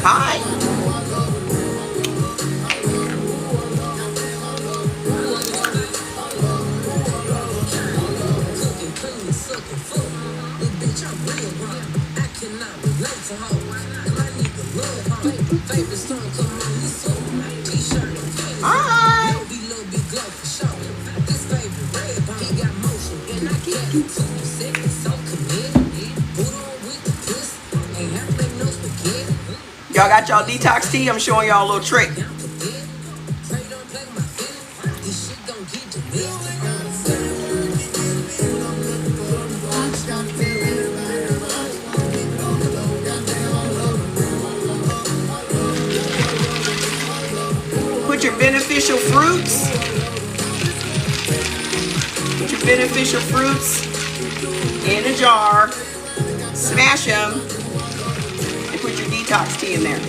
Hi. Hi. Y'all got y'all detox tea? I'm showing y'all a little trick. Put your beneficial fruits. Put your beneficial fruits in a jar. Smash them. And put your detox tea in there.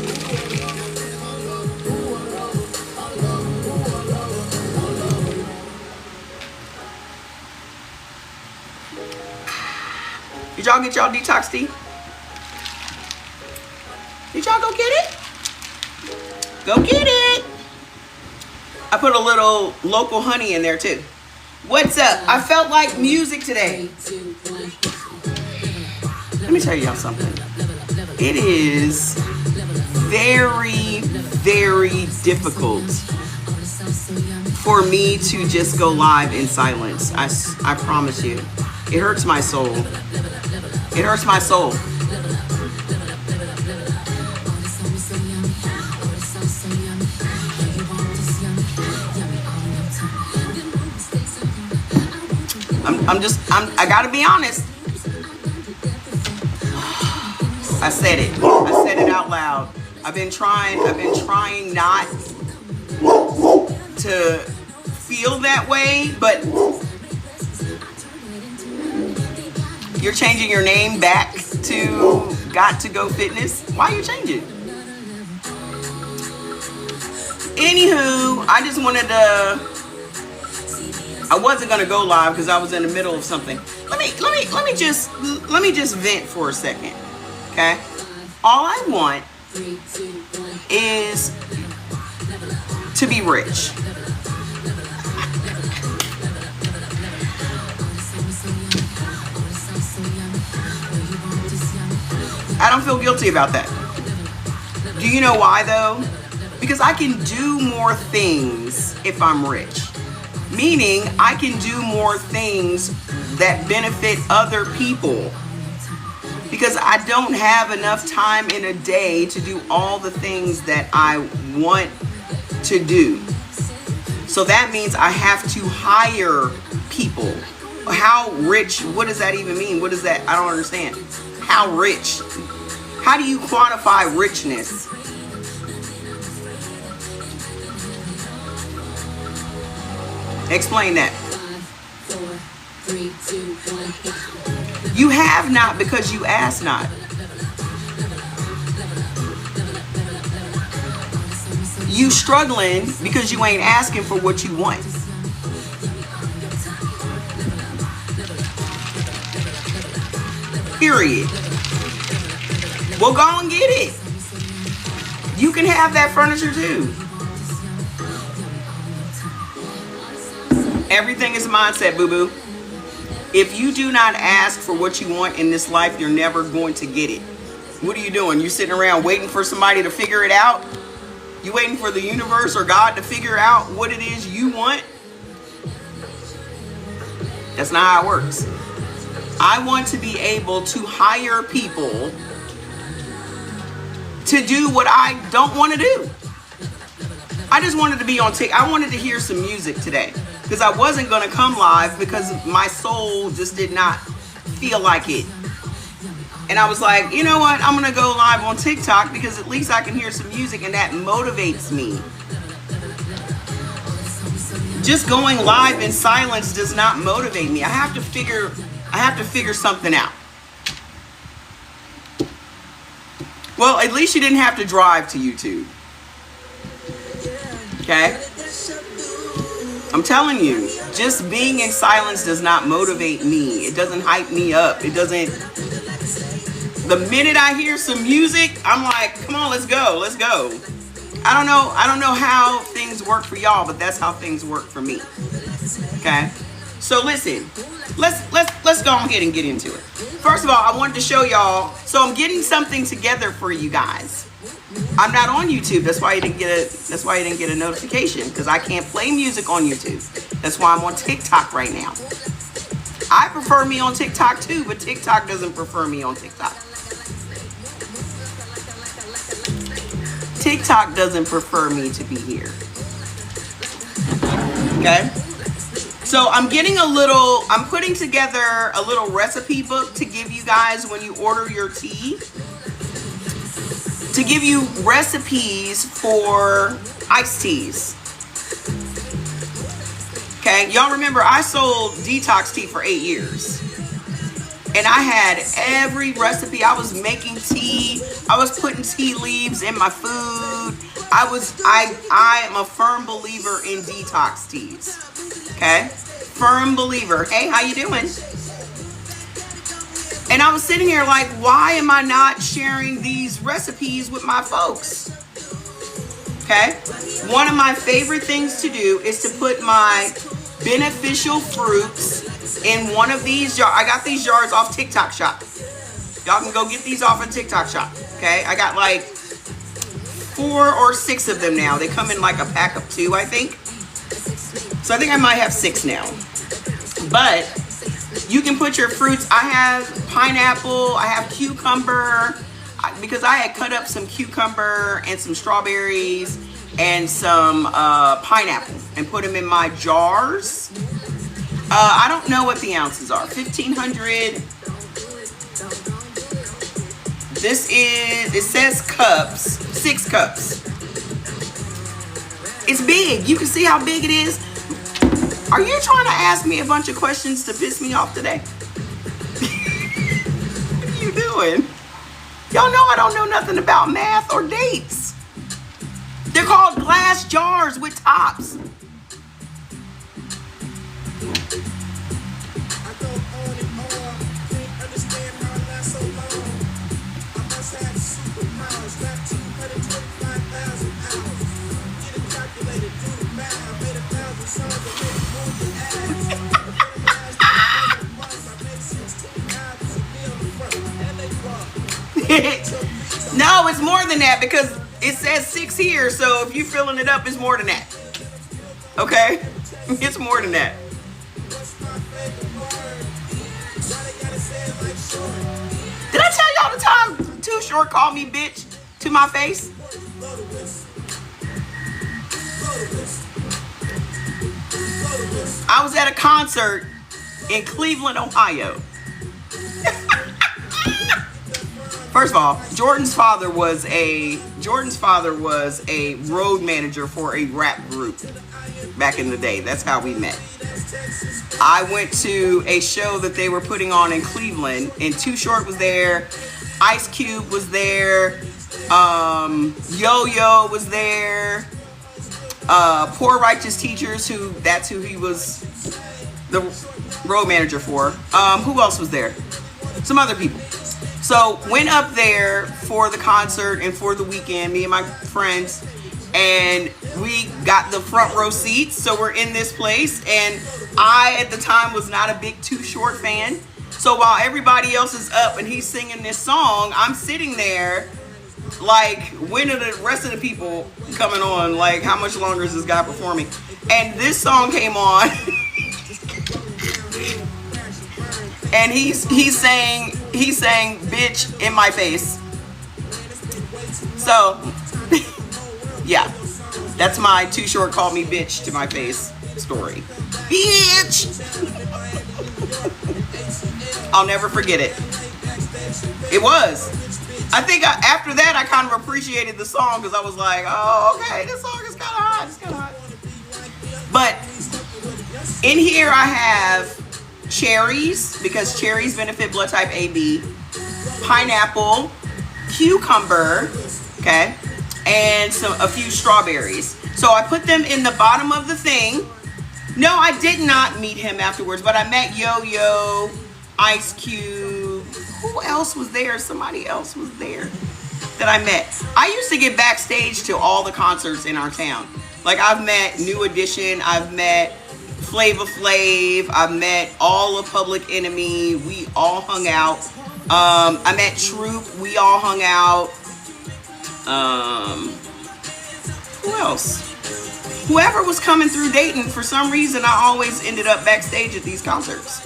Did y'all get y'all detox tea? Did y'all go get it? Go get it. I put a little local honey in there too. What's up? I felt like music today. Let me tell y'all something. It is very, very difficult for me to just go live in silence. I promise you. It hurts my soul. It hurts my soul. I gotta be honest. I said it. I said it out loud. I've been trying not to feel that way, but you're changing your name back to Got to Go Fitness. Why you change it? Anywho, I just wanted to. I wasn't gonna go live because I was in the middle of something. Let me just vent for a second, okay? All I want is to be rich. I don't feel guilty about that. Do you know why though? Because I can do more things if I'm rich. Meaning I can do more things that benefit other people. Because I don't have enough time in a day to do all the things that I want to do. So that means I have to hire people. How rich, what does that even mean? What is that? I don't understand. How rich? How do you quantify richness? Explain that. 5, 4, 3, 2, 1. You have not because you ask not. You struggling because you ain't asking for what you want. Period. Well, go and get it. You can have that furniture too. Everything is mindset, boo-boo. If you do not ask for what you want in this life, you're never going to get it. What are you doing? You sitting around waiting for somebody to figure it out? You waiting for the universe or God to figure out what it is you want? That's not how it works. I want to be able to hire people to do what I don't want to do. I just wanted to be on TikTok. I wanted to hear some music today. Because I wasn't going to come live because my soul just did not feel like it. And I was like, you know what? I'm going to go live on TikTok because at least I can hear some music and that motivates me. Just going live in silence does not motivate me. I have to figure something out. Well, at least you didn't have to drive to YouTube. Okay? I'm telling you, just being in silence does not motivate me. It doesn't hype me up. It doesn't. The minute I hear some music, I'm like, come on, let's go. Let's go. I don't know how things work for y'all, but that's how things work for me. Okay? So listen, let's go ahead and get into it. First of all, I wanted to show y'all, so I'm getting something together for you guys. I'm not on YouTube. That's why you didn't get a notification, because I can't play music on YouTube. That's why I'm on TikTok right now. I prefer me on TikTok too, but TikTok doesn't prefer me on TikTok. TikTok doesn't prefer me to be here. Okay? So I'm putting together a little recipe book to give you guys when you order your tea. To give you recipes for iced teas. Okay? Y'all remember I sold detox tea for 8 years. And I had every recipe. I was making tea. I was putting tea leaves in my food. I am a firm believer in detox teas. Okay? Firm believer. Hey, how you doing? And I was sitting here like, why am I not sharing these recipes with my folks? Okay? One of my favorite things to do is to put my beneficial fruits in one of these jars. I got these jars off TikTok Shop. Y'all can go get these off of TikTok Shop. Okay? I got like 4 or 6 of them now. They come in like a pack of 2, I think. So I think I might have 6 now. But you can put your fruits. I have pineapple. I have cucumber. Because I had cut up some cucumber and some strawberries and some pineapple and put them in my jars. I don't know what the ounces are. 1,500. This is, it says cups. 6 cups. It's big. You can see how big it is. Are you trying to ask me a bunch of questions to piss me off today? What are you doing? Y'all know I don't know nothing about math or dates. They're called glass jars with tops. No, it's more than that because it says 6 here. So if you're filling it up, it's more than that. Okay? It's more than that. Did I tell y'all the time Too Short called me bitch to my face? I was at a concert in Cleveland, Ohio. First of all, Jordan's father was a road manager for a rap group back in the day. That's how we met. I went to a show that they were putting on in Cleveland, and Too Short was there, Ice Cube was there, Yo-Yo was there, Poor Righteous Teachers, that's who he was the road manager for. Who else was there? Some other people. So went up there for the concert and for the weekend, me and my friends, and we got the front row seats. So we're in this place, and I at the time was not a big Too Short fan. So while everybody else is up and he's singing this song, I'm sitting there like, when are the rest of the people coming on? Like, how much longer is this guy performing? And this song came on. And he sang bitch in my face. So yeah, that's my Too Short called me bitch to my face story. Bitch. I'll never forget it. It was. I think after that, I kind of appreciated the song because I was like, oh, okay, this song is kind of hot. It's kind of hot. But in here, I have cherries because cherries benefit blood type AB, pineapple, cucumber, okay, and a few strawberries. So I put them in the bottom of the thing. No, I did not meet him afterwards, but I met Yo-Yo, Ice Cube. Who else was there? Somebody else was there that I met. I used to get backstage to all the concerts in our town. Like, I've met New Edition, I've met Flavor Flav, I've met all of Public Enemy. We all hung out. I met Troop. We all hung out. Who else? Whoever was coming through Dayton, for some reason, I always ended up backstage at these concerts.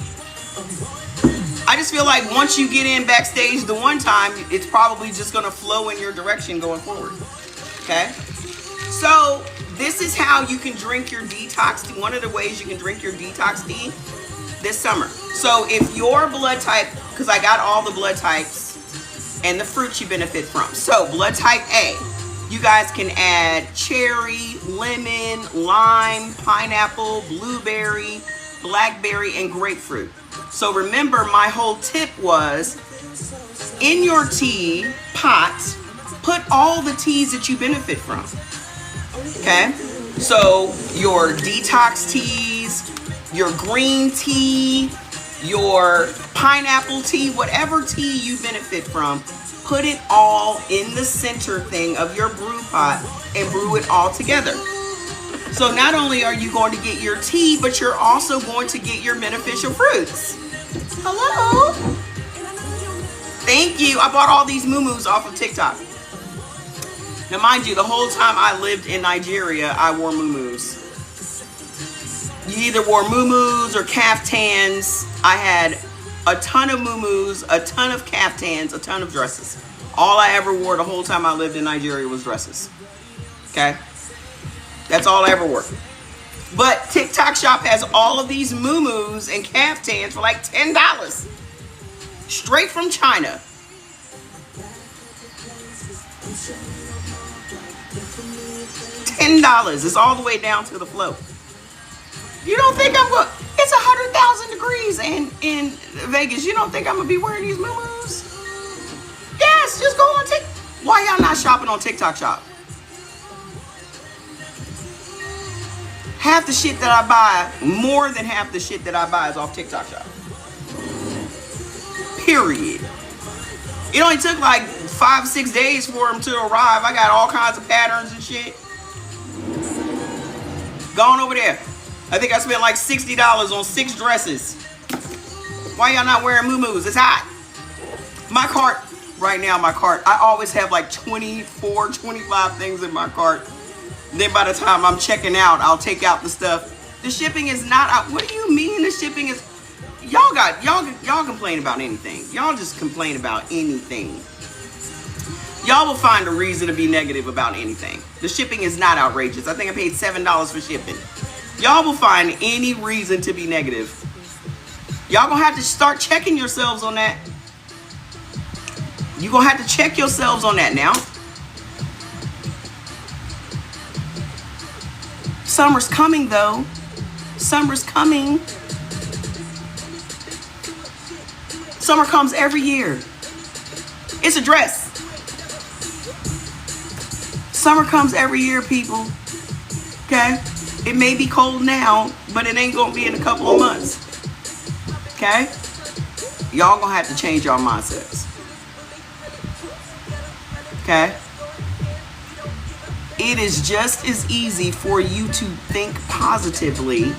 I just feel like once you get in backstage the one time, it's probably just going to flow in your direction going forward. Okay? So this is how you can drink your detox tea. One of the ways you can drink your detox tea this summer. So if your blood type, because I got all the blood types and the fruits you benefit from. So blood type A, you guys can add cherry, lemon, lime, pineapple, blueberry, blackberry, and grapefruit. So remember, my whole tip was, in your tea pot, put all the teas that you benefit from. Okay? So your detox teas, your green tea, your pineapple tea, whatever tea you benefit from, put it all in the center thing of your brew pot and brew it all together. So not only are you going to get your tea, but you're also going to get your beneficial fruits. Hello? Thank you. I bought all these muumuus off of TikTok. Now, mind you, the whole time I lived in Nigeria, I wore muumuus. You either wore muumuus or caftans. I had a ton of muumuus, a ton of caftans, a ton of dresses. All I ever wore the whole time I lived in Nigeria was dresses. Okay? That's all I ever wore. But TikTok Shop has all of these muumuus and caftans for like $10. Straight from China. $10. It's all the way down to the flow. You don't think I'm going... It's 100,000 degrees in Vegas. You don't think I'm going to be wearing these muumuus? Yes, just go on TikTok. Why y'all not shopping on TikTok Shop? Half the shit that I buy, more than half the shit that I buy is off TikTok Shop. Period. It only took like 5-6 days for them to arrive. I got all kinds of patterns and shit. Gone over there. I think I spent like $60 on 6 dresses. Why y'all not wearing muumuus? It's hot. My cart, right now, I always have like 24, 25 things in my cart. Then by the time I'm checking out, I'll take out the stuff. The shipping is not out. What do you mean the shipping is? Y'all complain about anything. Y'all just complain about anything. Y'all will find a reason to be negative about anything. The shipping is not outrageous. I think I paid $7 for shipping. Y'all will find any reason to be negative. Y'all gonna have to start checking yourselves on that. You're gonna have to check yourselves on that now. Summer's coming though. Summer's coming. Summer comes every year. It's a dress. Summer comes every year, people. Okay? It may be cold now, but it ain't gonna be in a couple of months. Okay? Y'all gonna have to change y'all mindsets. Okay? It is just as easy for you to think positively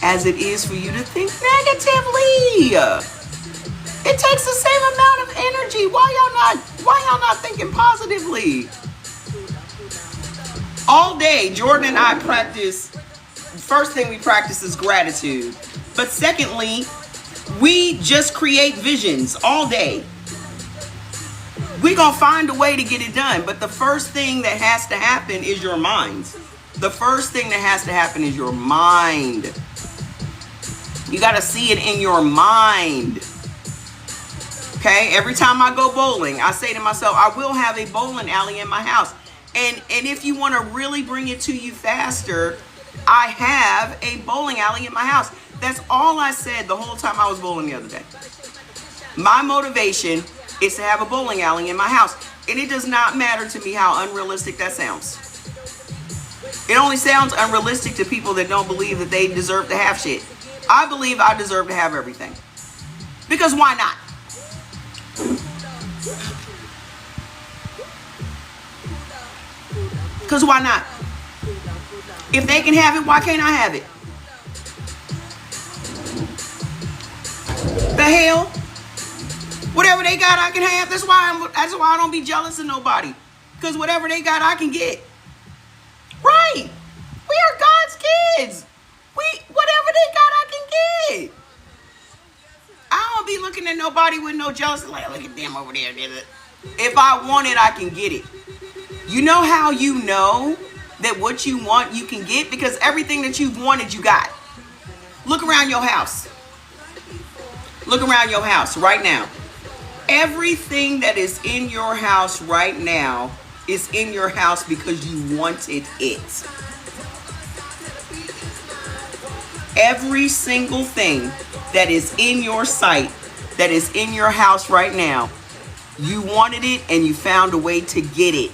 as it is for you to think negatively. It takes the same amount of energy. Why y'all not thinking positively? All day, Jordan and I practice. First thing we practice is gratitude. But secondly, we just create visions all day. We're going to find a way to get it done. But the first thing that has to happen is your mind. The first thing that has to happen is your mind. You got to see it in your mind. Okay, every time I go bowling, I say to myself, I will have a bowling alley in my house. And if you want to really bring it to you faster, I have a bowling alley in my house. That's all I said the whole time I was bowling the other day. My motivation is to have a bowling alley in my house. And it does not matter to me how unrealistic that sounds. It only sounds unrealistic to people that don't believe that they deserve to have shit. I believe I deserve to have everything. Because why not? Because why not? If they can have it, why can't I have it? The hell? Whatever they got, I can have. That's why I don't be jealous of nobody. Because whatever they got, I can get. Right. We are God's kids. Whatever they got, I can get. I don't be looking at nobody with no jealousy. Like, look at them over there. If I want it, I can get it. You know how you know that what you want, you can get? Because everything that you've wanted, you got. Look around your house. Look around your house right now. Everything that is in your house right now is in your house because you wanted it. Every single thing that is in your sight, that is in your house right now, you wanted it and you found a way to get it.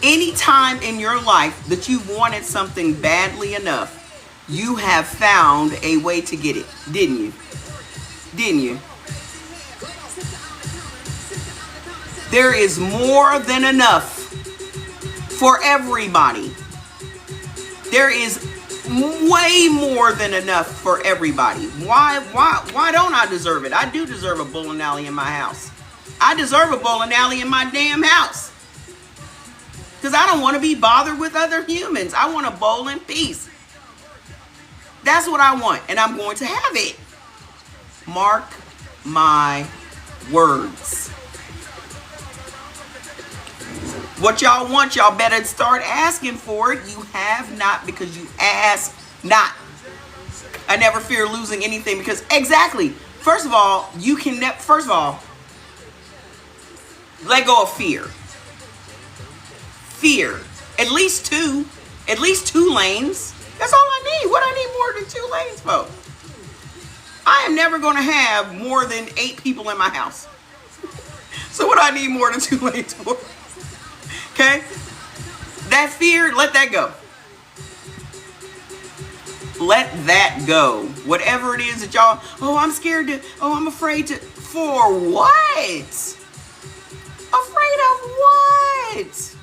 Anytime in your life that you wanted something badly enough, you have found a way to get it, didn't you? Didn't you? There is more than enough for everybody. There is way more than enough for everybody. Why don't I deserve it? I do deserve a bowling alley in my house. I deserve a bowling alley in my damn house. Because I don't want to be bothered with other humans. I want to bowl in peace. That's what I want. And I'm going to have it. Mark my words. What y'all want, y'all better start asking for it. You have not because you ask not. I never fear losing anything because exactly. First of all, you can first of all, let go of fear. Fear. At least two lanes. That's all I need. What I need more than 2 lanes for? I am never going to have more than 8 people in my house. So what do I need more than 2 lanes for? Okay? That fear, let that go. Let that go. Whatever it is that y'all, I'm scared to, I'm afraid to. For what? Afraid of what?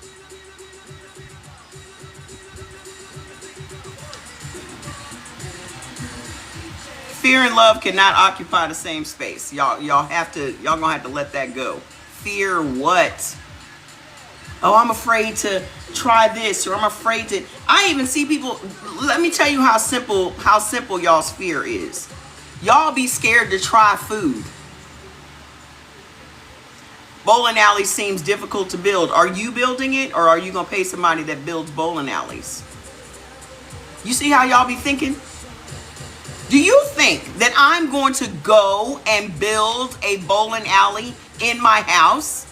Fear and love cannot occupy the same space. Y'all gonna have to let that go. Fear what? I'm afraid to try this, or I'm afraid to. I even see people. Let me tell you how simple y'all's fear is. Y'all be scared to try food. Bowling alley seems difficult to build. Are you building it, or are you gonna pay somebody that builds bowling alleys? You see how y'all be thinking? Do you think that I'm going to go and build a bowling alley in my house?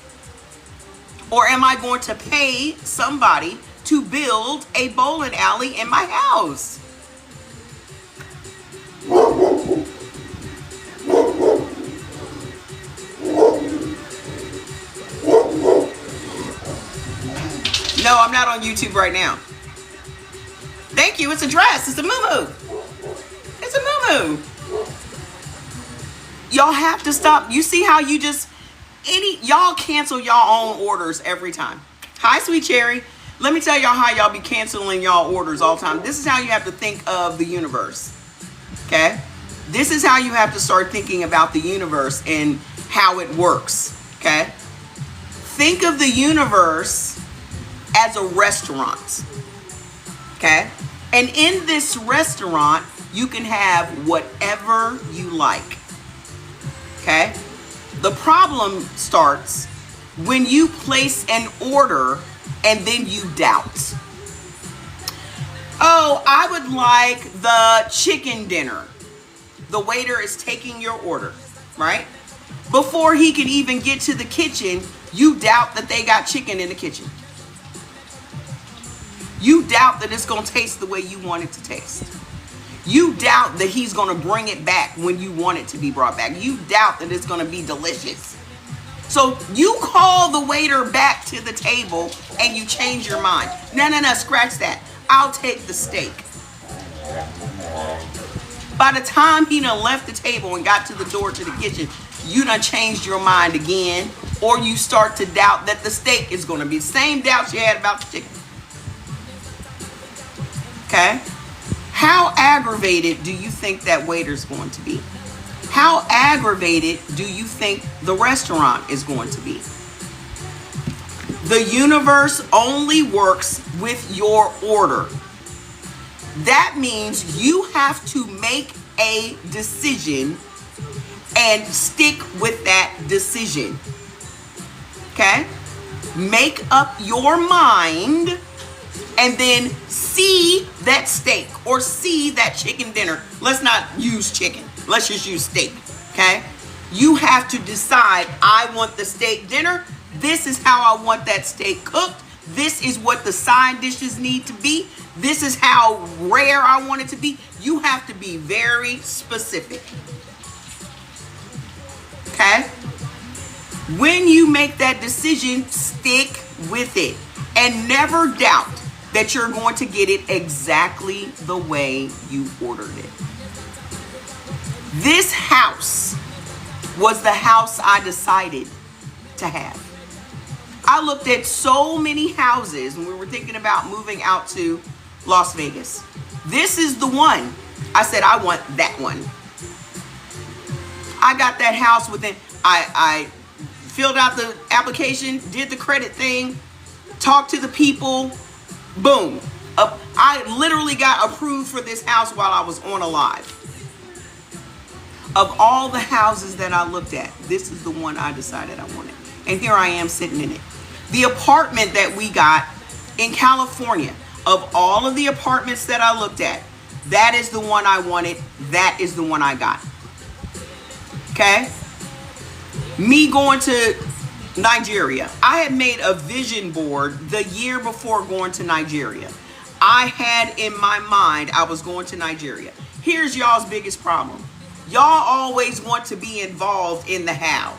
Or am I going to pay somebody to build a bowling alley in my house? No, I'm not on YouTube right now. Thank you. It's a dress. It's a muumuu. It's a muumuu. Y'all have to stop. You see how you just... y'all cancel y'all own orders every time. Hi, Sweet Cherry. Let me tell y'all how y'all be canceling y'all orders all the time. This is how you have to think of the universe. Okay? This is how you have to start thinking about the universe and how it works. Okay? Think of the universe as a restaurant. Okay? And in this restaurant, you can have whatever you like. Okay? The problem starts when you place an order and then you doubt. I would like the chicken dinner. The waiter is taking your order, right? Before he can even get to the kitchen, you doubt that they got chicken in the kitchen. You doubt that it's going to taste the way you want it to taste. You doubt that he's going to bring it back when you want it to be brought back. You doubt that it's going to be delicious. So you call the waiter back to the table and you change your mind. No, scratch that. I'll take the steak. By the time he done left the table and got to the door to the kitchen, you done changed your mind again, or you start to doubt that the steak is going to be the same doubts you had about the chicken. Okay? How aggravated do you think that waiter's going to be? How aggravated do you think the restaurant is going to be? The universe only works with your order. That means you have to make a decision and stick with that decision. Okay? Make up your mind and then see that steak or see that chicken dinner. Let's not use chicken. Let's just use steak. Okay? You have to decide, I want the steak dinner. This is how I want that steak cooked. This is what the side dishes need to be. This is how rare I want it to be. You have to be very specific. Okay? When you make that decision, stick with it. And never doubt that you're going to get it exactly the way you ordered it. This house was the house I decided to have. I looked at so many houses when we were thinking about moving out to Las Vegas. This is the one. I said, I want that one. I got that house within, I filled out the application, did the credit thing, talked to the people, boom. I literally got approved for this house while I was on a live. Of all the houses that I looked at, this is the one I decided I wanted. And here I am sitting in it. The apartment that we got in California, of all of the apartments that I looked at, that is the one I wanted. That is the one I got. Okay? Me going to Nigeria. I had made a vision board the year before going to Nigeria. I had in my mind I was going to Nigeria. Here's y'all's biggest problem. Y'all always want to be involved in the how.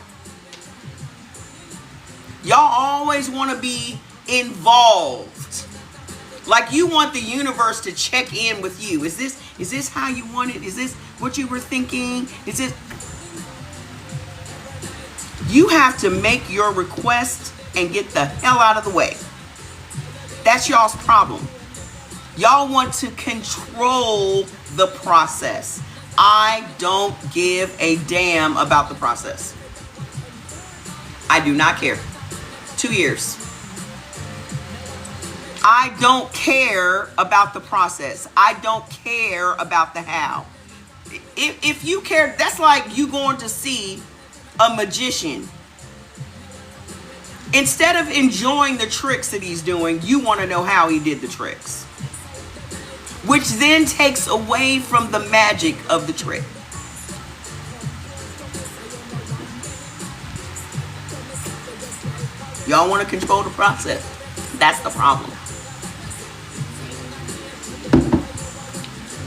Y'all always want to be involved. Like you want the universe to check in with you. Is this how you want it? Is this what you were thinking? Is it? You have to make your request and get the hell out of the way. That's y'all's problem. Y'all want to control the process. I don't give a damn about the process. I do not care. 2 years. I don't care about the process. I don't care about the how. If you care, that's like you going to see a magician. Instead of enjoying the tricks that he's doing, you want to know how he did the tricks. Which then takes away from the magic of the trick. Y'all want to control the process. That's the problem.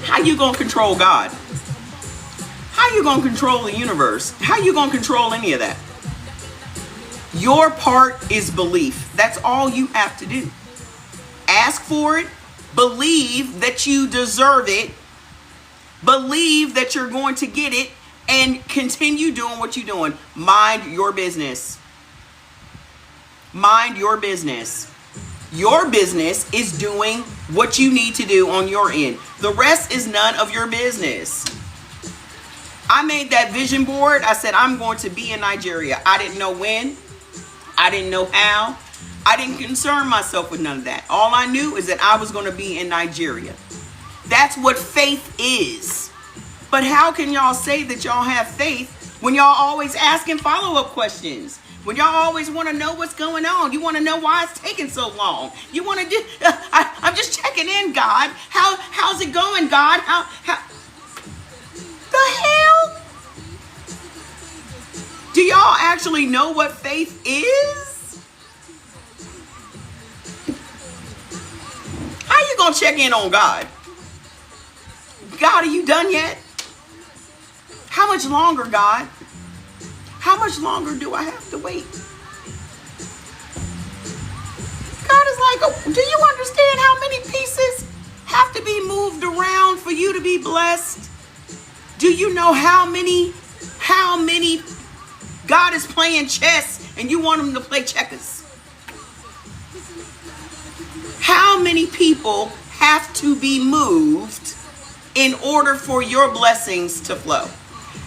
How you going to control God? How you going to control the universe? How you going to control any of that? Your part is belief. That's all you have to do. Ask for it. Believe that you deserve it. Believe that you're going to get it. And continue doing what you're doing. Mind your business. Mind your business. Your business is doing what you need to do on your end. The rest is none of your business. I made that vision board. I said, I'm going to be in Nigeria. I didn't know when. I didn't know how. I didn't concern myself with none of that. All I knew is that I was going to be in Nigeria. That's what faith is. But how can y'all say that y'all have faith when y'all always asking follow-up questions? When y'all always want to know what's going on. You want to know why it's taking so long. You want to do, I'm just checking in, God. How's it going, God? How the hell? Do y'all actually know what faith is? How you gonna check in on God? God, are you done yet? How much longer, God? How much longer do I have to wait? God is like, oh, do you understand how many pieces have to be moved around for you to be blessed? Do you know how many God is playing chess and you want him to play checkers? How many people have to be moved in order for your blessings to flow?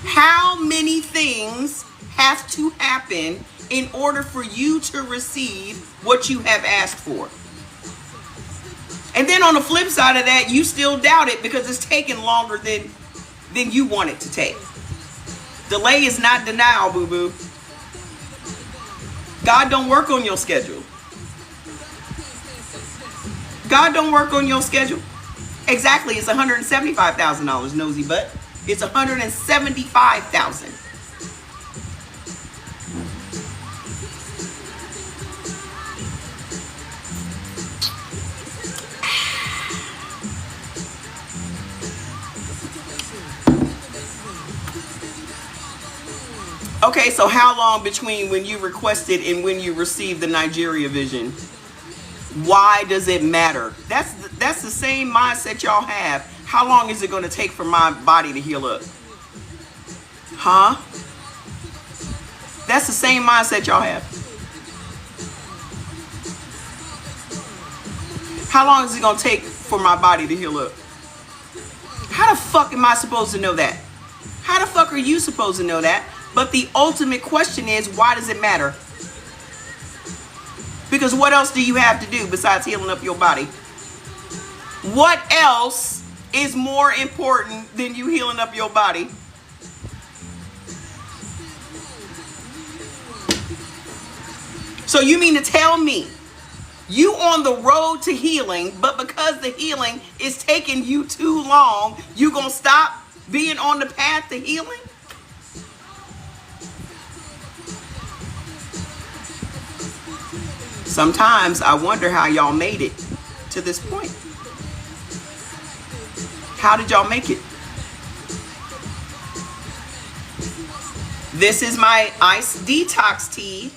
How many things have to happen in order for you to receive what you have asked for? And then on the flip side of that, you still doubt it because it's taking longer than you want it to take. Delay is not denial, boo-boo. God don't work on your schedule. God don't work on your schedule. Exactly, it's $175,000, nosy butt. It's $175,000. Okay, so how long between when you requested and when you received the Nigeria vision? Why does it matter? That's the same mindset y'all have. How long is it going to take for my body to heal up? Huh? That's the same mindset y'all have. How long is it going to take for my body to heal up? How the fuck am I supposed to know that? How the fuck are you supposed to know that? But the ultimate question is, why does it matter? Because what else do you have to do besides healing up your body? What else is more important than you healing up your body? So you mean to tell me you on the road to healing, but because the healing is taking you too long, you gonna stop being on the path to healing? Sometimes I wonder how y'all made it to this point. How did y'all make it? This is my ice detox tea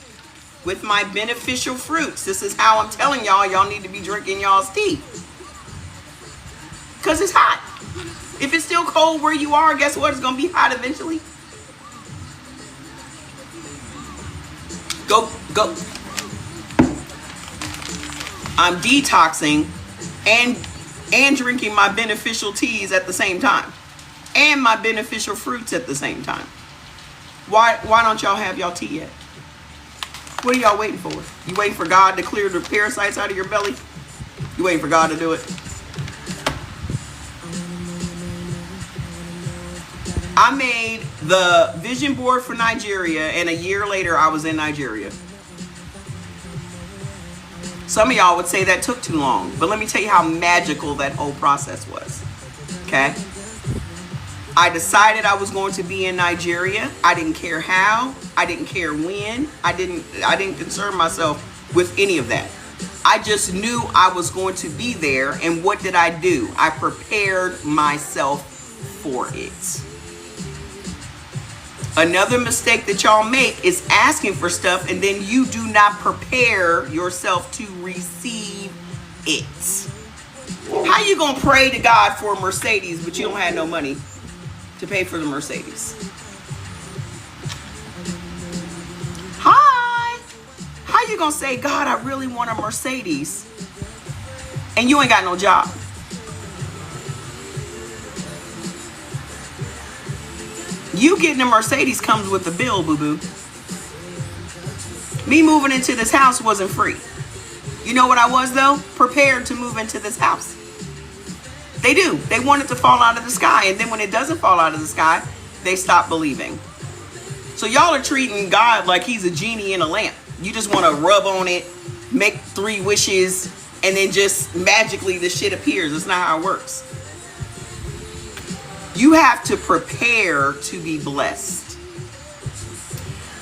with my beneficial fruits. This is how I'm telling y'all need to be drinking y'all's tea. Because it's hot. If it's still cold where you are, guess what? It's going to be hot eventually. Go. I'm detoxing and drinking my beneficial teas at the same time. And my beneficial fruits at the same time. Why don't y'all have y'all tea yet? What are y'all waiting for? You waiting for God to clear the parasites out of your belly? You waiting for God to do it? I made the vision board for Nigeria, and a year later I was in Nigeria. Some of y'all would say that took too long, but let me tell you how magical that whole process was. Okay? I decided I was going to be in Nigeria. I didn't care how. I didn't care when. I didn't concern myself with any of that. I just knew I was going to be there, and what did I do? I prepared myself for it. Another mistake that y'all make is asking for stuff and then you do not prepare yourself to receive it. How you gonna pray to God for a Mercedes but you don't have no money to pay for the Mercedes? Hi. How you gonna say, God, I really want a Mercedes and you ain't got no job? You getting a Mercedes comes with a bill, boo-boo. Me moving into this house wasn't free. You know what I was, though? Prepared to move into this house. They do. They want it to fall out of the sky. And then when it doesn't fall out of the sky, they stop believing. So y'all are treating God like he's a genie in a lamp. You just want to rub on it, make 3 wishes, and then just magically the shit appears. That's not how it works. You have to prepare to be blessed.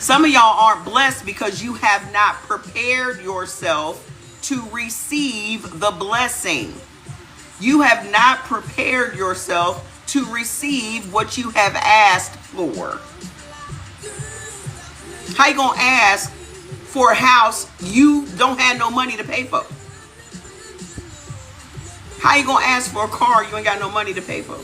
Some of y'all aren't blessed because you have not prepared yourself to receive the blessing. You have not prepared yourself to receive what you have asked for. How you gonna ask for a house you don't have no money to pay for? How you gonna ask for a car you ain't got no money to pay for?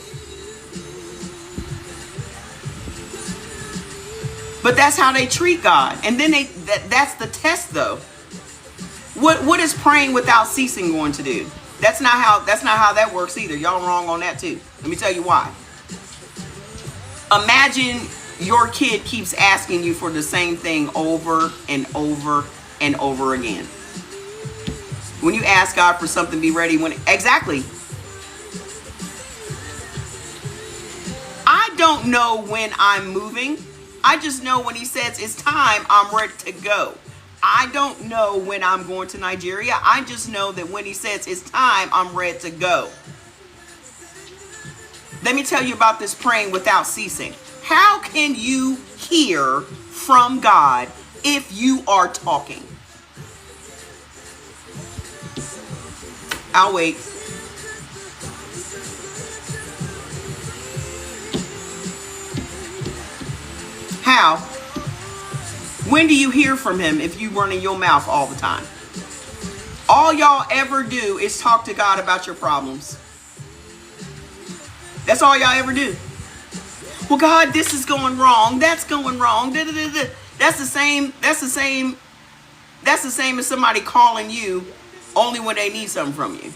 But that's how they treat God. And then that's the test though. What is praying without ceasing going to do? That's not how that works either. Y'all wrong on that too. Let me tell you why. Imagine your kid keeps asking you for the same thing over and over and over again. When you ask God for something, be ready when exactly. I don't know when I'm moving. I just know when he says it's time, I'm ready to go. I don't know when I'm going to Nigeria. I just know that when he says it's time, I'm ready to go. Let me tell you about this praying without ceasing. How can you hear from God if you are talking? I'll wait. How? When do you hear from him if you running your mouth all the time? All y'all ever do is talk to God about your problems. That's all y'all ever do. Well, God, this is going wrong. That's going wrong. Da, da, da, da. That's the same as somebody calling you only when they need something from you.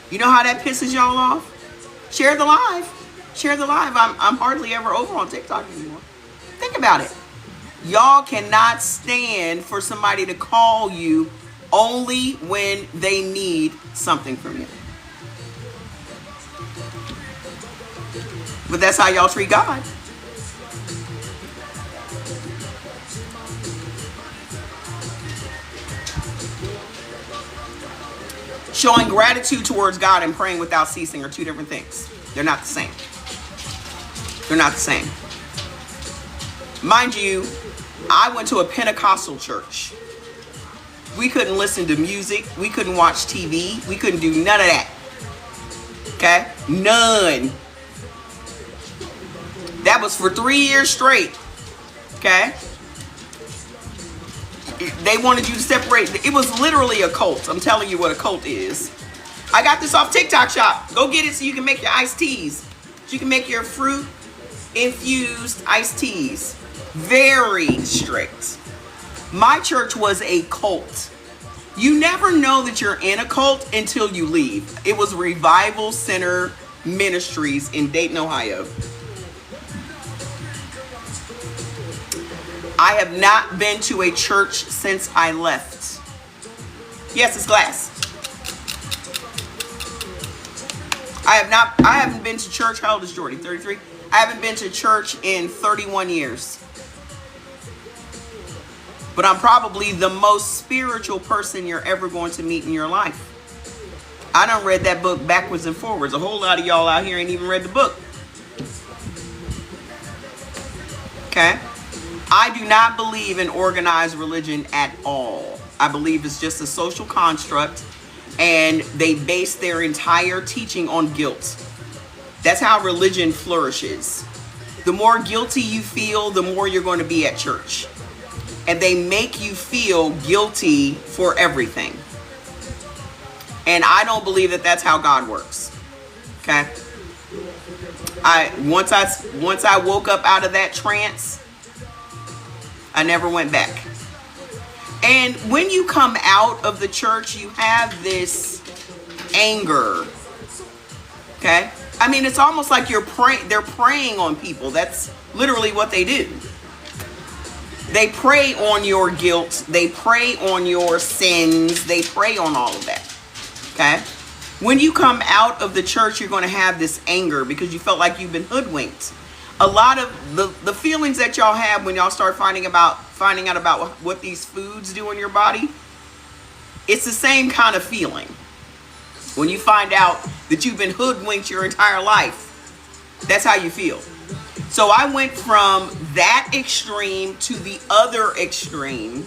You know how that pisses y'all off? Share the live. Share the live. I'm hardly ever over on TikTok anymore. Think about it. Y'all cannot stand for somebody to call you only when they need something from you. But that's how y'all treat God. Showing gratitude towards God and praying without ceasing are two different things. They're not the same. They're not the same. Mind you, I went to a Pentecostal church. We couldn't listen to music. We couldn't watch TV. We couldn't do none of that. Okay? None. That was for 3 years straight. Okay? They wanted you to separate. It was literally a cult. I'm telling you what a cult is. I got this off TikTok shop. Go get it so you can make your iced teas. So you can make your fruit infused iced teas. Very strict. My church was a cult. You never know that you're in a cult until you leave. It was Revival Center Ministries in Dayton, Ohio. I have not been to a church since I left. Yes, it's glass. I haven't been to church. How old is Jordy? 33? I haven't been to church in 31 years. But I'm probably the most spiritual person you're ever going to meet in your life. I done read that book backwards and forwards. A whole lot of y'all out here ain't even read the book. Okay? I do not believe in organized religion at all. I believe it's just a social construct, and they base their entire teaching on guilt. That's how religion flourishes. The more guilty you feel, the more you're going to be at church. And they make you feel guilty for everything. And I don't believe that that's how God works. Okay? Once I woke up out of that trance, I never went back. And when you come out of the church, you have this anger. Okay? I mean, it's almost like they're preying on people. That's literally what they do. They prey on your guilt. They prey on your sins. They prey on all of that. Okay? When you come out of the church, you're going to have this anger because you felt like you've been hoodwinked. A lot of the feelings that y'all have when y'all start finding out about what these foods do in your body, it's the same kind of feeling. When you find out that you've been hoodwinked your entire life, that's how you feel. So I went from that extreme to the other extreme,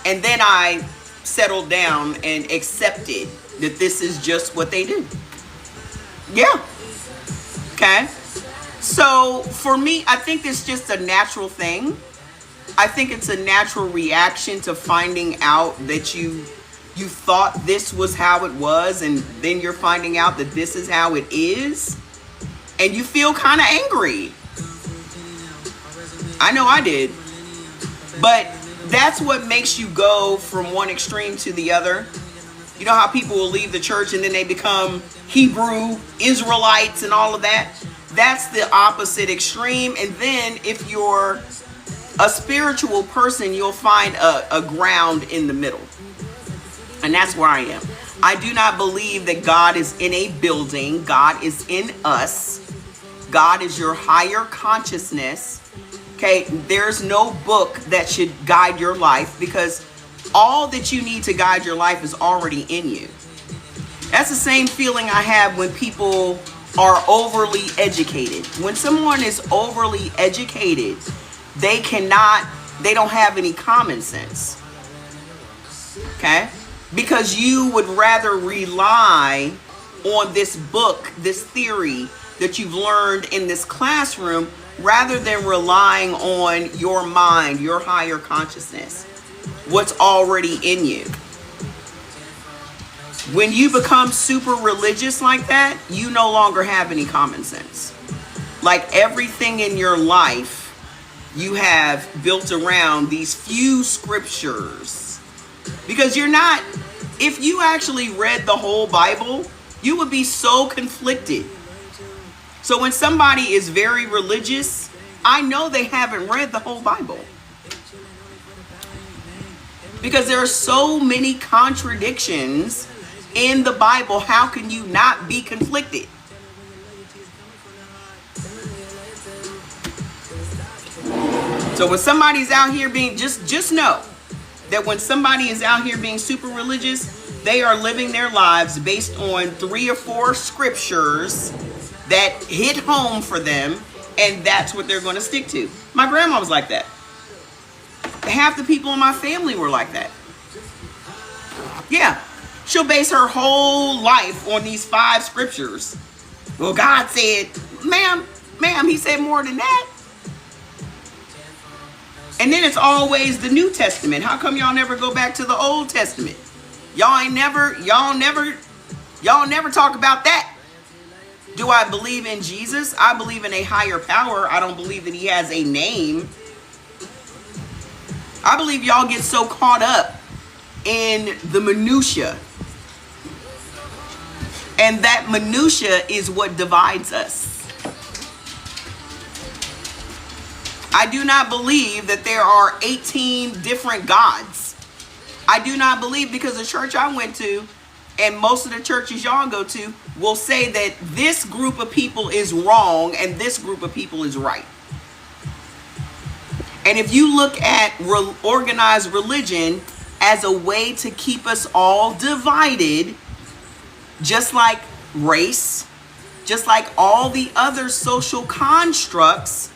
and then I settled down and accepted that this is just what they do. Yeah. Okay. So for me, I think it's just a natural thing. I think it's a natural reaction to finding out that you thought this was how it was, and then you're finding out that this is how it is, and you feel kind of angry. I know I did. But that's what makes you go from one extreme to the other. You know how people will leave the church and then they become Hebrew Israelites and all of that? That's the opposite extreme. And then if you're a spiritual person, you'll find a ground in the middle. And that's where I am. I do not believe that God is in a building. God is in us. God is your higher consciousness. Okay, there's no book that should guide your life, because all that you need to guide your life is already in you. That's the same feeling I have when people are overly educated. When someone is overly educated, they don't have any common sense. Okay? Because you would rather rely on this book, this theory that you've learned in this classroom, rather than relying on your mind, your higher consciousness, what's already in you. When you become super religious like that, you no longer have any common sense. Like everything in your life, you have built around these few scriptures. Because if you actually read the whole Bible, you would be so conflicted. So when somebody is very religious, I know they haven't read the whole Bible. Because there are so many contradictions in the Bible. How can you not be conflicted? So when somebody's out here being, just know that when somebody is out here being super religious, they are living their lives based on 3 or 4 scriptures that hit home for them, and that's what they're going to stick to. My grandma was like that. Half the people in my family were like that. Yeah, she'll base her whole life on these 5 scriptures. Well, God said, ma'am, he said more than that. And then it's always the New Testament. How come y'all never go back to the Old Testament? Y'all never talk about that. Do I believe in Jesus? I believe in a higher power. I don't believe that he has a name. I believe y'all get so caught up in the minutia. And that minutia is what divides us. I do not believe that there are 18 different gods. I do not believe, because the church I went to, and most of the churches y'all go to, will say that this group of people is wrong and this group of people is right. And if you look at organized religion as a way to keep us all divided, just like race, just like all the other social constructs,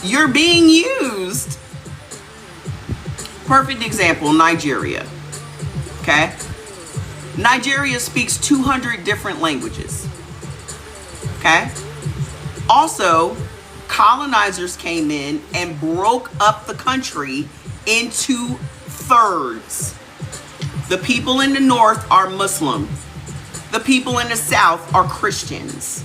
you're being used. Perfect example, Nigeria. Okay? Nigeria speaks 200 different languages. Okay? Also, colonizers came in and broke up the country into thirds. The people in the north are Muslim. The people in the south are Christians.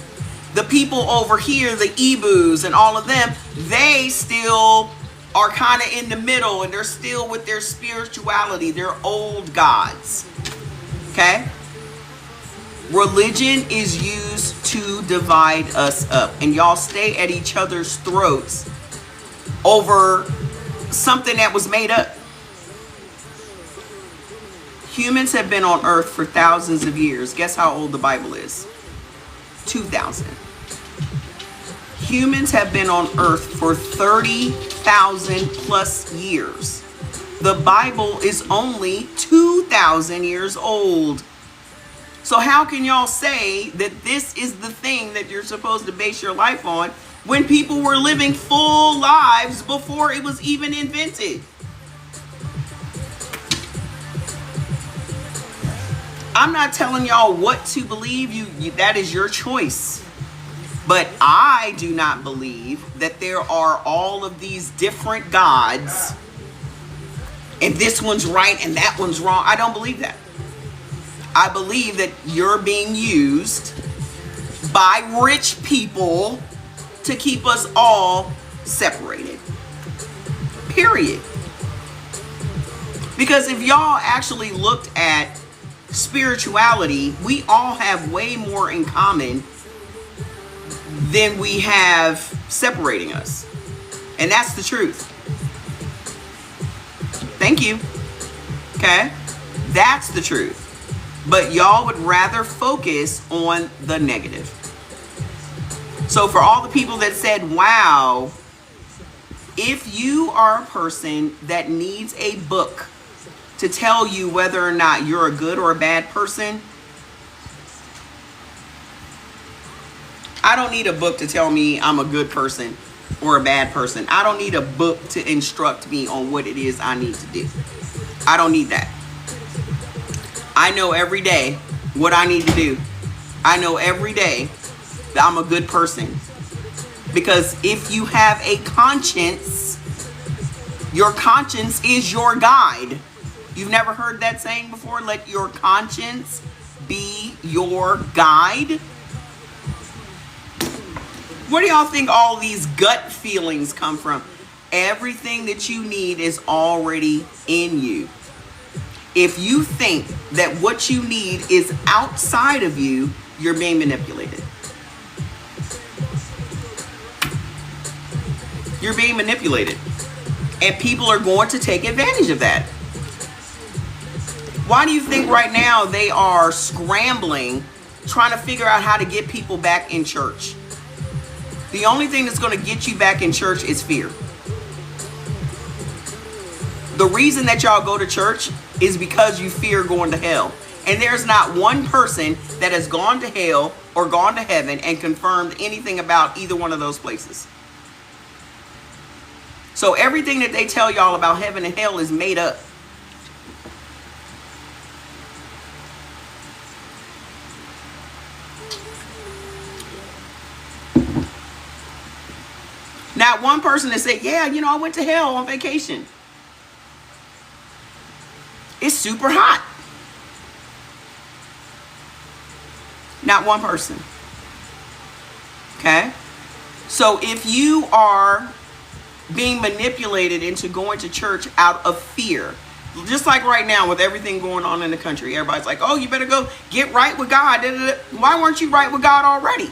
The people over here, the Igbos and all of them, they still are kind of in the middle, and they're still with their spirituality, their old gods. Okay? Religion is used to divide us up, and y'all stay at each other's throats over something that was made up. Humans have been on earth for thousands of years. Guess how old the Bible is? 2,000. Humans have been on earth for 30,000 plus years. The Bible is only 2,000 years old. So how can y'all say that this is the thing that you're supposed to base your life on when people were living full lives before it was even invented? I'm not telling y'all what to believe. That is your choice. But I do not believe that there are all of these different gods and this one's right and that one's wrong. I don't believe that. I believe that you're being used by rich people to keep us all separated. Period. Because if y'all actually looked at spirituality, we all have way more in common than we have separating us. And that's the truth. Thank you. Okay? That's the truth. But y'all would rather focus on the negative. So for all the people that said, wow, if you are a person that needs a book to tell you whether or not you're a good or a bad person, I don't need a book to tell me I'm a good person or a bad person. I don't need a book to instruct me on what it is I need to do. I don't need that. I know every day what I need to do. I know every day that I'm a good person. Because if you have a conscience, your conscience is your guide. You've never heard that saying before? Let your conscience be your guide. Where do y'all think all these gut feelings come from? Everything that you need is already in you. If you think that what you need is outside of you, you're being manipulated. You're being manipulated. And people are going to take advantage of that. Why do you think right now they are scrambling, trying to figure out how to get people back in church? The only thing that's going to get you back in church is fear. The reason that y'all go to church is because you fear going to hell. And there's not one person that has gone to hell or gone to heaven and confirmed anything about either one of those places. So everything that they tell y'all about heaven and hell is made up. Not one person that said, yeah, I went to hell on vacation. It's super hot. Not one person. Okay? So if you are being manipulated into going to church out of fear, just like right now with everything going on in the country, everybody's like, oh, you better go get right with God. Why weren't you right with God already?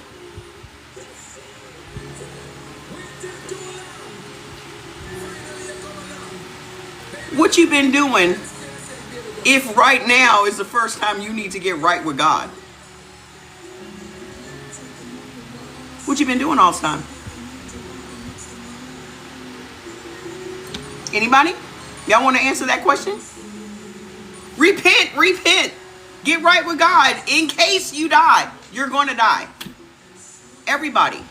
What you been doing if right now is the first time you need to get right with God? What you been doing all this time? Anybody? Y'all want to answer that question? Repent. Get right with God in case you die. You're going to die. Everybody.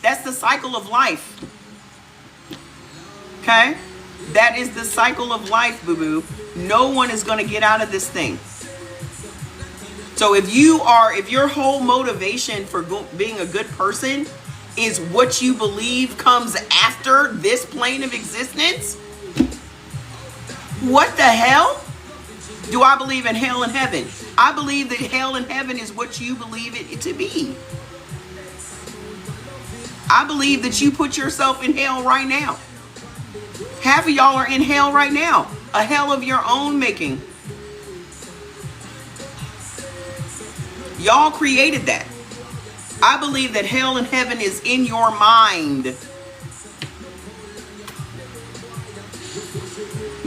That's the cycle of life. Okay? That is the cycle of life, boo-boo. No one is going to get out of this thing. So if your whole motivation for being a good person is what you believe comes after this plane of existence, what the hell? Do I believe in hell and heaven? I believe that hell and heaven is what you believe it to be. I believe that you put yourself in hell right now. Half of y'all are in hell right now. A hell of your own making. Y'all created that. I believe that hell and heaven is in your mind.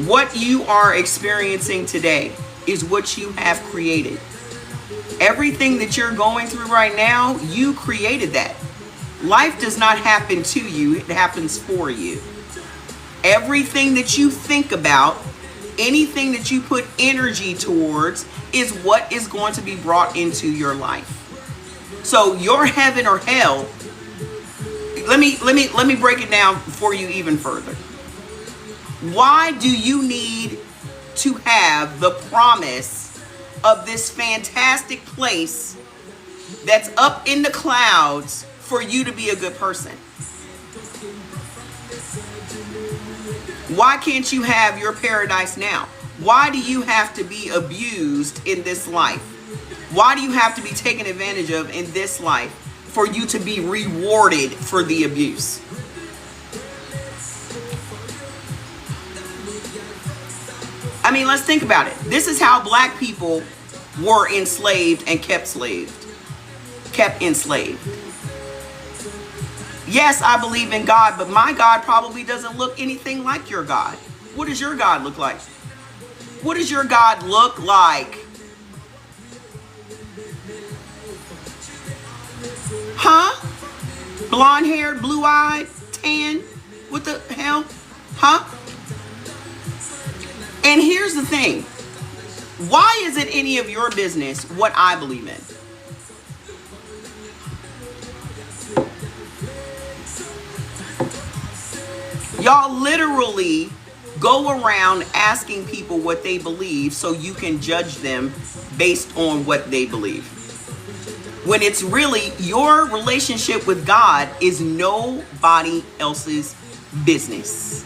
What you are experiencing today is what you have created. Everything that you're going through right now, you created that. Life does not happen to you, it happens for you. Everything that you think about Anything that you put energy towards is what is going to be brought into your life. So your heaven or hell, let me break it down for you even further. Why do you need to have the promise of this fantastic place that's up in the clouds for you to be a good person? Why can't you have your paradise now? Why do you have to be abused in this life? Why do you have to be taken advantage of in this life for you to be rewarded for the abuse? I mean, let's think about it. This is how black people were enslaved and kept enslaved. Yes, I believe in God, but my God probably doesn't look anything like your God. What does your God look like? What does your God look like? Huh? Blonde haired, blue eyed, tan? What the hell? Huh? And here's the thing. Why is it any of your business what I believe in? Y'all literally go around asking people what they believe so you can judge them based on what they believe. When it's really your relationship with God is nobody else's business.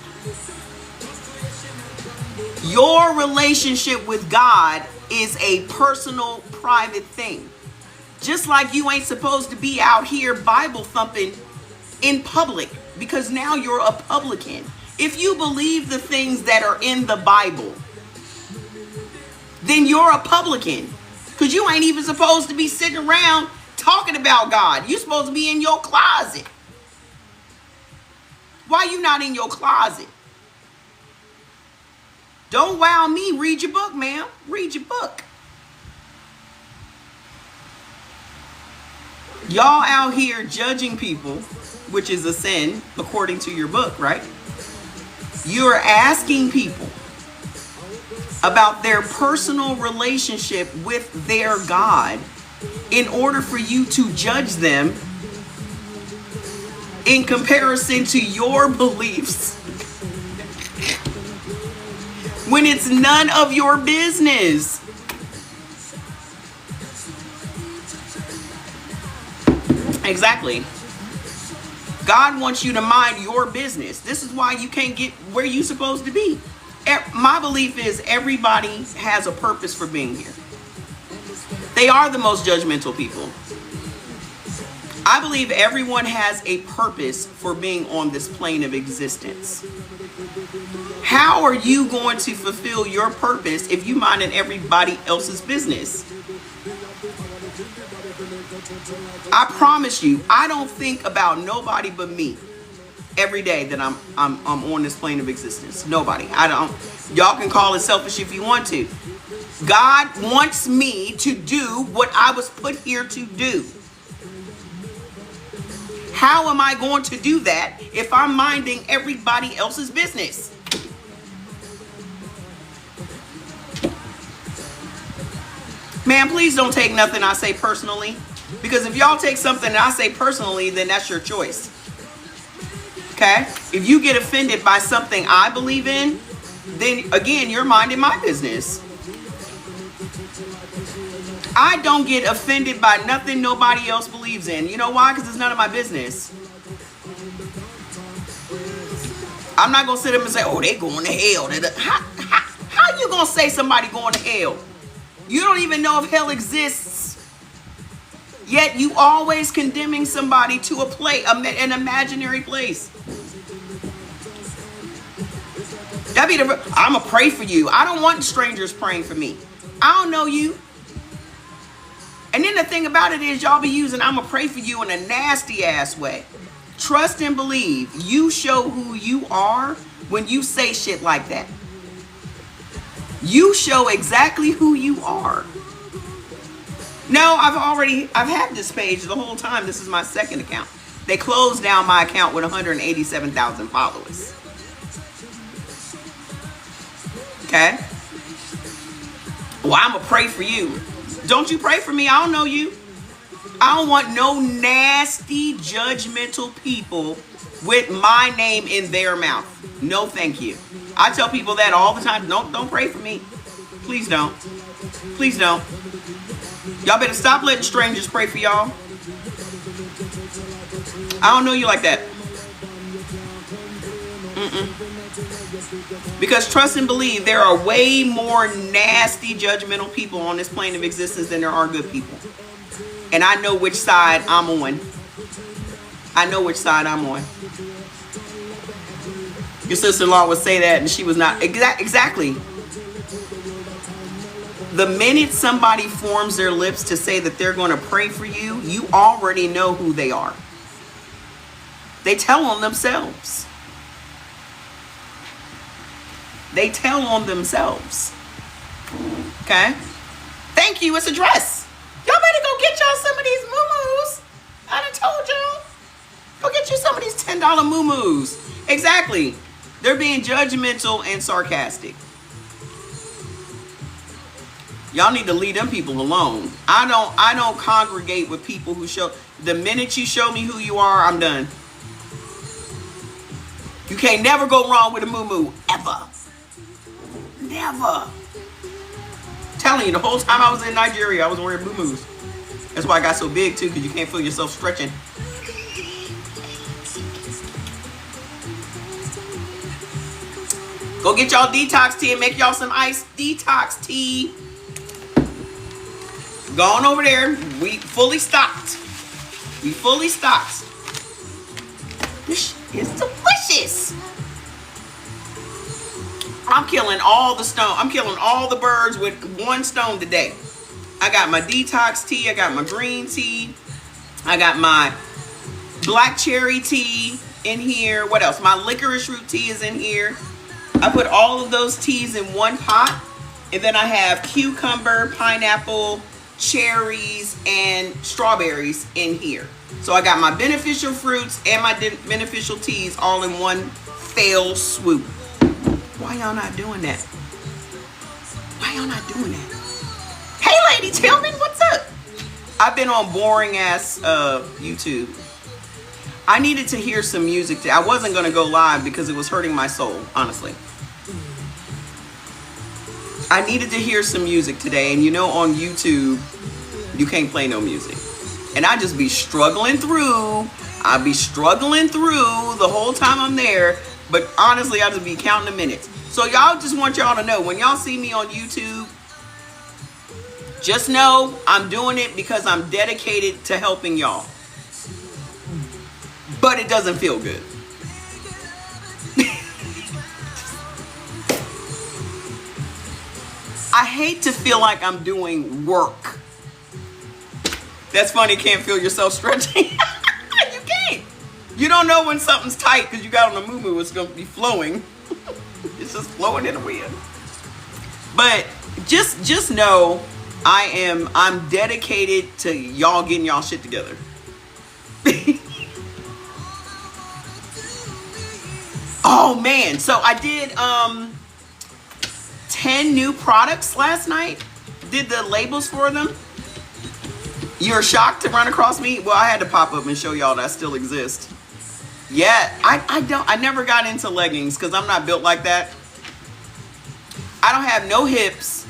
Your relationship with God is a personal, private thing. Just like you ain't supposed to be out here Bible thumping in public, because now you're a publican. If you believe the things that are in the Bible, then you're a publican, because you ain't even supposed to be sitting around talking about God. You're supposed to be in your closet. Why you not in your closet? Don't wow me. Read your book, ma'am. Read your book. Y'all out here judging people, which is a sin according to your book, right? You're asking people about their personal relationship with their God in order for you to judge them in comparison to your beliefs when it's none of your business. Exactly. God wants you to mind your business. This is why you can't get where you're supposed to be. My belief is everybody has a purpose for being here. They are the most judgmental people. I believe everyone has a purpose for being on this plane of existence. How are you going to fulfill your purpose if you minding everybody else's business? I promise you, I don't think about nobody but me every day that I'm on this plane of existence. Nobody. I don't. Y'all can call it selfish if you want to. God wants me to do what I was put here to do. How am I going to do that if I'm minding everybody else's business? Man, please don't take nothing I say personally. Because if y'all take something that I say personally, then that's your choice. Okay? If you get offended by something I believe in, then again, you're minding my business. I don't get offended by nothing nobody else believes in. You know why? Because it's none of my business. I'm not going to sit up and say, oh, they going to hell. How you going to say somebody going to hell? You don't even know if hell exists. Yet you always condemning somebody to an imaginary place. I'm going to pray for you. I don't want strangers praying for me. I don't know you. And then the thing about it is y'all be using I'm going to pray for you in a nasty ass way. Trust and believe. You show who you are when you say shit like that. You show exactly who you are. No, I've had this page the whole time. This is my second account. They closed down my account with 187,000 followers. Okay? Well, I'm going to pray for you. Don't you pray for me. I don't know you. I don't want no nasty, judgmental people with my name in their mouth. No, thank you. I tell people that all the time. Don't pray for me. Please don't. Please don't. Y'all better stop letting strangers pray for y'all. I don't know you like that. Because trust and believe, there are way more nasty, judgmental people on this plane of existence than there are good people. And I know which side I'm on. I know which side I'm on. Your sister-in-law would say that, and she was not. Exactly. The minute somebody forms their lips to say that they're going to pray for you, you already know who they are. They tell on themselves. They tell on themselves. Okay? Thank you. It's a dress. Y'all better go get y'all some of these moo-moos. I done told y'all. Go get you some of these $10 moo-moos. Exactly. They're being judgmental and sarcastic. Y'all need to leave them people alone. I don't congregate with people who show. The minute you show me who you are, I'm done. You can't never go wrong with a moo-moo. Ever. Never. Telling you, the whole time I was in Nigeria, I was wearing moo-moos. That's why I got so big too, because you can't feel yourself stretching. Go get y'all detox tea and make y'all some iced detox tea. Go on over there. We fully stocked. We fully stocked. This is delicious. I'm killing all the stone. I'm killing all the birds with one stone today. I got my detox tea. I got my green tea. I got my black cherry tea in here. What else? My licorice root tea is in here. I put all of those teas in one pot. And then I have cucumber, pineapple, cherries, and strawberries in here. So I got my beneficial fruits and my beneficial teas all in one fell swoop. Why y'all not doing that? Why y'all not doing that? Hey lady, tell me what's up. I've been on boring ass YouTube. I needed to hear some music. I wasn't going to go live because it was hurting my soul, honestly. I needed to hear some music today. And you know, on YouTube, you can't play no music. And I just be struggling through. I'll be struggling through the whole time I'm there. But honestly, I just be counting the minutes. So y'all, just want y'all to know, when y'all see me on YouTube, just know I'm doing it because I'm dedicated to helping y'all. But it doesn't feel good. I hate to feel like I'm doing work. That's funny, can't feel yourself stretching. You can't. You don't know when something's tight because you got on a moo-moo, it's going to be flowing. It's just flowing in the wind. But just know I'm dedicated to y'all getting y'all shit together. Oh man, so I did 10 new products last night. Did the labels for them. You're shocked to run across me? Well, I had to pop up and show y'all that I still exist. Yeah, I never got into leggings because I'm not built like that. I don't have no hips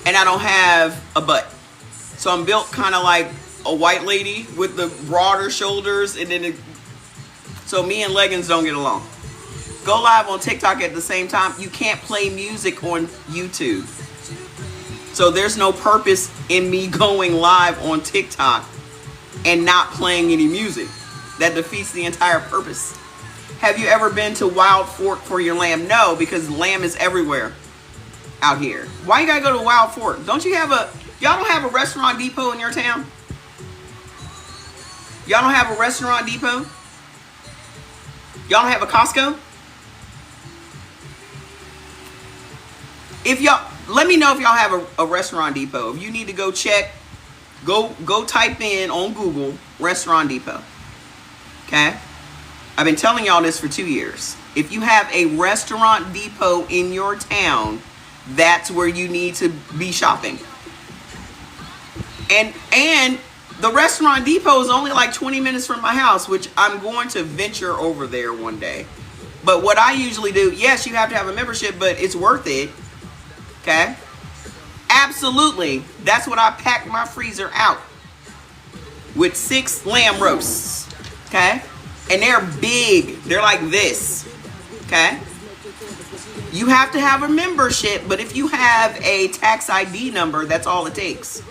and I don't have a butt. So I'm built kind of like a white lady with the broader shoulders, and then so me and leggings don't get along. Go live on TikTok at the same time. You can't play music on YouTube. So there's no purpose in me going live on TikTok and not playing any music. That defeats the entire purpose. Have you ever been to Wild Fork for your lamb? No, because lamb is everywhere out here. Why you gotta go to Wild Fork? Don't you have y'all don't have a restaurant depot in your town? Y'all don't have a restaurant depot? Y'all don't have a Costco? If y'all, let me know if y'all have a restaurant depot. If you need to go check, go type in on Google restaurant depot. Okay? I've been telling y'all this for 2 years. If you have a restaurant depot in your town, that's where you need to be shopping. And the Restaurant Depot is only like 20 minutes from my house, which I'm going to venture over there one day. But what I usually do, yes, you have to have a membership, but it's worth it. Okay? Absolutely. That's what I pack my freezer out with 6 lamb roasts. Okay? And they're big. They're like this. Okay? You have to have a membership, but if you have a tax ID number, that's all it takes.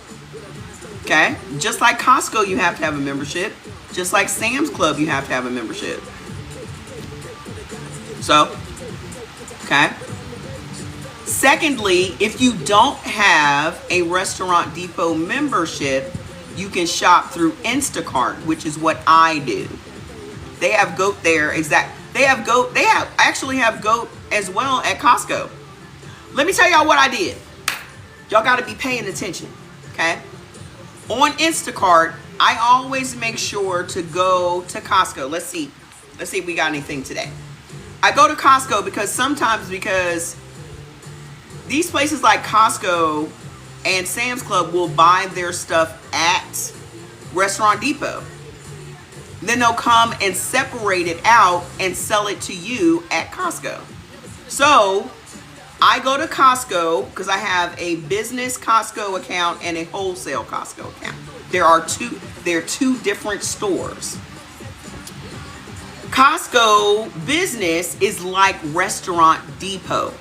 Okay? Just like Costco, you have to have a membership. Just like Sam's Club, you have to have a membership. So, okay? Secondly, if you don't have a Restaurant Depot membership, you can shop through Instacart, which is what I do. They have goat there. They actually have goat as well at Costco. Let me tell y'all what I did. Y'all got to be paying attention, okay? On Instacart, I always make sure to go to Costco. Let's see if we got anything today. I go to Costco because these places like Costco and Sam's Club will buy their stuff at Restaurant Depot. Then they'll come and separate it out and sell it to you at Costco. So I go to Costco because I have a business Costco account and a wholesale Costco account. There are two different stores. Costco business is like Restaurant Depot.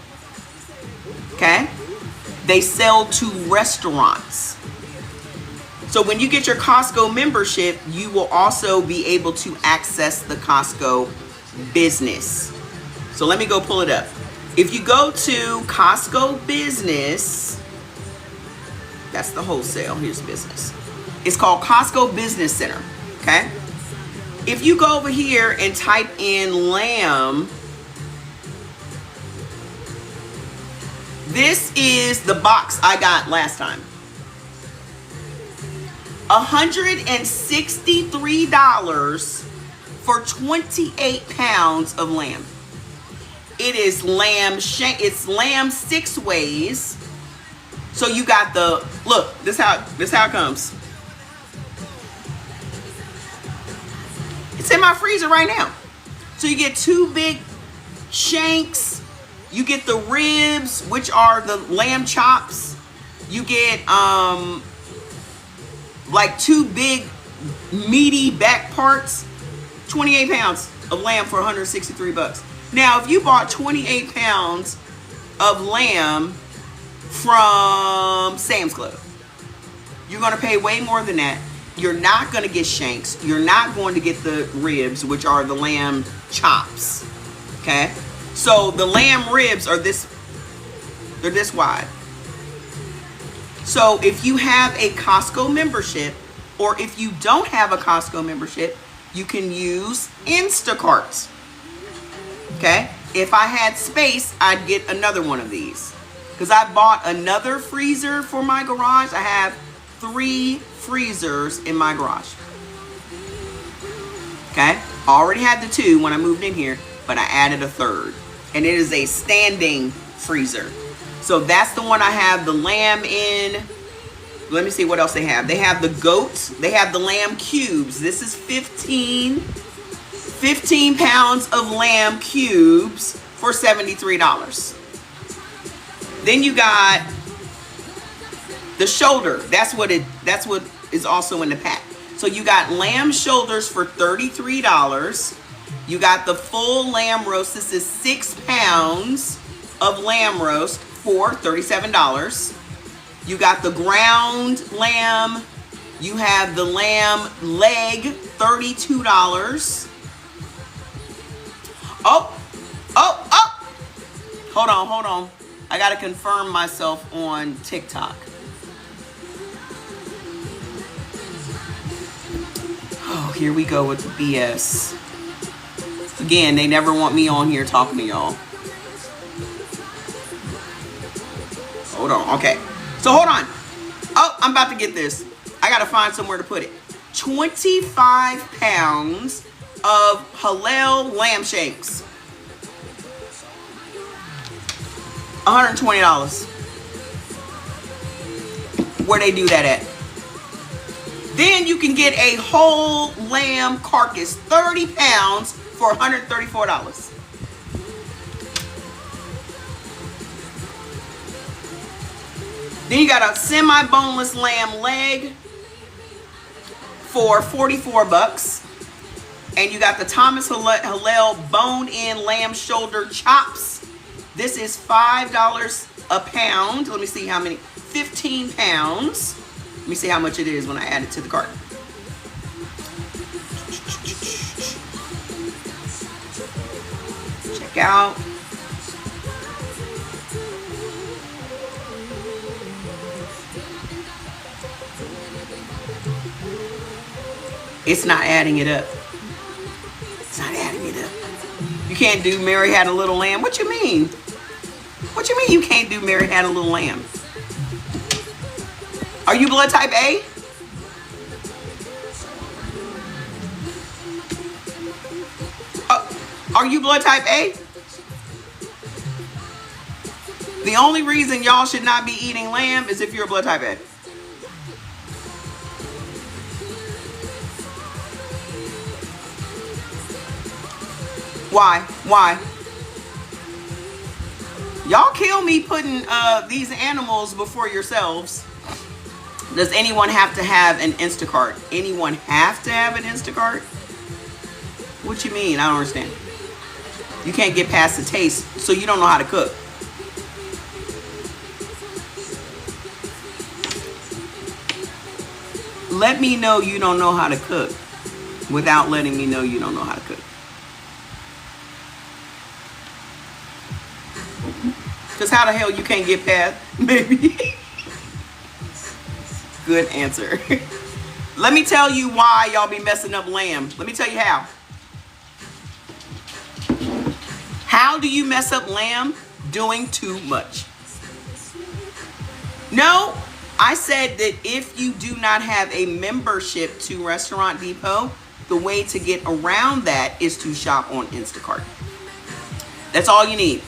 Okay? They sell to restaurants. So when you get your Costco membership, you will also be able to access the Costco business. So let me go pull it up. If you go to Costco business, that's the wholesale, here's business. It's called Costco Business Center, okay? If you go over here and type in lamb, this is the box I got last time. $163 for 28 pounds of lamb. It is lamb shank. It's lamb 6 ways. So you got the look. This how it comes. It's in my freezer right now. So you get 2 big shanks. You get the ribs, which are the lamb chops. You get like 2 big meaty back parts. 28 pounds of lamb for $163. Now, if you bought 28 pounds of lamb from Sam's Club, you're going to pay way more than that. You're not going to get shanks. You're not going to get the ribs, which are the lamb chops. Okay? So the lamb ribs are they're this wide. So if you have a Costco membership, or if you don't have a Costco membership, you can use Instacart. Okay? If I had space, I'd get another one of these. Because I bought another freezer for my garage. I have 3 freezers in my garage. Okay? I already had the 2 when I moved in here, but I added a 3rd. And it is a standing freezer. So that's the one I have the lamb in. Let me see what else they have. They have the goats. They have the lamb cubes. This is 15 pounds of lamb cubes for $73. Then you got the shoulder. That's what is also in the pack. So you got lamb shoulders for $33. You got the full lamb roast. This is 6 pounds of lamb roast for $37. You got the ground lamb. You have the lamb leg, $32. Oh. Hold on. I got to confirm myself on TikTok. Oh, here we go with the BS. Again, they never want me on here talking to y'all. Hold on. Okay. So hold on. Oh, I'm about to get this. I got to find somewhere to put it. 25 pounds of halal lamb shanks. $120. Where they do that at? Then you can get a whole lamb carcass, 30 pounds, for $134. Then you got a semi-boneless lamb leg for 44 bucks. And you got the Thomas Hillel bone-in lamb shoulder chops. This is $5 a pound. Let me see how many. 15 pounds. Let me see how much it is when I add it to the cart. Check out. It's not adding it up. It's not adding it up. You can't do Mary Had a Little Lamb. What you mean? What you mean you can't do Mary Had a Little Lamb? Are you blood type A? Are you blood type A? The only reason y'all should not be eating lamb is if you're blood type A. Why? Why? Y'all kill me putting these animals before yourselves. Does anyone have to have an Instacart? Anyone have to have an Instacart? What you mean? I don't understand. You can't get past the taste, so you don't know how to cook. Let me know you don't know how to cook without letting me know you don't know how to cook. Because how the hell you can't get past, maybe? Good answer. Let me tell you why y'all be messing up lamb. Let me tell you how. How do you mess up lamb? Doing too much. No, I said that if you do not have a membership to Restaurant Depot, the way to get around that is to shop on Instacart. That's all you need.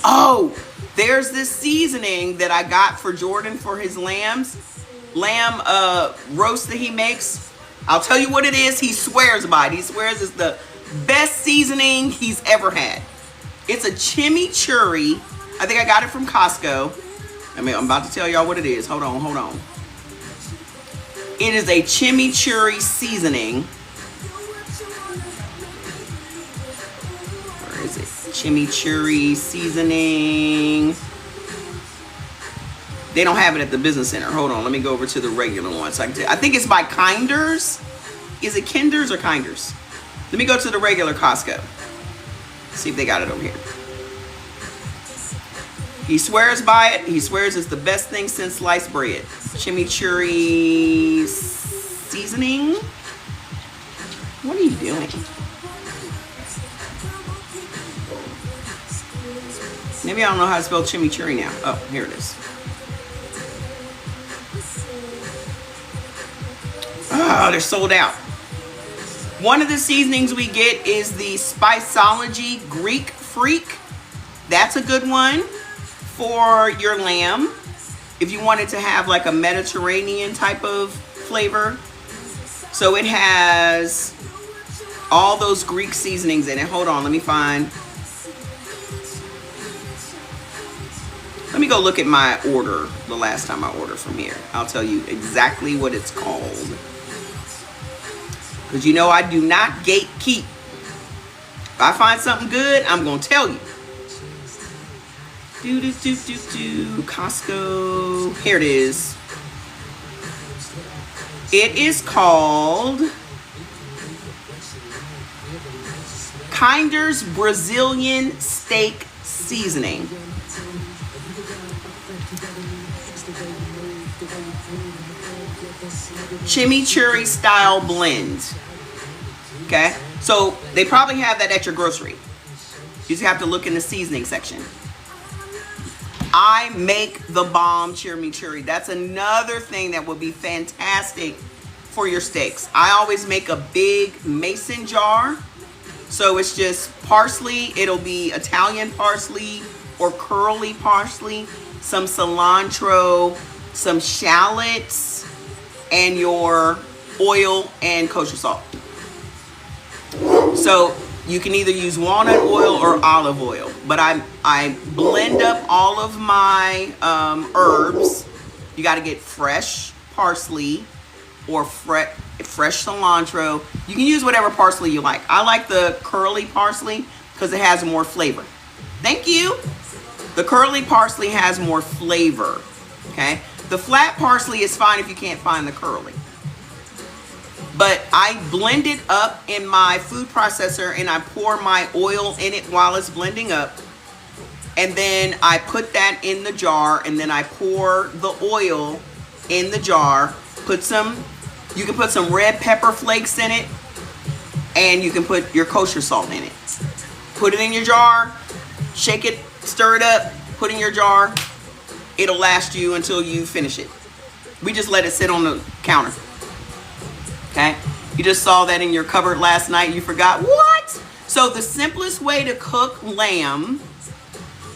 Oh, there's this seasoning that I got for Jordan for his lamb roast that he makes. I'll tell you what it is. He swears by it. He swears it's the best seasoning he's ever had. It's a chimichurri. I think I got it from Costco. I'm about to tell y'all what it is. Hold on, hold on. It is a chimichurri seasoning. Where is it? Chimichurri seasoning. They don't have it at the business center. Hold on, let me go over to the regular one. So I think it's by Kinders. Is it Kinders or Kinders? Let me go to the regular Costco. See if they got it over here. He swears by it. He swears it's the best thing since sliced bread. Chimichurri seasoning. What are you doing? Maybe I don't know how to spell chimichurri now. Oh, here it is. Oh, they're sold out. One of the seasonings we get is the Spiceology Greek Freak. That's a good one for your lamb. If you wanted to have like a Mediterranean type of flavor. So it has all those Greek seasonings in it. Hold on, let me find. Let me go look at my order the last time I ordered from here. I'll tell you exactly what it's called. Because you know I do not gatekeep. If I find something good, I'm going to tell you. Costco. Here it is. It is called Kinder's Brazilian Steak Seasoning. Chimichurri style blend. Okay, so they probably have that at your grocery. You just have to look in the seasoning section. I make the bomb chimichurri. That's another thing that would be fantastic for your steaks. I always make a big mason jar So it's just parsley. It'll be Italian parsley or curly parsley, some cilantro, some shallots, and your oil and kosher salt. So you can either use walnut oil or olive oil, but I blend up all of my herbs. You got to get fresh parsley or fresh cilantro. You can use whatever parsley you like. I like the curly parsley because it has more flavor. Thank you. The curly parsley has more flavor. Okay. The flat parsley is fine if you can't find the curly. But I blend it up in my food processor and I pour my oil in it while it's blending up. And then I put that in the jar and then I pour the oil in the jar. You can put some red pepper flakes in it and you can put your kosher salt in it. Put it in your jar, shake it, stir it up, put it in your jar. It'll last you until you finish it. We just let it sit on the counter. Okay, you just saw that in your cupboard last night. You forgot what? So the simplest way to cook lamb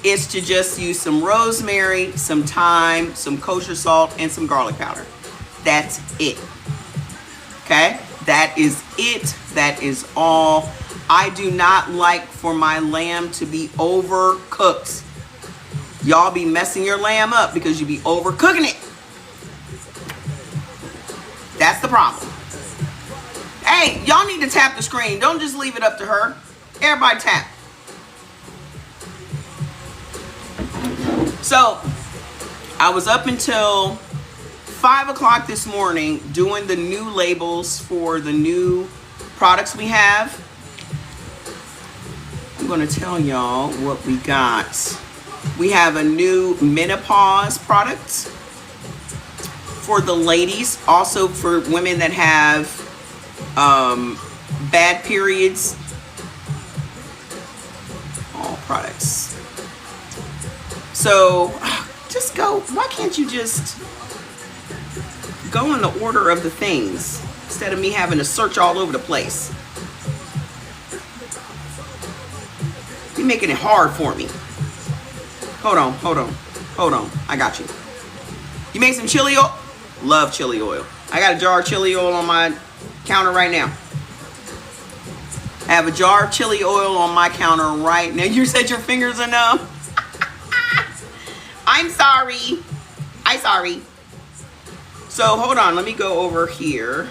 is to just use some rosemary, some thyme, some kosher salt, and some garlic powder. That's it. Okay, that is it. That is all. I do not like for my lamb to be overcooked. Y'all be messing your lamb up because you be overcooking it. That's the problem. Hey, y'all need to tap the screen. Don't just leave it up to her. Everybody tap. So, I was up until 5 o'clock this morning doing the new labels for the new products we have. I'm going to tell y'all what we got. We have a new menopause product for the ladies. Also for women that have bad periods. All products. So just go. Why can't you just go in the order of the things instead of me having to search all over the place? You're making it hard for me. Hold on. I got you. You made some chili oil? Love chili oil. I got a jar of chili oil on my counter right now. I have a jar of chili oil on my counter right now. You said your fingers are numb. I'm sorry. So hold on, let me go over here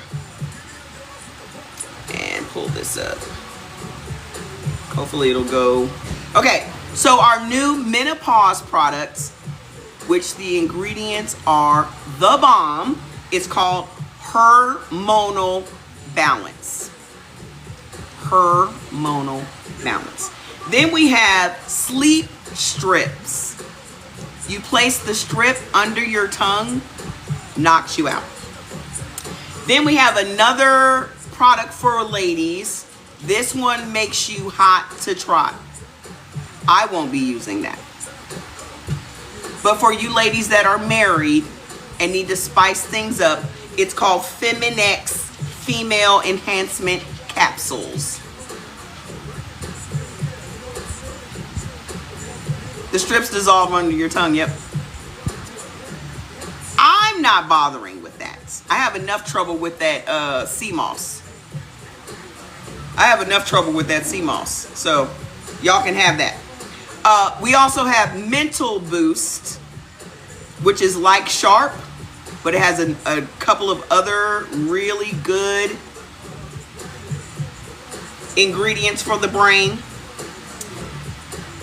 and pull this up. Hopefully it'll go. Okay, so our new menopause products, which the ingredients are the bomb. It's called Hormonal Balance. Hormonal Balance. Then we have sleep strips. You place the strip under your tongue, knocks you out. Then we have another product for ladies. This one makes you hot to trot. I won't be using that. But for you ladies that are married and need to spice things up, it's called Feminex Female Enhancement Capsules. The strips dissolve under your tongue, yep. I'm not bothering with that. I have enough trouble with that sea moss. So y'all can have that. We also have Mental Boost, which is like Sharp, but it has a couple of other really good ingredients for the brain.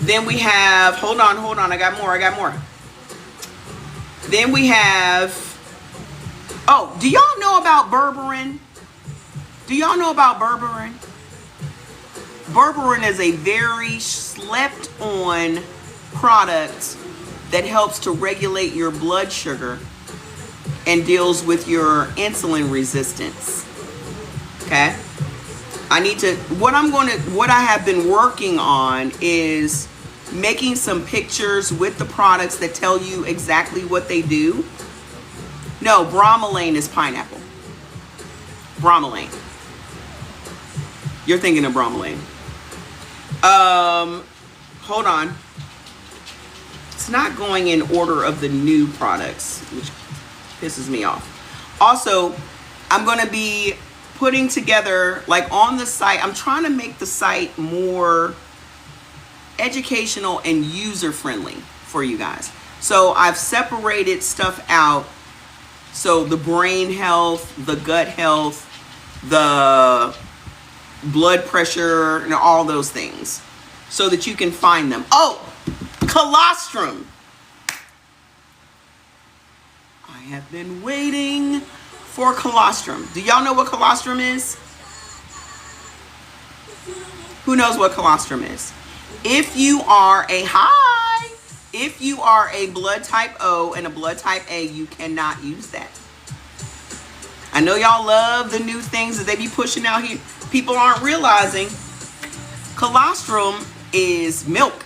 Then we have, hold on, I got more. Then we have, oh, do y'all know about berberine? Berberine is a very slept on product that helps to regulate your blood sugar and deals with your insulin resistance. Okay? What I have been working on is making some pictures with the products that tell you exactly what they do. No, bromelain is pineapple. Bromelain. You're thinking of bromelain. Hold on. It's not going in order of the new products, which pisses me off. Also, I'm going to be putting together, like on the site, I'm trying to make the site more educational and user friendly for you guys. So I've separated stuff out. So the brain health, the gut health, the blood pressure, and all those things, so that you can find them. Oh, colostrum. I have been waiting for colostrum. Do y'all know what colostrum is? Who knows what colostrum is? If you are a blood type O and a blood type A, you cannot use that. I know y'all love the new things that they be pushing out here. People aren't realizing colostrum is milk.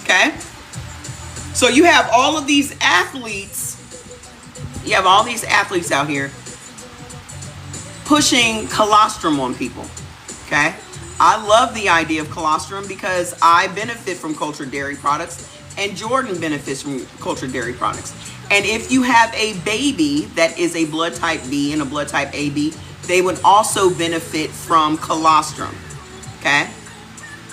Okay? So you have all of these athletes. You have all these athletes out here pushing colostrum on people. Okay? I love the idea of colostrum because I benefit from cultured dairy products, and Jordan benefits from cultured dairy products. And if you have a baby that is a blood type B and a blood type AB, they would also benefit from colostrum. Okay?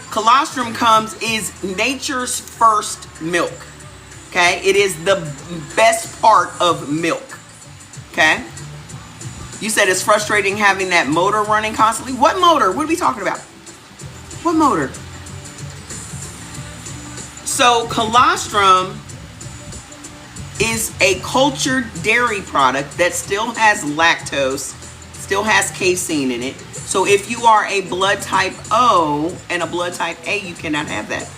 Colostrum is nature's first milk. Okay? It is the best part of milk. Okay? You said it's frustrating having that motor running constantly. What motor? What are we talking about? What motor? So colostrum is a cultured dairy product that still has lactose, still has casein in it. So if you are a blood type O and a blood type A, you cannot have that.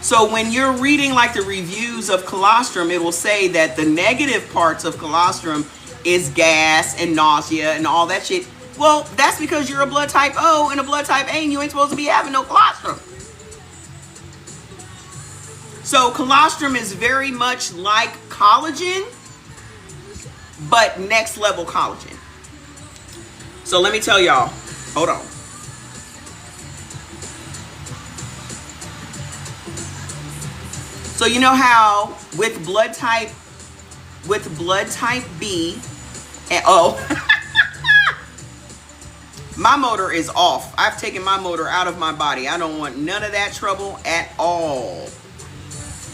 So when you're reading like the reviews of colostrum, it will say that the negative parts of colostrum is gas and nausea and all that shit. Well, that's because you're a blood type O and a blood type A and you ain't supposed to be having no colostrum. So colostrum is very much like collagen, but next level collagen. So let me tell y'all, hold on. So you know how with blood type B and O, my motor is off. I've taken my motor out of my body. I don't want none of that trouble at all.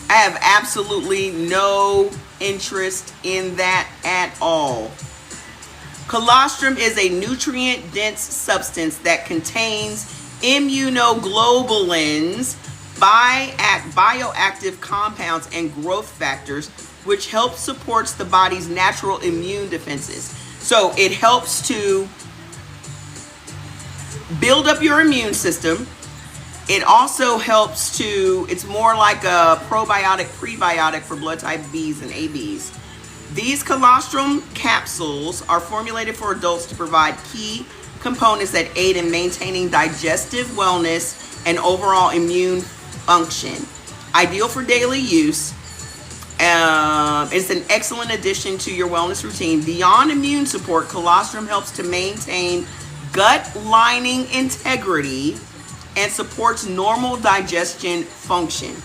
I have absolutely no interest in that at all. Colostrum is a nutrient-dense substance that contains immunoglobulins, bioactive compounds, and growth factors, which helps supports the body's natural immune defenses. So it helps to build up your immune system. It also helps to, it's more like a probiotic, prebiotic for blood type Bs and ABs. These colostrum capsules are formulated for adults to provide key components that aid in maintaining digestive wellness and overall immune function. Ideal for daily use. It's an excellent addition to your wellness routine. Beyond immune support, colostrum helps to maintain gut lining integrity and supports normal digestion function.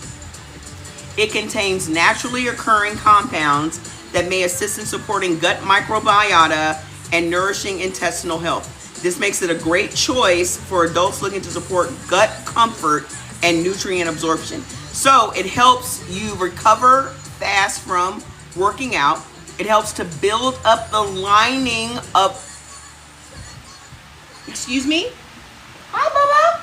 It contains naturally occurring compounds that may assist in supporting gut microbiota and nourishing intestinal health. This makes it a great choice for adults looking to support gut comfort and nutrient absorption. So it helps you recover fast from working out. It helps to build up the lining of, excuse me? Hi, Bubba.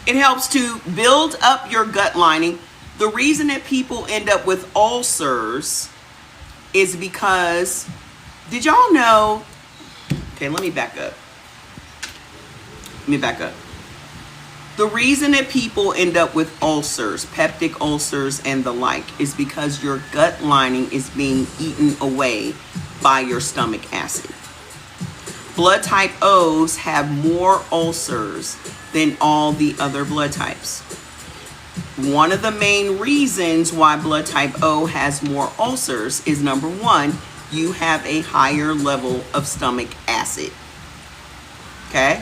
It helps to build up your gut lining. The reason that people end up with ulcers is because, did y'all know, okay, let me back up. The reason that people end up with ulcers, peptic ulcers and the like, is because your gut lining is being eaten away by your stomach acid. Blood type O's have more ulcers than all the other blood types. One of the main reasons why blood type O has more ulcers is, number one, you have a higher level of stomach acid. Okay?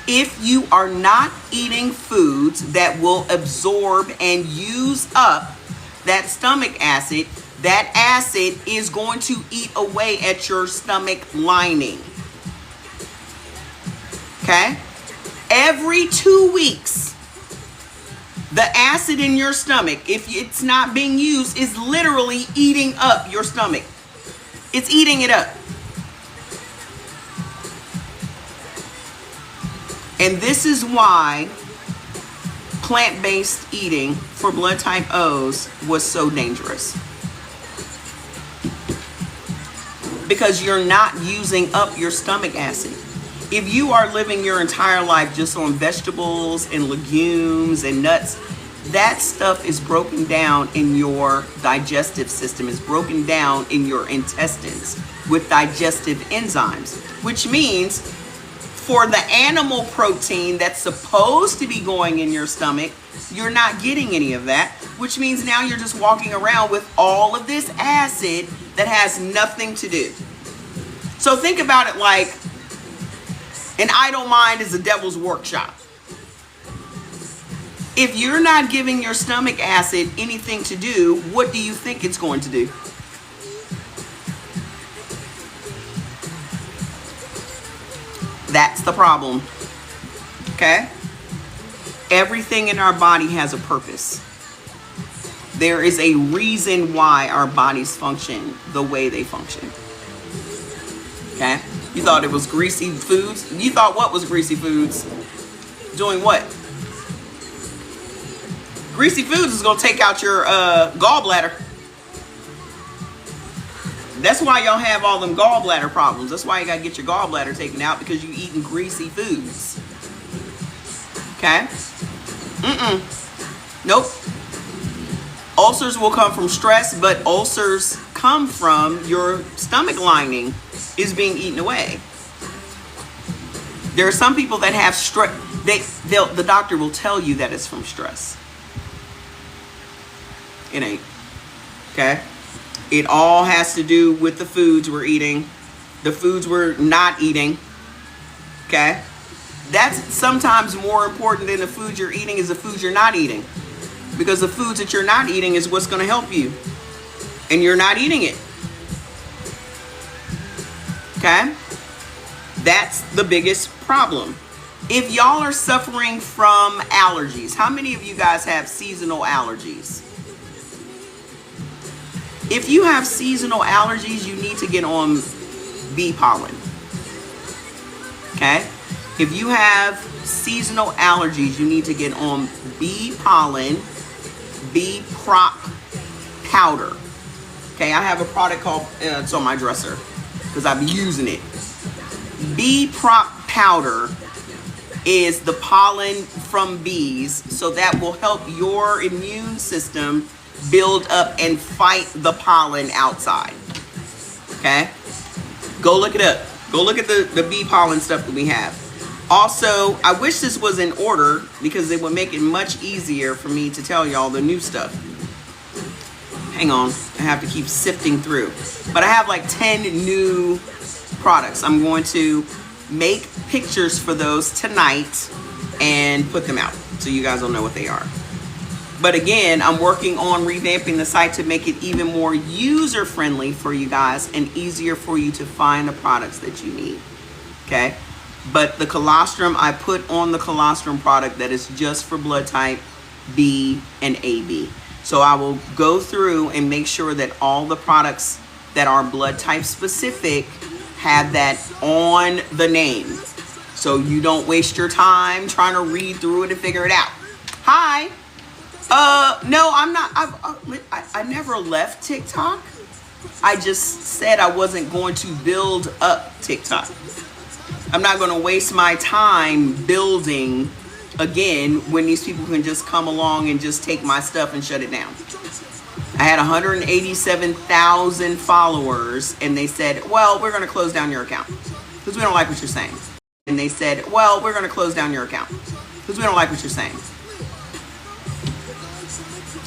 If you are not eating foods that will absorb and use up that stomach acid, that acid is going to eat away at your stomach lining. Okay? Every 2 weeks, the acid in your stomach, if it's not being used, is literally eating up your stomach. It's eating it up. And this is why plant-based eating for blood type O's was so dangerous. Because you're not using up your stomach acid. If you are living your entire life just on vegetables and legumes and nuts, that stuff is broken down in your digestive system. It's broken down in your intestines with digestive enzymes, which means for the animal protein that's supposed to be going in your stomach, you're not getting any of that, which means now you're just walking around with all of this acid that has nothing to do. So think about it like an idle mind is a devil's workshop. If you're not giving your stomach acid anything to do, what do you think it's going to do? That's the problem. Okay? Everything in our body has a purpose. There is a reason why our bodies function the way they function. Okay? You thought it was greasy foods? You thought what was greasy foods? Doing what? Greasy foods is going to take out your gallbladder. That's why y'all have all them gallbladder problems. That's why you got to get your gallbladder taken out, because you eating greasy foods. Okay? Nope. Ulcers will come from stress, but ulcers come from your stomach lining is being eaten away. There are some people that have stress. The doctor will tell you that it's from stress. It ain't. Okay? It all has to do with the foods we're eating, the foods we're not eating. Okay? That's sometimes more important than the food you're eating is the foods you're not eating. Because the foods that you're not eating is what's going to help you. And you're not eating it. Okay? That's the biggest problem. If y'all are suffering from allergies, how many of you guys have seasonal allergies? If you have seasonal allergies, you need to get on bee pollen. Okay? If you have seasonal allergies, you need to get on bee pollen, bee prop powder. Okay, I have a product called, it's on my dresser because I've been using it. Bee prop powder is the pollen from bees, so that will help your immune system build up and fight the pollen outside. Okay? Go look it up. Go look at the bee pollen stuff that we have. Also, I wish this was in order because it would make it much easier for me to tell y'all the new stuff. Hang on. I have to keep sifting through. But I have like 10 new products. I'm going to make pictures for those tonight and put them out so you guys will know what they are. But again, I'm working on revamping the site to make it even more user-friendly for you guys and easier for you to find the products that you need. Okay? But the colostrum, I put on the colostrum product that is just for blood type B and AB. So I will go through and make sure that all the products that are blood type specific have that on the name. So you don't waste your time trying to read through it and figure it out. Hi. No, I'm not. I never left TikTok. I just said I wasn't going to build up TikTok. I'm not going to waste my time building again when these people can just come along and just take my stuff and shut it down. I had 187,000 followers and they said, well, we're going to close down your account because we don't like what you're saying. And they said, well, we're going to close down your account because we don't like what you're saying.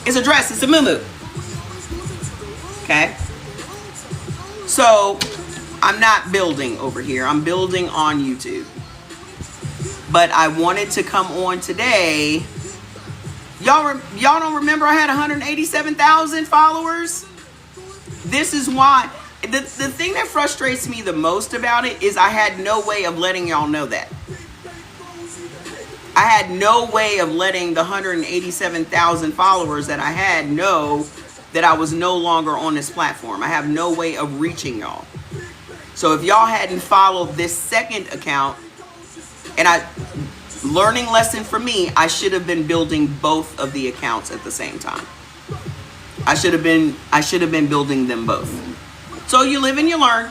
It's a dress. It's a muumuu. Okay? So I'm not building over here. I'm building on YouTube. But I wanted to come on today. Y'all don't remember I had 187,000 followers? This is why. The thing that frustrates me the most about it is I had no way of letting y'all know that. I had no way of letting the 187,000 followers that I had know that I was no longer on this platform. I have no way of reaching y'all. So if y'all hadn't followed this second account, and learning lesson for me, I should have been building both of the accounts at the same time. I should have been building them both. So you live and you learn.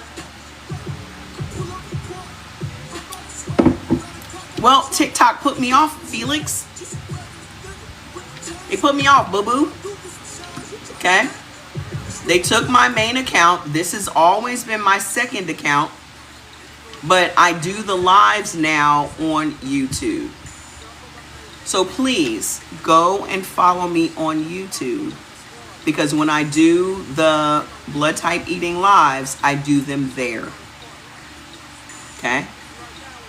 Well, TikTok put me off, Felix. They put me off, boo-boo. Okay? They took my main account. This has always been my second account. But I do the lives now on YouTube. So please go and follow me on YouTube. Because when I do the blood type eating lives, I do them there. Okay?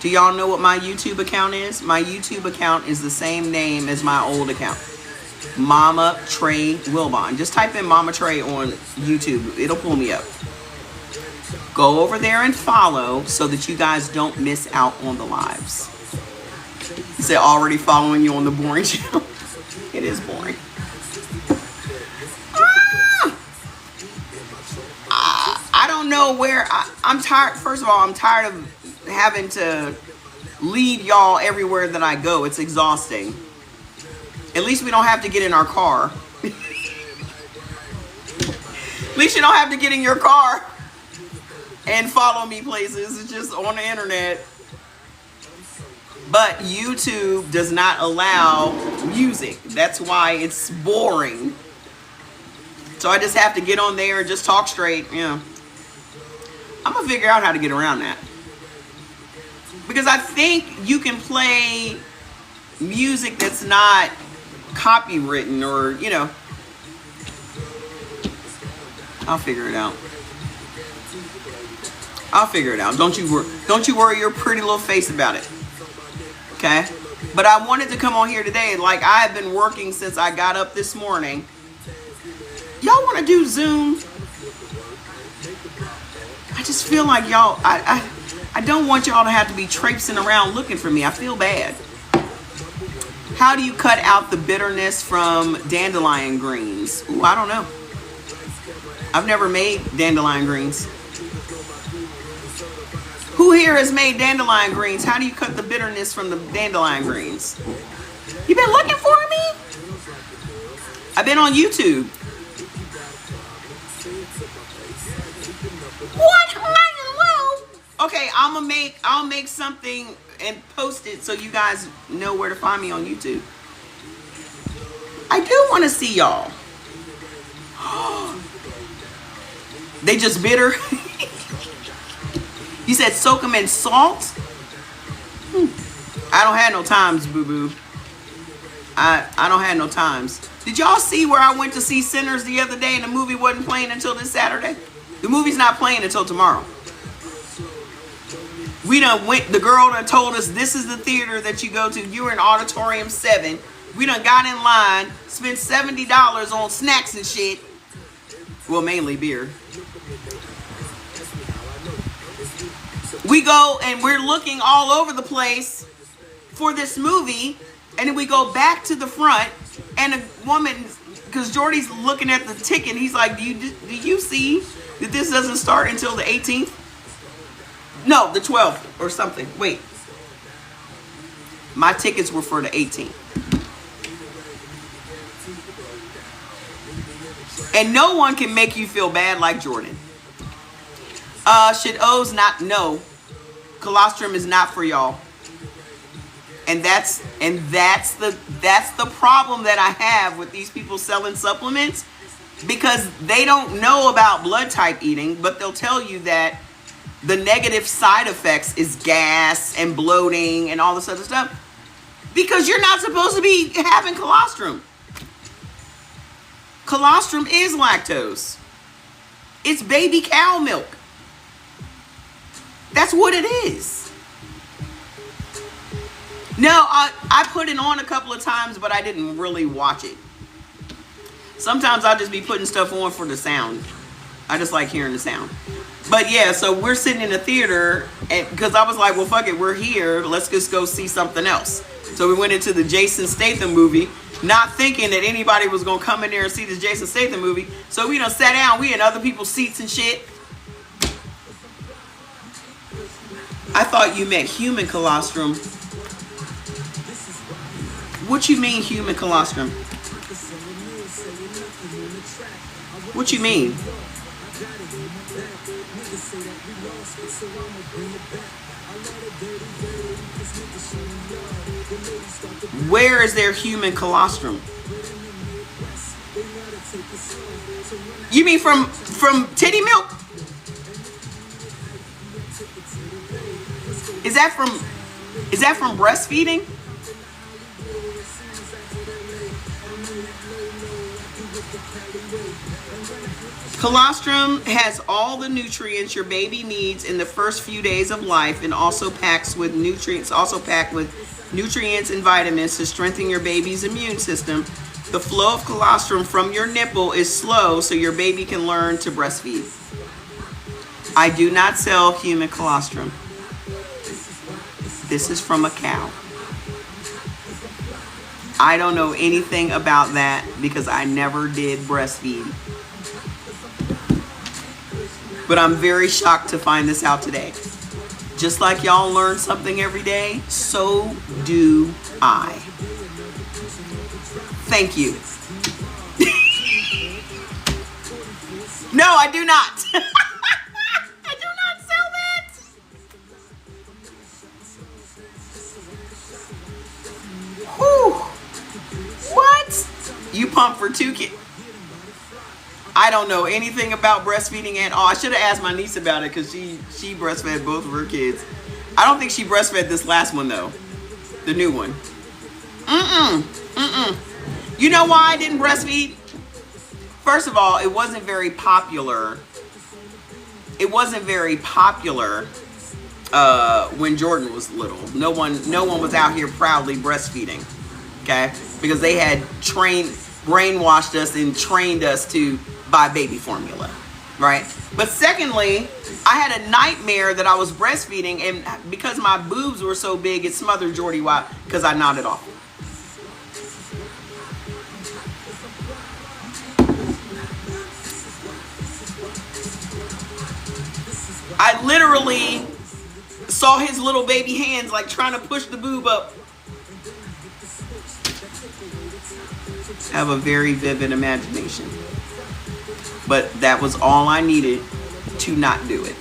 Do y'all know what my YouTube account is? My YouTube account is the same name as my old account. Mama Trey Wilbon. Just type in Mama Trey on YouTube. It'll pull me up. Go over there and follow so that you guys don't miss out on the lives. He said already following you on the boring channel. It is boring. I don't know where I'm tired. First of all, I'm tired of having to lead y'all everywhere that I go. It's exhausting. At least we don't have to get in our car. At least you don't have to get in your car and follow me places. It's just on the internet. But YouTube does not allow music. That's why it's boring. So I just have to get on there and just talk straight. Yeah. I'm going to figure out how to get around that. Because I think you can play music that's not copywritten or, you know. I'll figure it out. I'll figure it out. Don't you worry your pretty little face about it. Okay? But I wanted to come on here today. Like, I have been working since I got up this morning. Y'all want to do Zoom? I just feel like y'all, I don't want y'all to have to be traipsing around looking for me. I feel bad. How do you cut out the bitterness from dandelion greens? Ooh, I don't know. I've never made dandelion greens. Who here has made dandelion greens? How do you cut the bitterness from the dandelion greens? You been looking for me? I've been on YouTube. What? Okay, I'll make something and post it so you guys know where to find me on YouTube. I do want to see y'all. They just bitter. You said soak them in salt? I don't have no times, boo-boo. I don't have no times. Did y'all see where I went to see Sinners the other day and the movie wasn't playing until this Saturday? The movie's not playing until tomorrow. We done went, the girl done told us this is the theater that you go to. You're in Auditorium 7. We done got in line, spent $70 on snacks and shit. Well, mainly beer. We go and we're looking all over the place for this movie. And then we go back to the front and a woman, because Jordy's looking at the ticket, he's like, do you see that this doesn't start until the 18th? No, the 12th or something. Wait. My tickets were for the 18th. And no one can make you feel bad like Jordan. Should O's not know? Colostrum is not for y'all. And that's the problem that I have with these people selling supplements, because they don't know about blood type eating, but they'll tell you that the negative side effects is gas and bloating and all this other stuff, because you're not supposed to be having colostrum. Colostrum is lactose. It's baby cow milk. That's what it is. No, I put it on a couple of times, but I didn't really watch it. Sometimes I'll just be putting stuff on for the sound. I just like hearing the sound. But yeah, so we're sitting in the theater, and because I was like, well, fuck it, we're here. Let's just go see something else. So we went into the Jason Statham movie, not thinking that anybody was going to come in there and see this Jason Statham movie. So we done sat down. We in other people's seats and shit. I thought you meant human colostrum. What you mean, human colostrum? What you mean? Where is there human colostrum? You mean from titty milk? Is that from breastfeeding? Colostrum has all the nutrients your baby needs in the first few days of life, and also packed with nutrients and vitamins to strengthen your baby's immune system. The flow of colostrum from your nipple is slow, so your baby can learn to breastfeed. I do not sell human colostrum. This is from a cow. I don't know anything about that because I never did breastfeed. But I'm very shocked to find this out today. Just like y'all learn something every day, so do I. Thank you. No, I do not. I do not sell that. Whew. What? You pump for 2 kids? I don't know anything about breastfeeding at all. I should have asked my niece about it because she breastfed both of her kids. I don't think she breastfed this last one though. The new one. You know why I didn't breastfeed? First of all, it wasn't very popular. It wasn't very popular when Jordan was little. No one was out here proudly breastfeeding. Okay? Because they had brainwashed us and trained us to buy baby formula, right? But secondly, I had a nightmare that I was breastfeeding, and because my boobs were so big, it smothered Jordy Wild because I nodded off. I literally saw his little baby hands like trying to push the boob up. I have a very vivid imagination. But that was all I needed to not do it.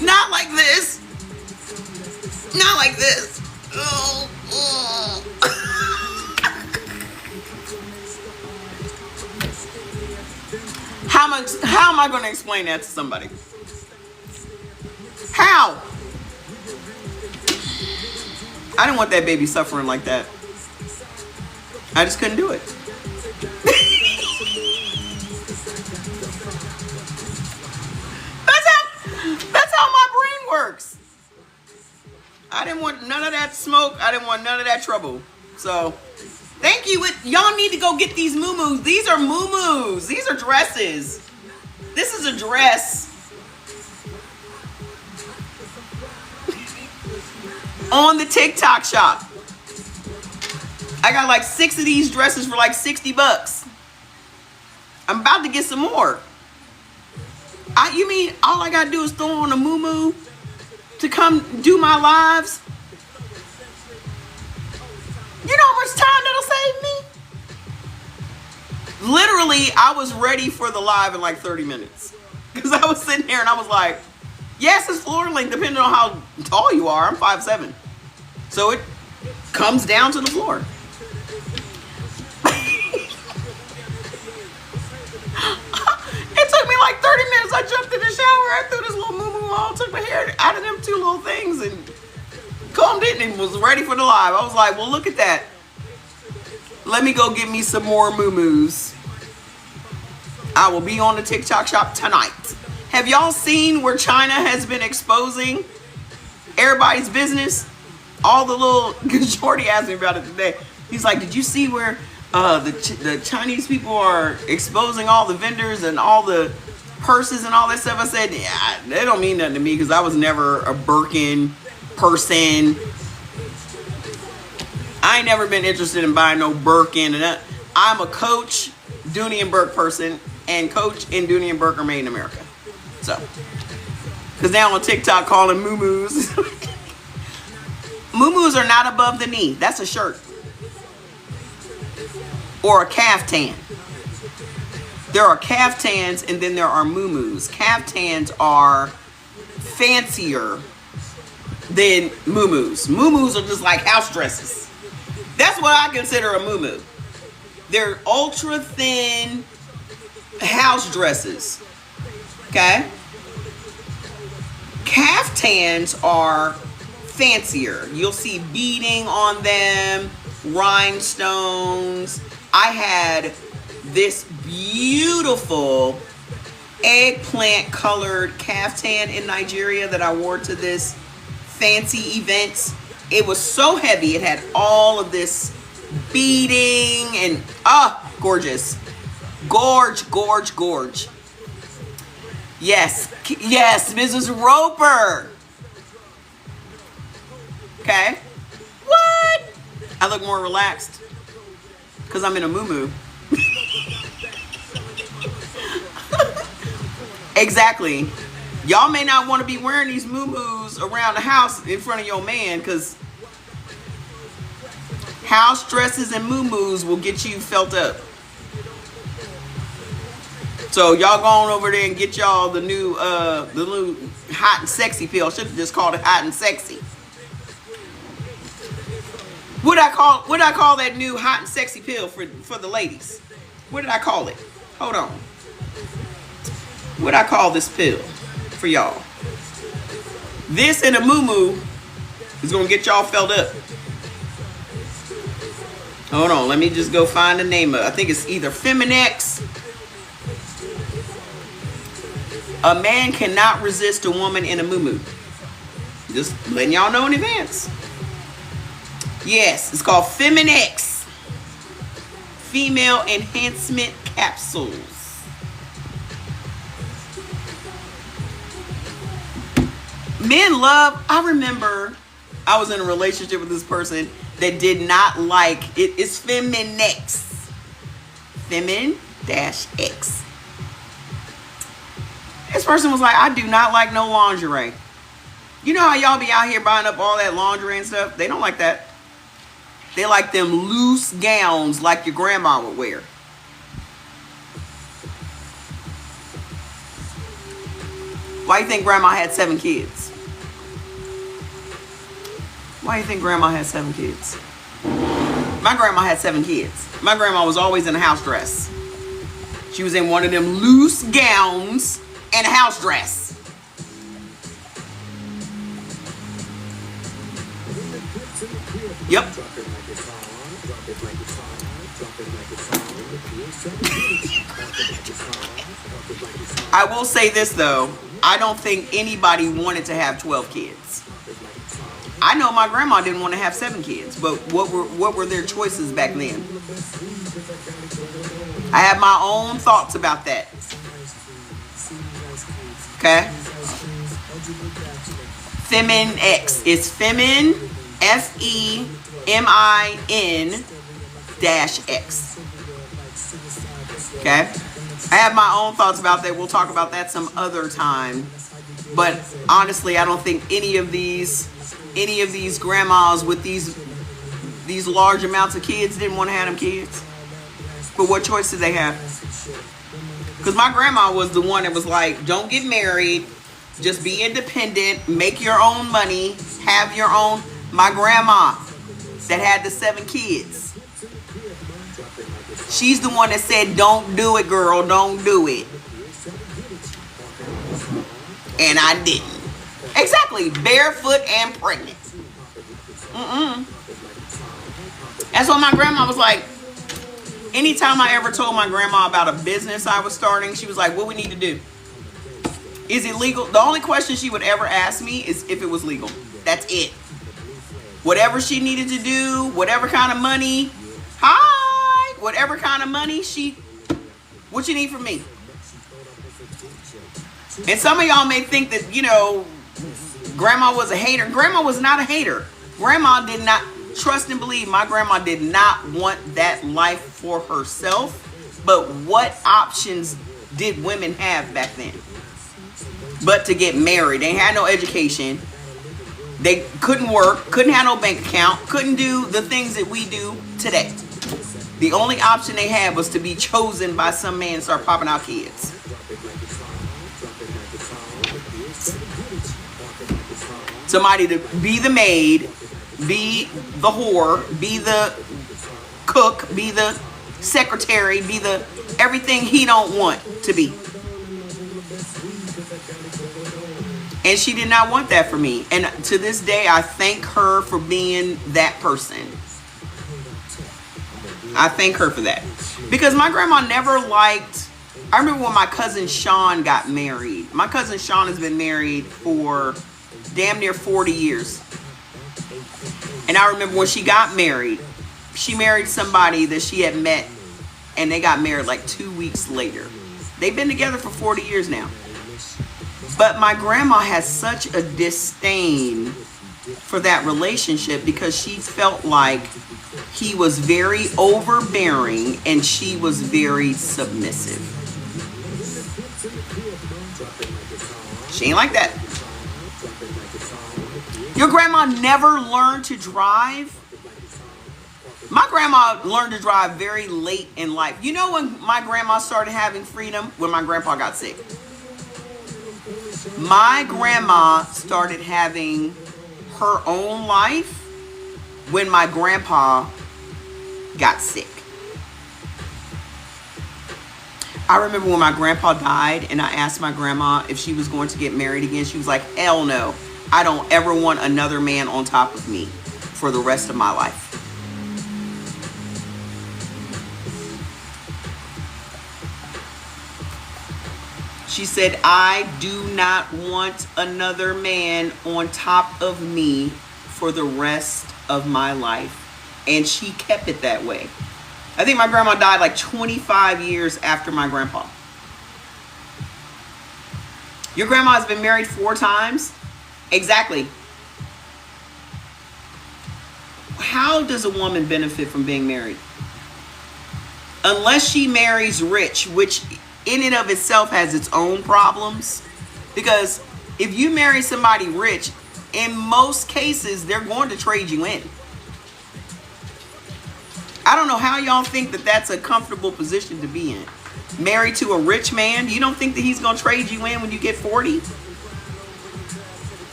Not like this. Not like this. Oh, oh. How am I going to explain that to somebody? How? I didn't want that baby suffering like that. I just couldn't do it. That's how my brain works. I didn't want none of that smoke. I didn't want none of that trouble. So, thank you. Y'all need to go get these muumuus. These are muumuus. These are dresses. This is a dress. On the TikTok shop. I got like 6 of these dresses for like 60 bucks. I'm about to get some more. You mean all I gotta do is throw on a muumuu to come do my lives? You know how much time that'll save me? Literally, I was ready for the live in like 30 minutes. Because I was sitting there and I was like, yes, it's floor length depending on how tall you are. I'm 5'7". So it comes down to the floor. It took me like 30 minutes. I jumped in the shower. I threw this little muumuu on, took my hair out of them 2 little things and combed it and was ready for the live. I was like, well, look at that. Let me go get me some more muumuus. I will be on the TikTok shop tonight. Have y'all seen where China has been exposing everybody's business? All the little, Shorty asked me about it today. He's like, did you see where the Chinese people are exposing all the vendors and all the purses and all that stuff? I said, yeah, they don't mean nothing to me because I was never a Birkin person. I ain't never been interested in buying no Birkin. And I'm a Coach, Dooney and Burke person, and Coach and Dooney and Burke are made in America. So, because now on TikTok calling muumuus. Muumuus are not above the knee. That's a shirt. Or a caftan. There are caftans and then there are muumuus. Caftans are fancier than muumuus. Muumuus are just like house dresses. That's what I consider a muumuu. They're ultra thin house dresses. Okay? Caftans are fancier. You'll see beading on them, rhinestones. I had this beautiful eggplant colored caftan in Nigeria that I wore to this fancy event. It was so heavy. It had all of this beading and gorgeous. Gorge. Yes, Mrs. Roper. Okay. What? I look more relaxed because I'm in a muumuu. Exactly. Y'all may not want to be wearing these muumuus around the house in front of your man because house dresses and muumuus will get you felt up. So y'all go on over there and get y'all the new hot and sexy pill. Should have just called it hot and sexy. What I call that new hot and sexy pill for the ladies? What did I call it? Hold on. What I call this pill for y'all? This and a muumuu is gonna get y'all felt up. Hold on, let me just go find the name of it. I think it's either Feminex. A man cannot resist a woman in a muumuu. Just letting y'all know in advance. Yes, it's called Feminex. Female Enhancement Capsules. Men love, I remember I was in a relationship with this person that did not like, it's Feminex. Femin-X. This person was like, I do not like no lingerie. You know how y'all be out here buying up all that lingerie and stuff? They don't like that. They like them loose gowns like your grandma would wear. Why do you think grandma had 7 kids? Why do you think grandma had 7 kids? My grandma had 7 kids. My grandma was always in a house dress. She was in one of them loose gowns and a house dress. Yep. I will say this though, I don't think anybody wanted to have 12 kids. I know my grandma didn't want to have 7 kids, but what were their choices back then? I have my own thoughts about that. Okay? Femin-X. It's Femin, Femin-X. Okay? I have my own thoughts about that. We'll talk about that some other time. But honestly, I don't think any of these grandmas with these large amounts of kids didn't want to have them kids. But what choice did they have? Because my grandma was the one that was like, don't get married, just be independent, make your own money, have your own. My grandma that had the 7 kids, she's the one that said, don't do it, girl, don't do it. And I didn't. Exactly, barefoot and pregnant. That's what my grandma was like. Anytime I ever told my grandma about a business I was starting, she was like, what we need to do? Is it legal? The only question she would ever ask me is if it was legal. That's it. Whatever she needed to do, whatever kind of money, hi, whatever kind of money what you need from me? And some of y'all may think that, grandma was a hater. Grandma was not a hater. Grandma did not, trust and believe, my grandma did not want that life for herself. But what options did women have back then? But to get married. They had no education. They couldn't work, couldn't have no bank account, couldn't do the things that we do today. The only option they had was to be chosen by some man and start popping out kids. Somebody to be the maid, be the whore, be the cook, be the secretary, be the everything he don't want to be. And she did not want that for me. And to this day, I thank her for being that person. I thank her for that. Because my grandma never liked... I remember when my cousin Sean got married. My cousin Sean has been married for damn near 40 years. And I remember when she got married, she married somebody that she had met, and they got married like 2 weeks later. They've been together for 40 years now. But my grandma has such a disdain for that relationship because she felt like he was very overbearing and she was very submissive. She ain't like that. Your grandma never learned to drive? My grandma learned to drive very late in life. You know when my grandma started having freedom? When my grandpa got sick. My grandma started having her own life when my grandpa got sick. I remember when my grandpa died and I asked my grandma if she was going to get married again. She was like, hell no. I don't ever want another man on top of me for the rest of my life. She said, I do not want another man on top of me for the rest of my life. And she kept it that way. I think my grandma died like 25 years after my grandpa. Your grandma has been married 4 times? Exactly. How does a woman benefit from being married? Unless she marries rich, which in and of itself has its own problems. Because if you marry somebody rich, in most cases, they're going to trade you in. I don't know how y'all think that that's a comfortable position to be in. Married to a rich man, you don't think that he's going to trade you in when you get 40?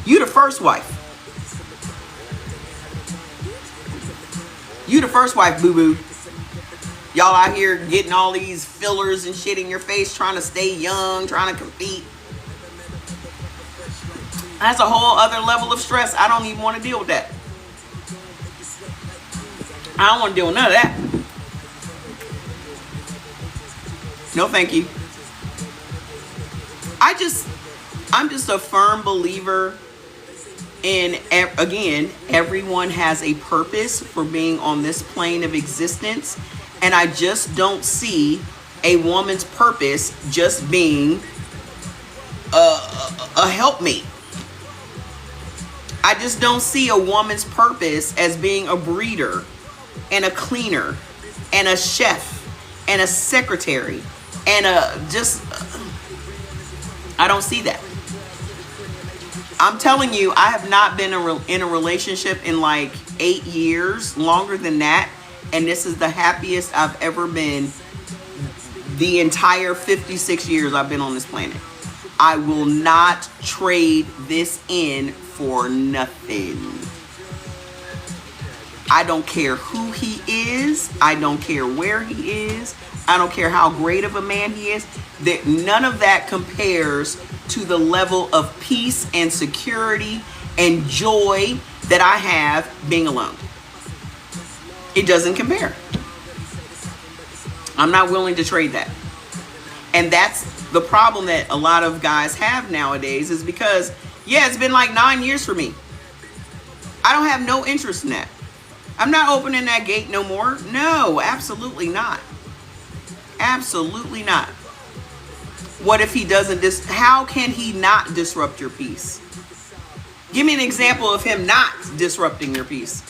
You the first wife. You the first wife, boo-boo. Y'all out here getting all these fillers and shit in your face, trying to stay young, trying to compete. That's a whole other level of stress. I don't even want to deal with that. I don't want to deal with none of that. No, thank you. I'm just a firm believer in, again, everyone has a purpose for being on this plane of existence. And I just don't see a woman's purpose just being a helpmate. I just don't see a woman's purpose as being a breeder and a cleaner and a chef and a secretary and I don't see that. I'm telling you, I have not been in a relationship in like 8 years, longer than that. And this is the happiest I've ever been the entire 56 years I've been on this planet. I will not trade this in for nothing. I don't care who he is. I don't care where he is. I don't care how great of a man he is. None of that compares to the level of peace and security and joy that I have being alone. It doesn't compare. I'm not willing to trade that. And that's the problem that a lot of guys have nowadays is because, yeah, it's been like 9 years for me. I don't have no interest in that. I'm not opening that gate no more. No, absolutely not. Absolutely not. What if he doesn't how can he not disrupt your peace? Give me an example of him not disrupting your peace.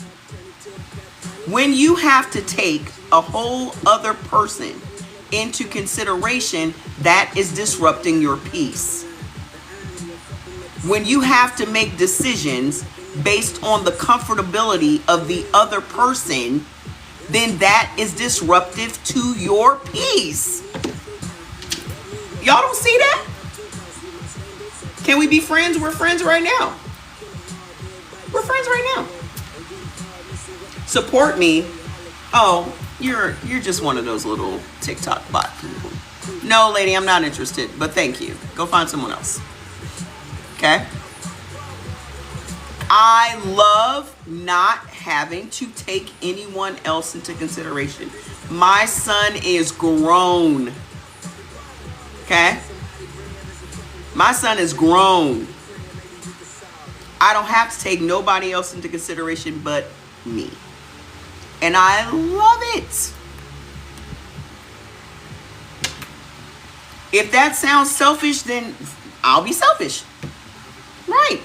When you have to take a whole other person into consideration, that is disrupting your peace. When you have to make decisions based on the comfortability of the other person, then that is disruptive to your peace. Y'all don't see that? Can we be friends? We're friends right now. We're friends right now. Support me. Oh, you're just one of those little TikTok bot people. No, lady, I'm not interested, but thank you. Go find someone else. Okay? I love not having to take anyone else into consideration. My son is grown. Okay? My son is grown. I don't have to take nobody else into consideration but me. And I love it. If that sounds selfish, then I'll be selfish. Right.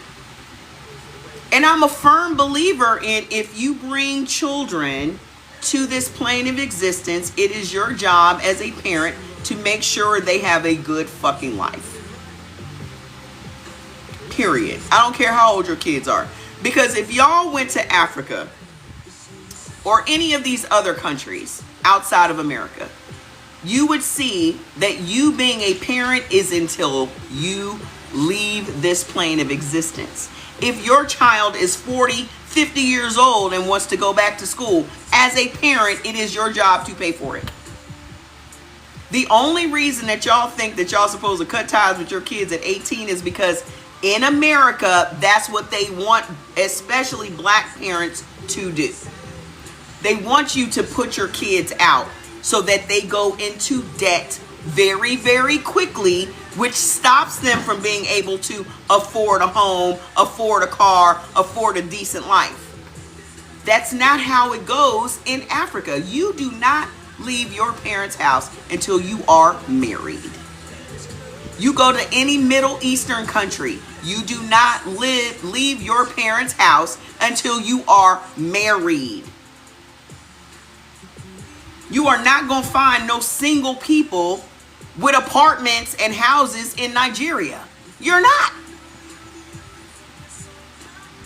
And I'm a firm believer in, if you bring children to this plane of existence, it is your job as a parent to make sure they have a good fucking life. Period. I don't care how old your kids are. Because if y'all went to Africa or any of these other countries outside of America, you would see that you being a parent is until you leave this plane of existence. If your child is 40, 50 years old and wants to go back to school, as a parent, it is your job to pay for it. The only reason that y'all think that y'all supposed to cut ties with your kids at 18 is because in America, that's what they want, especially black parents, to do. They want you to put your kids out so that they go into debt very, very quickly, which stops them from being able to afford a home, afford a car, afford a decent life. That's not how it goes in Africa. You do not leave your parents' house until you are married. You go to any Middle Eastern country, you do not leave your parents' house until you are married. You are not going to find no single people with apartments and houses in Nigeria. You're not.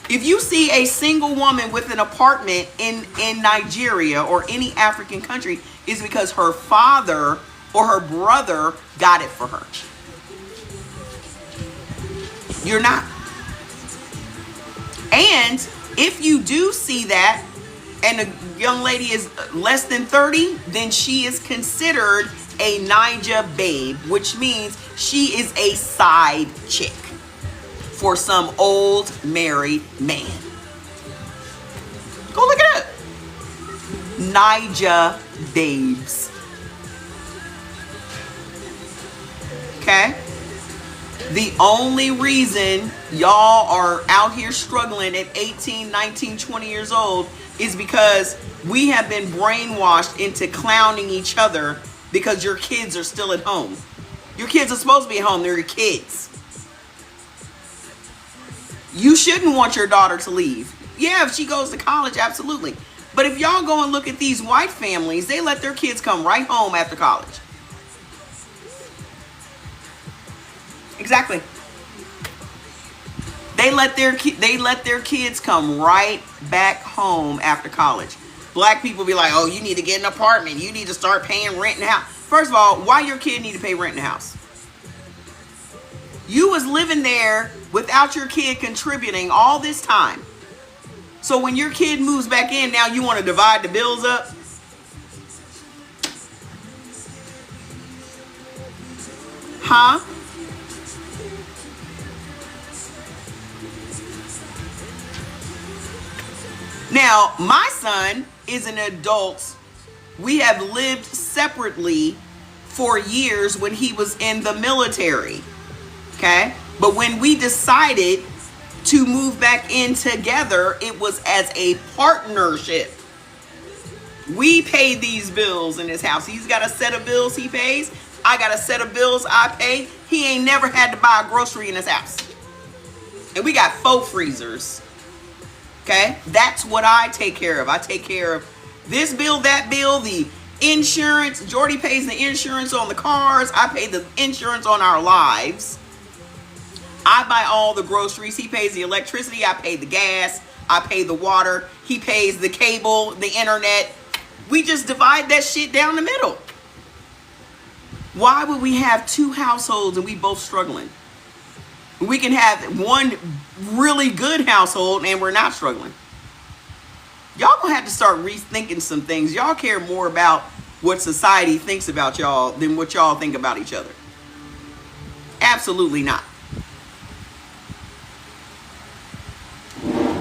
If you see a single woman with an apartment in Nigeria or any African country, it's because her father or her brother got it for her. You're not. And if you do see that and a young lady is less than 30, then she is considered a Naija babe, which means she is a side chick for some old married man. Go look it up. Naija babes. Okay? The only reason y'all are out here struggling at 18, 19, 20 years old is because we have been brainwashed into clowning each other because your kids are still at home. Your kids are supposed to be at home. They're your kids. You shouldn't want your daughter to leave. Yeah, if she goes to college, absolutely. But if y'all go and look at these white families, they let their kids come right home after college. Exactly. They let their kids come right back home after college. Black people be like, oh, you need to get an apartment. You need to start paying rent in the house. First of all, why your kid need to pay rent in the house? You was living there without your kid contributing all this time. So when your kid moves back in, now you want to divide the bills up? Huh? Now, my son is an adult. We have lived separately for years when he was in the military. Okay? But when we decided to move back in together, it was as a partnership. We pay these bills in this house. He's got a set of bills he pays. I got a set of bills I pay. He ain't never had to buy a grocery in his house. And we got 4 freezers. Okay? That's what I take care of. I take care of this bill, that bill, the insurance. Jordy pays the insurance on the cars. I pay the insurance on our lives. I buy all the groceries. He pays the electricity. I pay the gas. I pay the water. He pays the cable, the internet. We just divide that shit down the middle. Why would we have 2 households and we both struggling? We can have one really good household and we're not struggling. Y'all gonna have to start rethinking some things. Y'all care more about what society thinks about y'all than what y'all think about each other. Absolutely not.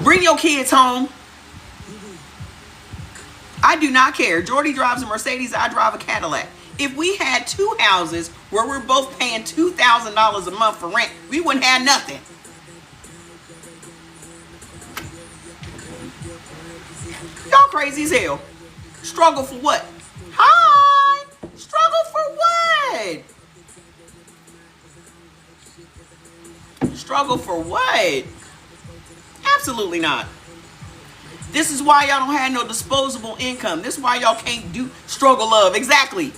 Bring your kids home. I do not care. Jordy drives a Mercedes, I drive a Cadillac. If we had 2 houses where we're both paying $2,000 a month for rent, we wouldn't have nothing. Y'all crazy as hell. Struggle for what? Hi! Struggle for what? Struggle for what? Absolutely not. This is why y'all don't have no disposable income. This is why y'all can't do struggle love. Exactly.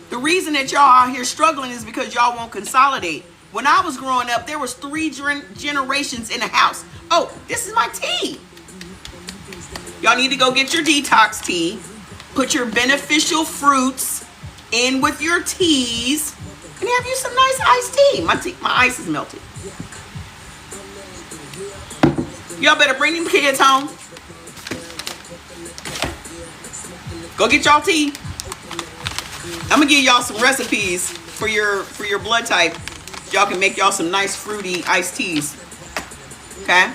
The reason that y'all out here struggling is because y'all won't consolidate. When I was growing up, there was 3 generations in a house. Oh, this is my tea. Y'all need to go get your detox tea. Put your beneficial fruits in with your teas. And have you some nice iced tea. My ice is melted. Y'all better bring them kids home. Go get y'all tea. I'm gonna give y'all some recipes for your blood type. Y'all can make y'all some nice fruity iced teas. Okay?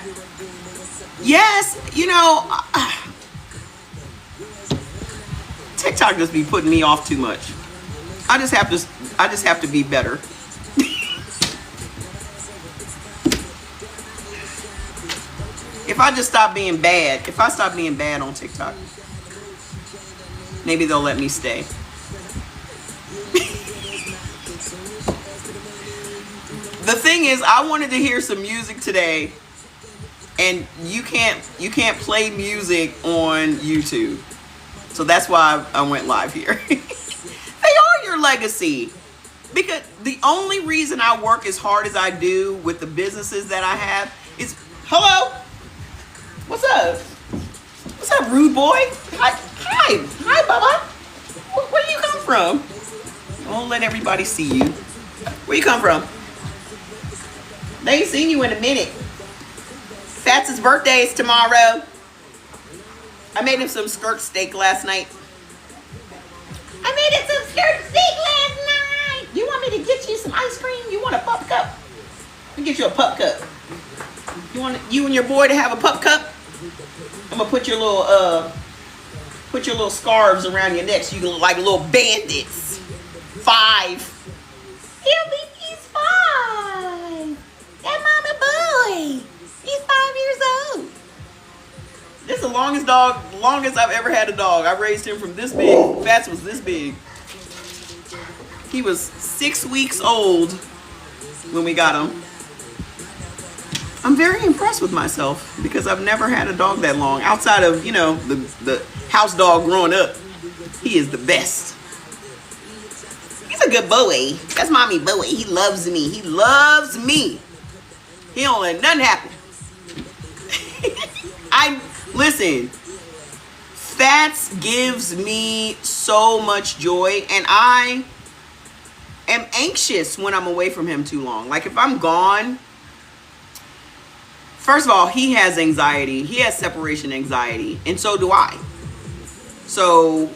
Yes, you know, TikTok just be putting me off too much. I just have to be better. If I just stop being bad, if I stop being bad on TikTok, maybe they'll let me stay. The thing is, I wanted to hear some music today, and you can't play music on YouTube. So that's why I went live here. They are your legacy. Because the only reason I work as hard as I do with the businesses that I have is, hello? What's up? What's up, rude boy? Hi, Bubba. Where do you come from? I won't let everybody see you. Where you come from? They ain't seen you in a minute. Fats' birthday is tomorrow. I made him some skirt steak last night. You want me to get you some ice cream? You want a pup cup? Let me get you a pup cup. You want you and your boy to have a pup cup? I'm gonna put your little scarves around your neck so you can look like little bandits. 5. He's 5. That mama boy. He's 5 years old. This is the longest I've ever had a dog. I raised him from this big. Fats was this big. He was 6 weeks old when we got him. I'm very impressed with myself because I've never had a dog that long. Outside of, you know, the house dog growing up, he is the best. He's a good boy. That's mommy boy. He loves me. He loves me. He don't let nothing happen. Listen, Fats gives me so much joy, and I am anxious when I'm away from him too long. Like if I'm gone, first of all, he has anxiety. He has separation anxiety, and so do I. So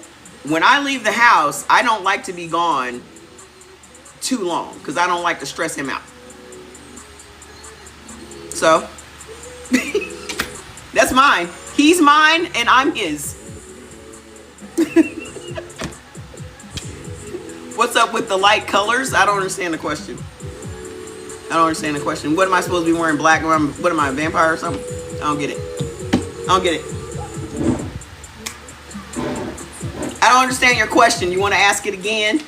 when I leave the house, I don't like to be gone too long because I don't like to stress him out. So that's mine. He's mine and I'm his. What's up with the light colors? I don't understand the question. I don't understand the question. What am I supposed to be wearing black? What am I, a vampire or something? I don't get it. I don't get it. I don't understand your question. You want to ask it again?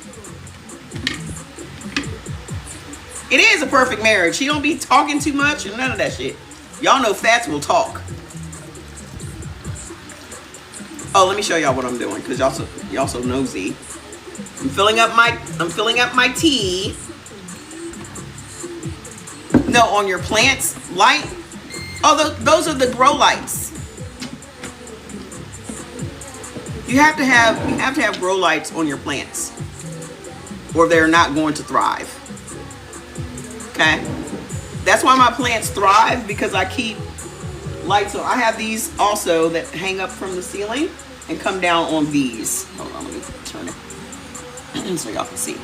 It is a perfect marriage. She don't be talking too much and none of that shit. Y'all know Fats will talk. Oh, let me show y'all what I'm doing because y'all so nosy. I'm filling up my tea. No, on your plants light. Oh, those are the grow lights. You have to have grow lights on your plants, or they're not going to thrive. Okay, that's why my plants thrive, because I keep lights on. I have these also that hang up from the ceiling and come down on these. Hold on, let me turn it so y'all can see.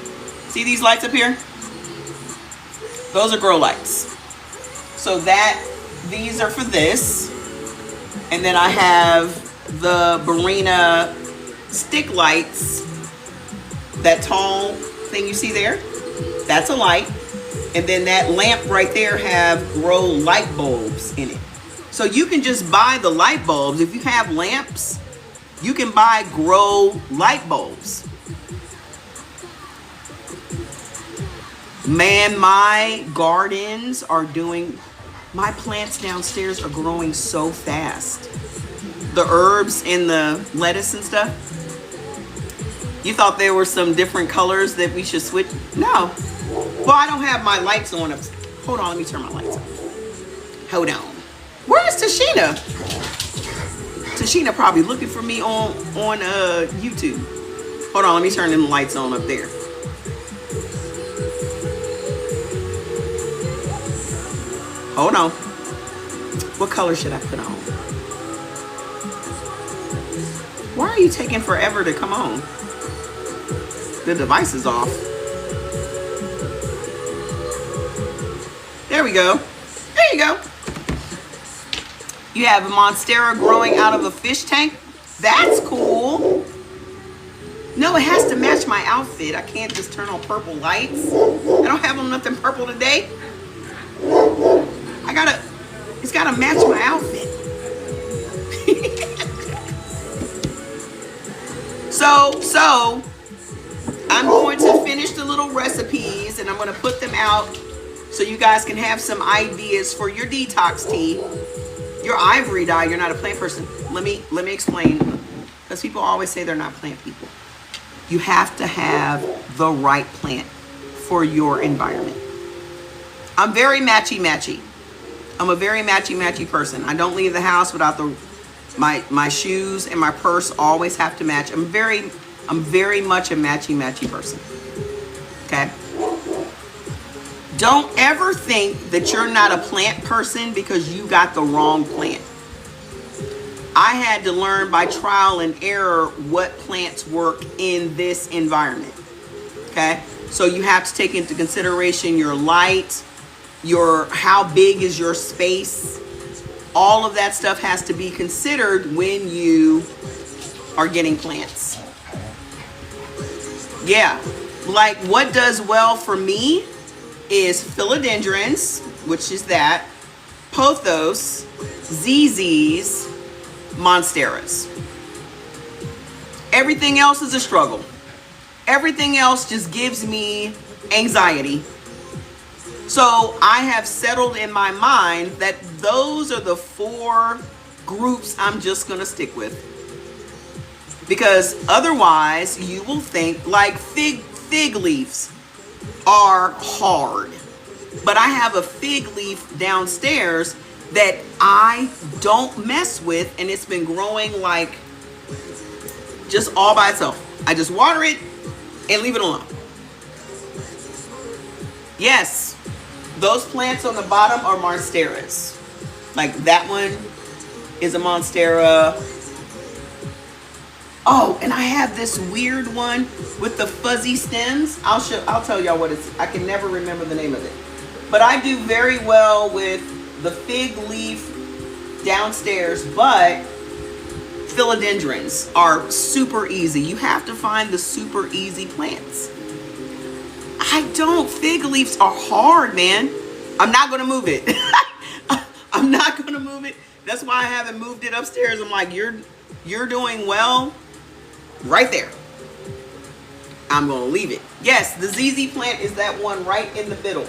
See these lights up here? Those are grow lights. So these are for this, and then I have the Barina stick lights. That tall thing you see there, that's a light. And then that lamp right there have grow light bulbs in it. So you can just buy the light bulbs. If you have lamps, you can buy grow light bulbs. Man, my gardens are my plants downstairs are growing so fast. The herbs and the lettuce and stuff. You thought there were some different colors that we should switch? No. Well, I don't have my lights on. Hold on, let me turn my lights on. Hold on. Where is Tashina? Tashina probably looking for me on YouTube. Hold on, let me turn them lights on up there. Hold on. What color should I put on? Why are you taking forever to come on? The device is off. There we go. There you go. You have a monstera growing out of a fish tank. That's cool. No, it has to match my outfit. I can't just turn on purple lights. I don't have on nothing purple today. It's gotta match my outfit. So I'm going to finish the little recipes and I'm going to put them out so you guys can have some ideas for your detox tea. Your ivory dye, you're not a plant person. Let me explain, because people always say they're not plant people. You have to have the right plant for your environment. I'm very matchy-matchy. I'm a very matchy-matchy person. I don't leave the house without my shoes and my purse always have to match. I'm very much a matchy-matchy person. Okay? Don't ever think that you're not a plant person because you got the wrong plant. I had to learn by trial and error what plants work in this environment. Okay? So you have to take into consideration your light, how big is your space. All of that stuff has to be considered when you are getting plants. Yeah, like what does well for me is philodendrons, which is that, pothos, ZZs, monsteras. Everything else is a struggle. Everything else just gives me anxiety. So I have settled in my mind that those are the 4 groups I'm just gonna stick with. Because otherwise you will think like fig leaves are hard. But I have a fig leaf downstairs that I don't mess with, and it's been growing like just all by itself. I just water it and leave it alone. Yes, those plants on the bottom are monsteras. Like that one is a monstera. Oh, and I have this weird one with the fuzzy stems. I'll tell y'all what it's. I can never remember the name of it. But I do very well with the fig leaf downstairs, but philodendrons are super easy. You have to find the super easy plants. I don't. Fig leaves are hard, man. I'm not going to move it. I'm not going to move it. That's why I haven't moved it upstairs. I'm like, you're doing well right there. I'm going to leave it. Yes, the ZZ plant is that one right in the middle.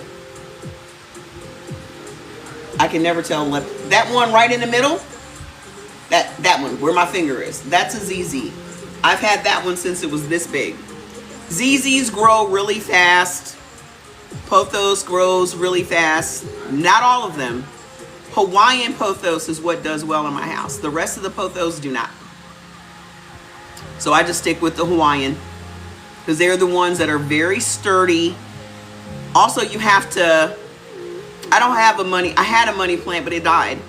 I can never tell left. That one right in the middle, that one where my finger is, that's a ZZ. I've had that one since it was this big. ZZs grow really fast. Pothos grows really fast. Not all of them. Hawaiian pothos is what does well in my house. The rest of the pothos do not. So I just stick with the Hawaiian because they're the ones that are very sturdy. Also, you have to, I had a money plant, but it died.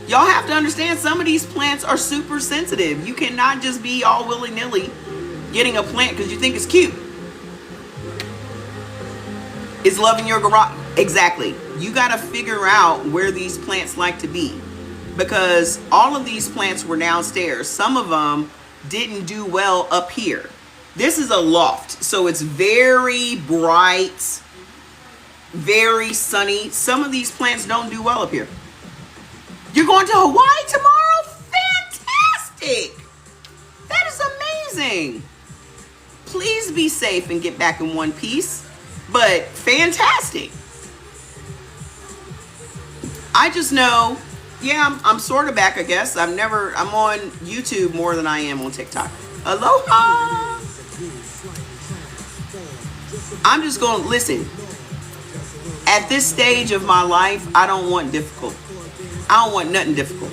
Y'all have to understand some of these plants are super sensitive. You cannot just be all willy-nilly getting a plant because you think it's cute. Is love in your garage? Exactly. You got to figure out where these plants like to be because all of these plants were downstairs. Some of them didn't do well up here. This is a loft, so it's very bright, very sunny. Some of these plants don't do well up here. You're going to Hawaii tomorrow? Fantastic! That is amazing. Please be safe and get back in one piece. But fantastic. I just know, yeah, I'm sort of back, I guess. I'm on YouTube more than I am on TikTok. Aloha! I'm just going to listen. At this stage of my life, I don't want difficult. I don't want nothing difficult.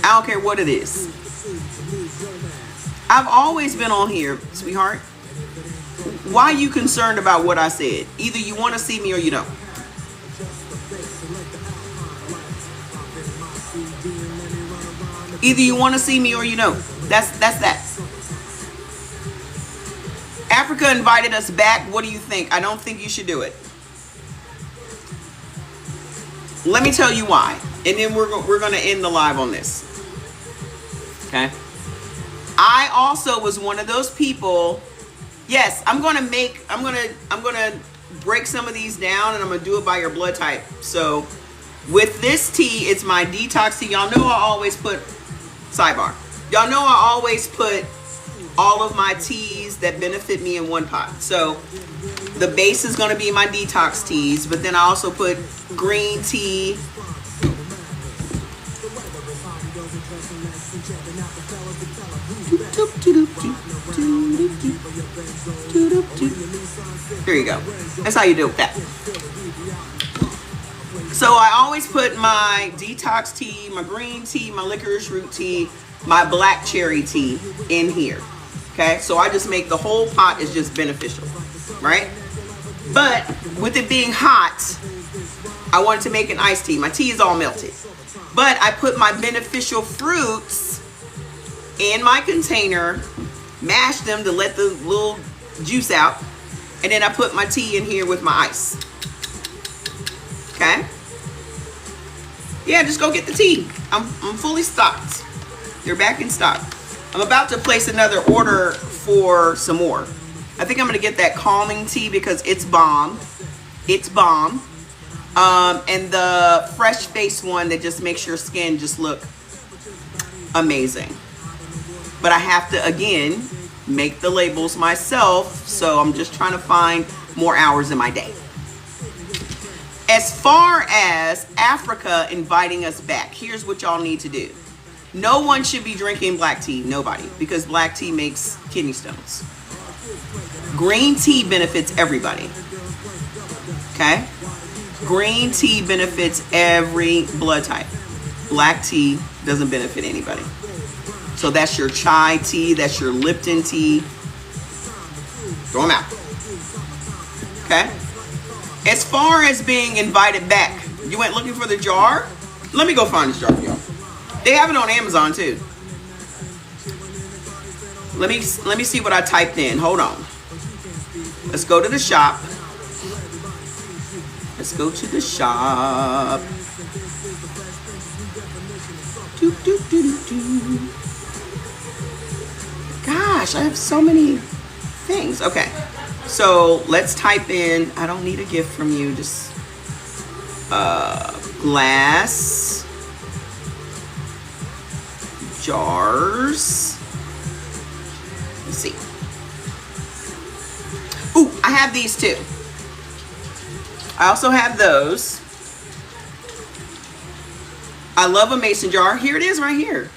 I don't care what it is. I've always been on here, sweetheart. Why are you concerned about what I said? Either you want to see me or you don't. Either you want to see me or you don't. That's that. Africa invited us back. What do you think? I don't think you should do it. Let me tell you why. And then we're going to end the live on this. Okay? I also was one of those people. Yes, I'm going to break some of these down and I'm going to do it by your blood type. So with this tea, it's my detox tea. Y'all know I always put, sidebar. Y'all know I always put all of my teas that benefit me in one pot. So the base is going to be my detox teas, but then I also put green tea. There you go. That's how you do that. So I always put my detox tea, my green tea, my licorice root tea, my black cherry tea in here. Okay, so I just make the whole pot is just beneficial, right? But with it being hot, I wanted to make an iced tea. My tea is all melted. But I put my beneficial fruits in my container, mash them to let the little juice out, and then I put my tea in here with my ice. Okay? Yeah, just go get the tea. I'm fully stocked. They're back in stock. I'm about to place another order for some more. I think I'm going to get that calming tea because it's bomb. It's bomb. And the fresh face one that just makes your skin just look amazing. But I have to, again, make the labels myself. So I'm just trying to find more hours in my day. As far as Africa inviting us back, here's what y'all need to do. No one should be drinking black tea. Nobody. Because black tea makes kidney stones. Green tea benefits everybody. Okay? Green tea benefits every blood type. Black tea doesn't benefit anybody. So that's your chai tea. That's your Lipton tea. Throw them out. Okay? As far as being invited back, you went looking for the jar? Let me go find this jar for y'all. They have it on Amazon too. Let me see what I typed in. Hold on. Let's go to the shop. Let's go to the shop. Gosh, I have so many things. Okay. So let's type in, I don't need a gift from you, just glass jars. Let's see. Ooh, I have these too. I also have those. I love a mason jar. Here it is right here.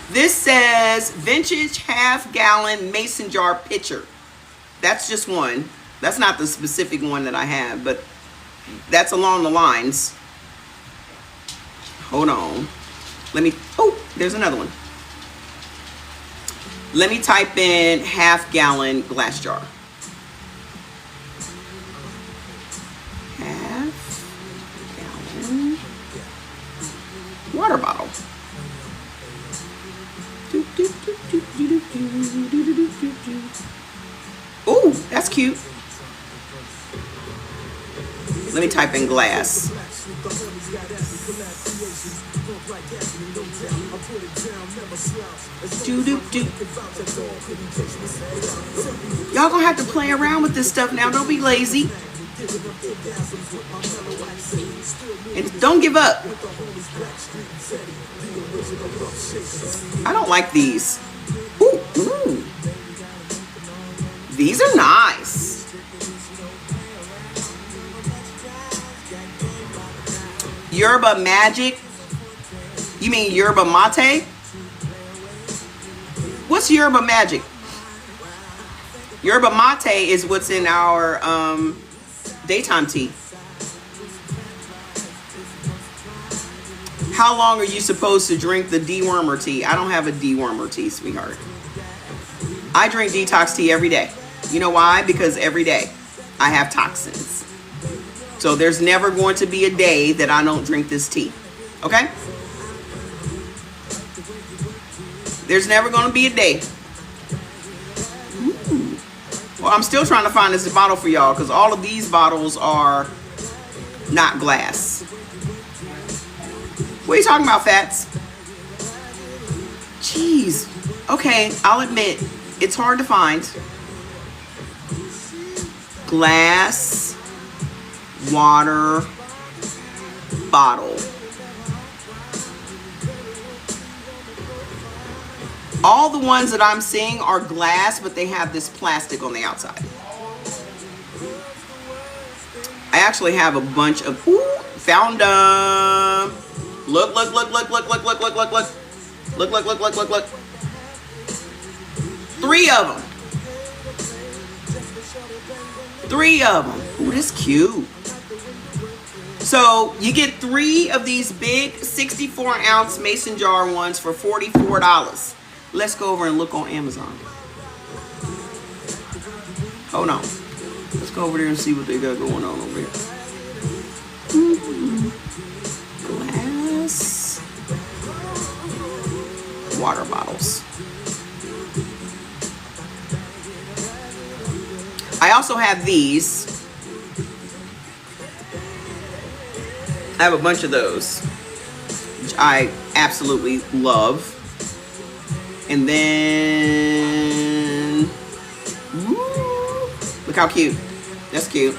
This says vintage half-gallon mason jar pitcher. That's just one. That's not the specific one that I have, but that's along the lines. Hold on. Let me, oh, there's another one. Let me type in half-gallon glass jar. Half-gallon water bottle. Ooh, that's cute. Let me type in glass. Y'all gonna have to play around with this stuff now. Don't be lazy. And don't give up. I don't like these. Ooh, ooh. These are nice. Yerba Magic. You mean yerba mate? What's yerba magic? Yerba mate is what's in our daytime tea. How long are you supposed to drink the dewormer tea? I don't have a dewormer tea, sweetheart. I drink detox tea every day. You know why? Because every day I have toxins. So there's never going to be a day that I don't drink this tea. Okay? There's never going to be a day. Ooh. Well, I'm still trying to find this bottle for y'all because all of these bottles are not glass. What are you talking about, Fats? Jeez. Okay, I'll admit, it's hard to find. Glass water bottle. All the ones that I'm seeing are glass, but they have this plastic on the outside. I actually have a bunch of, ooh, found them. Look, look, look, look, look, look, look, look, look, look. Look, look, look, look, look, look. 3 of them. 3 of them. Ooh, that's cute. So you get 3 of these big 64-ounce mason jar ones for $44. Let's go over and look on Amazon. Hold on. Let's go over there and see what they got going on over here. Glass water bottles. I also have these. I have a bunch of those, which I absolutely love. And then, woo, look how cute. That's cute.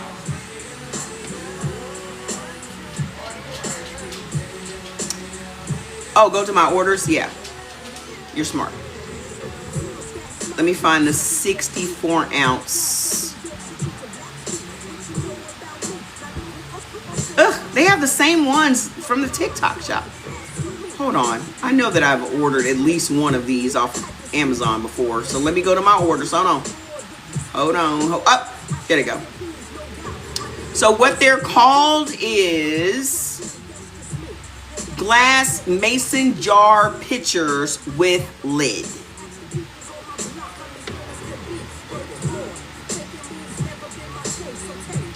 Oh, go to my orders? Yeah. You're smart. Let me find the 64-ounce. Ugh, they have the same ones from the TikTok shop. Hold on. I know that I've ordered at least one of these off of Amazon before. So let me go to my orders. Hold on. Hold on. Up. There they go. So what they're called is glass mason jar pitchers with lid.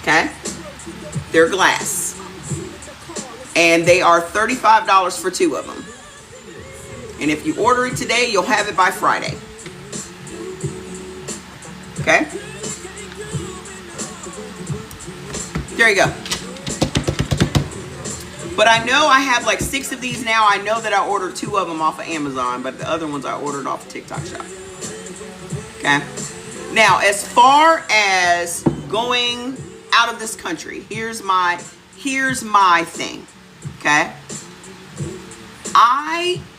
Okay? They're glass. And they are $35 for 2 of them. And if you order it today, you'll have it by Friday. Okay? There you go. But I know I have like 6 of these now. I know that I ordered 2 of them off of Amazon, but the other ones I ordered off of TikTok Shop. Okay. Now, as far as going out of this country, here's my thing. Okay.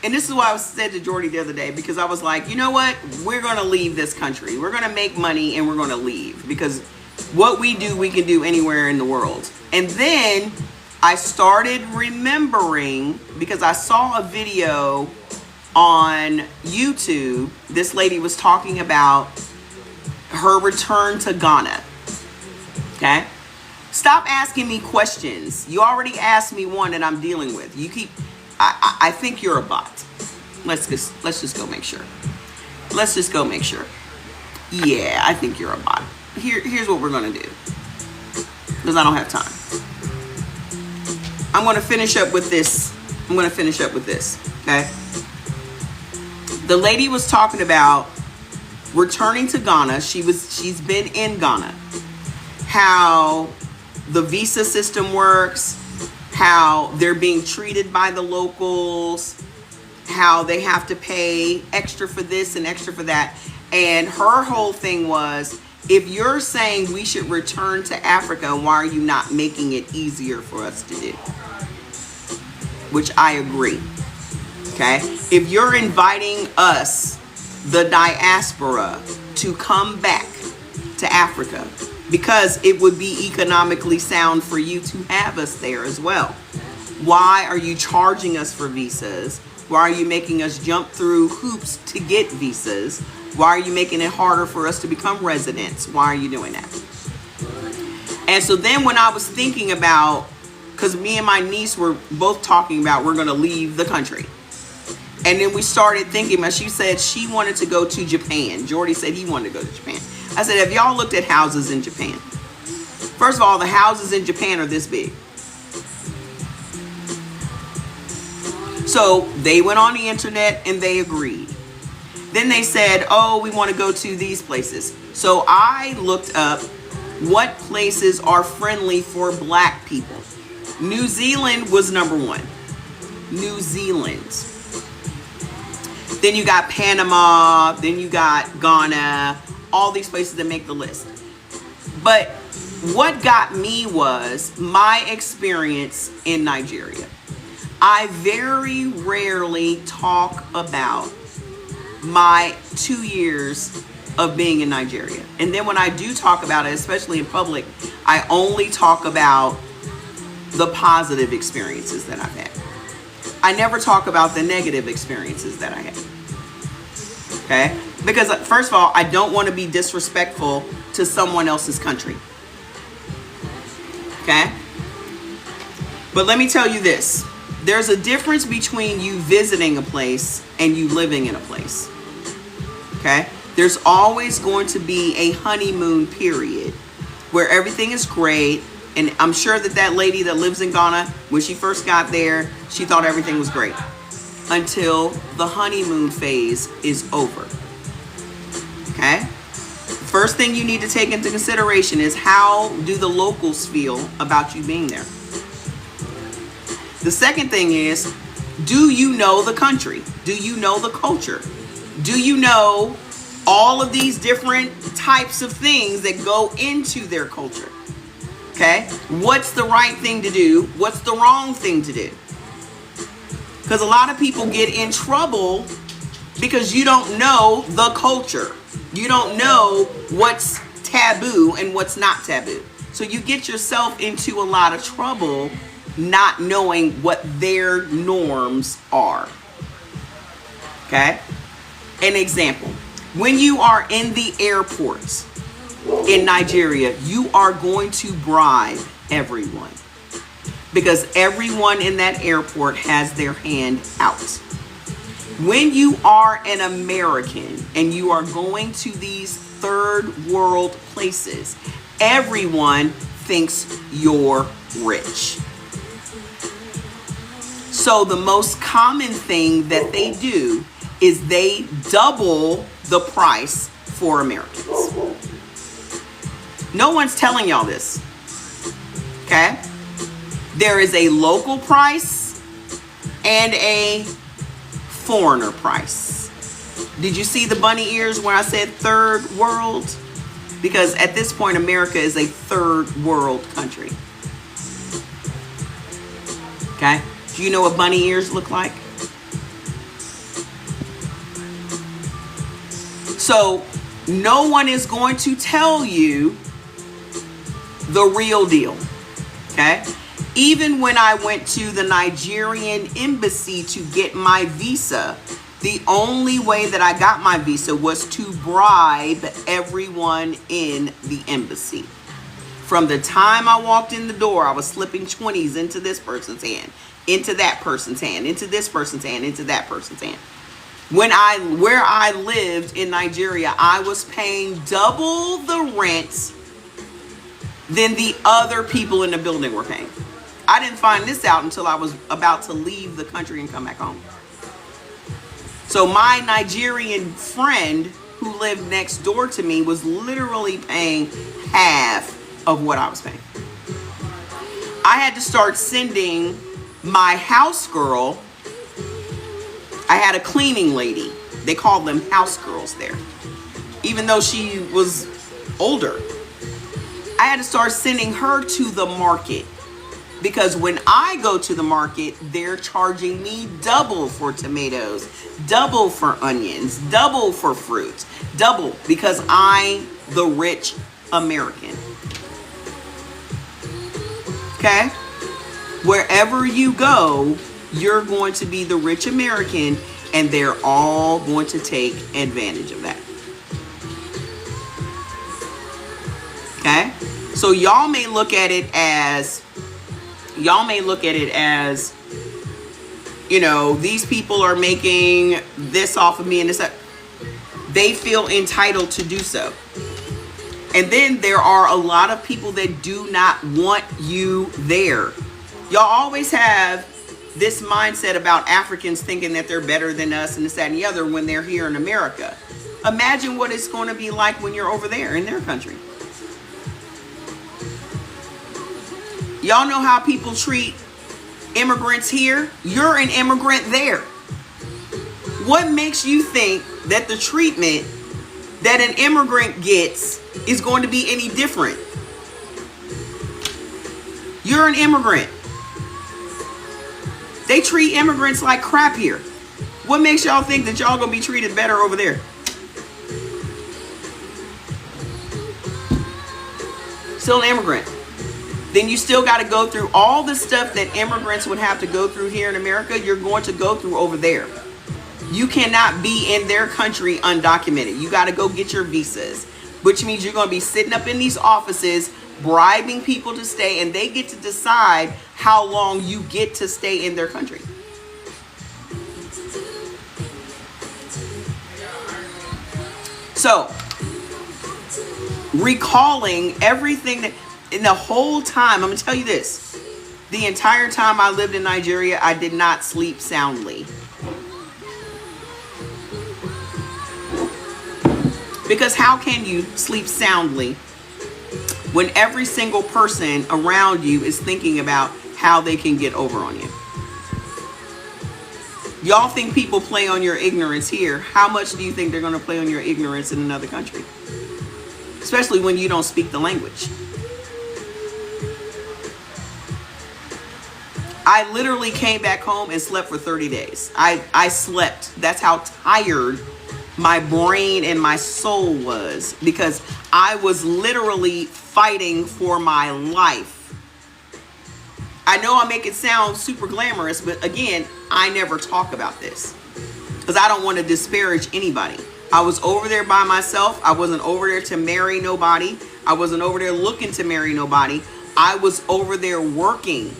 And this is what I said to Jordy the other day, because I was like, you know what? We're going to leave this country. We're going to make money and we're going to leave, because what we do, we can do anywhere in the world. And then I started remembering, because I saw a video on YouTube. This lady was talking about her return to Ghana. Okay. Stop asking me questions. You already asked me one that I'm dealing with. You keep, I think you're a bot. Let's just go make sure. Let's just go make sure. Yeah, I think you're a bot. Here's what we're gonna do, because I don't have time. I'm gonna finish up with this. Okay. The lady was talking about returning to Ghana. She's been in Ghana. How the visa system works, how they're being treated by the locals, how they have to pay extra for this and extra for that. And her whole thing was, if you're saying we should return to Africa, why are you not making it easier for us to do? Which I agree. Okay? If you're inviting us, the diaspora, to come back to Africa, because it would be economically sound for you to have us there as well. Why are you charging us for visas? Why are you making us jump through hoops to get visas? Why are you making it harder for us to become residents? Why are you doing that? And so then when I was thinking about, because me and my niece were both talking about we're going to leave the country. And then we started thinking about, she said she wanted to go to Japan. Jordy said he wanted to go to Japan. I said, have y'all looked at houses in Japan? First of all, the houses in Japan are this big. So they went on the internet and they agreed. Then they said, oh, we want to go to these places. So I looked up what places are friendly for black people. New Zealand was number 1. New Zealand. Then you got Panama. Then you got Ghana. All these places that make the list. But what got me was my experience in Nigeria. I very rarely talk about my 2 years of being in Nigeria. And then when I do talk about it, especially in public, I only talk about the positive experiences that I've had. I never talk about the negative experiences that I had. Okay? Because first of all, I don't want to be disrespectful to someone else's country. Okay? But let me tell you this. There's a difference between you visiting a place and you living in a place. Okay? There's always going to be a honeymoon period where everything is great. And I'm sure that lady that lives in Ghana, when she first got there, she thought everything was great. Until the honeymoon phase is over. Okay? First thing you need to take into consideration is, how do the locals feel about you being there? The second thing is, do you know the country? Do you know the culture? Do you know all of these different types of things that go into their culture? Okay? What's the right thing to do? What's the wrong thing to do? Because a lot of people get in trouble because you don't know the culture. You don't know what's taboo and what's not taboo. So you get yourself into a lot of trouble not knowing what their norms are. Okay? An example. When you are in the airports in Nigeria, you are going to bribe everyone. Because everyone in that airport has their hand out. When you are an American and you are going to these third world places, everyone thinks you're rich. So the most common thing that they do is they double the price for Americans. No one's telling y'all this. Okay? There is a local price and a foreigner price. Did you see the bunny ears where I said third world? Because at this point, America is a third world country. Okay? Do you know what bunny ears look like? So no one is going to tell you the real deal. Okay? Even when I went to the Nigerian embassy to get my visa, the only way that I got my visa was to bribe everyone in the embassy. From the time I walked in the door, I was slipping 20s into this person's hand, into that person's hand, into this person's hand, into that person's hand. Where I lived in Nigeria, I was paying double the rent than the other people in the building were paying. I didn't find this out until I was about to leave the country and come back home. So my Nigerian friend who lived next door to me was literally paying half of what I was paying. I had to start sending my house girl. I had a cleaning lady. They called them house girls there. Even though she was older, I had to start sending her to the market. Because when I go to the market, they're charging me double for tomatoes, double for onions, double for fruits, double, because I'm the rich American. Okay? Wherever you go, you're going to be the rich American, and they're all going to take advantage of that. Okay? So y'all may look at it as, you know, these people are making this off of me and this. They feel entitled to do so. And then there are a lot of people that do not want you there. Y'all always have this mindset about Africans thinking that they're better than us and this, that, and the other when they're here in America. Imagine what it's going to be like when you're over there in their country. Y'all know how people treat immigrants here? You're an immigrant there. What makes you think that the treatment that an immigrant gets is going to be any different? You're an immigrant. They treat immigrants like crap here. What makes y'all think that y'all gonna be treated better over there? Still an immigrant. Then you still got to go through all the stuff that immigrants would have to go through here in America. You're going to go through over there. You cannot be in their country undocumented. You got to go get your visas, which means you're going to be sitting up in these offices bribing people to stay, and they get to decide how long you get to stay in their country. So, recalling everything that, in the whole time, I'm going to tell you this. The entire time I lived in Nigeria, I did not sleep soundly. Because how can you sleep soundly when every single person around you is thinking about how they can get over on you? Y'all think people play on your ignorance here. How much do you think they're going to play on your ignorance in another country? Especially when you don't speak the language. I literally came back home and slept for 30 days. I slept. That's how tired my brain and my soul was, because I was literally fighting for my life. I know I make it sound super glamorous, but again, I never talk about this because I don't want to disparage anybody. I was over there by myself. I wasn't over there to marry nobody. I wasn't over there looking to marry nobody. I was over there working.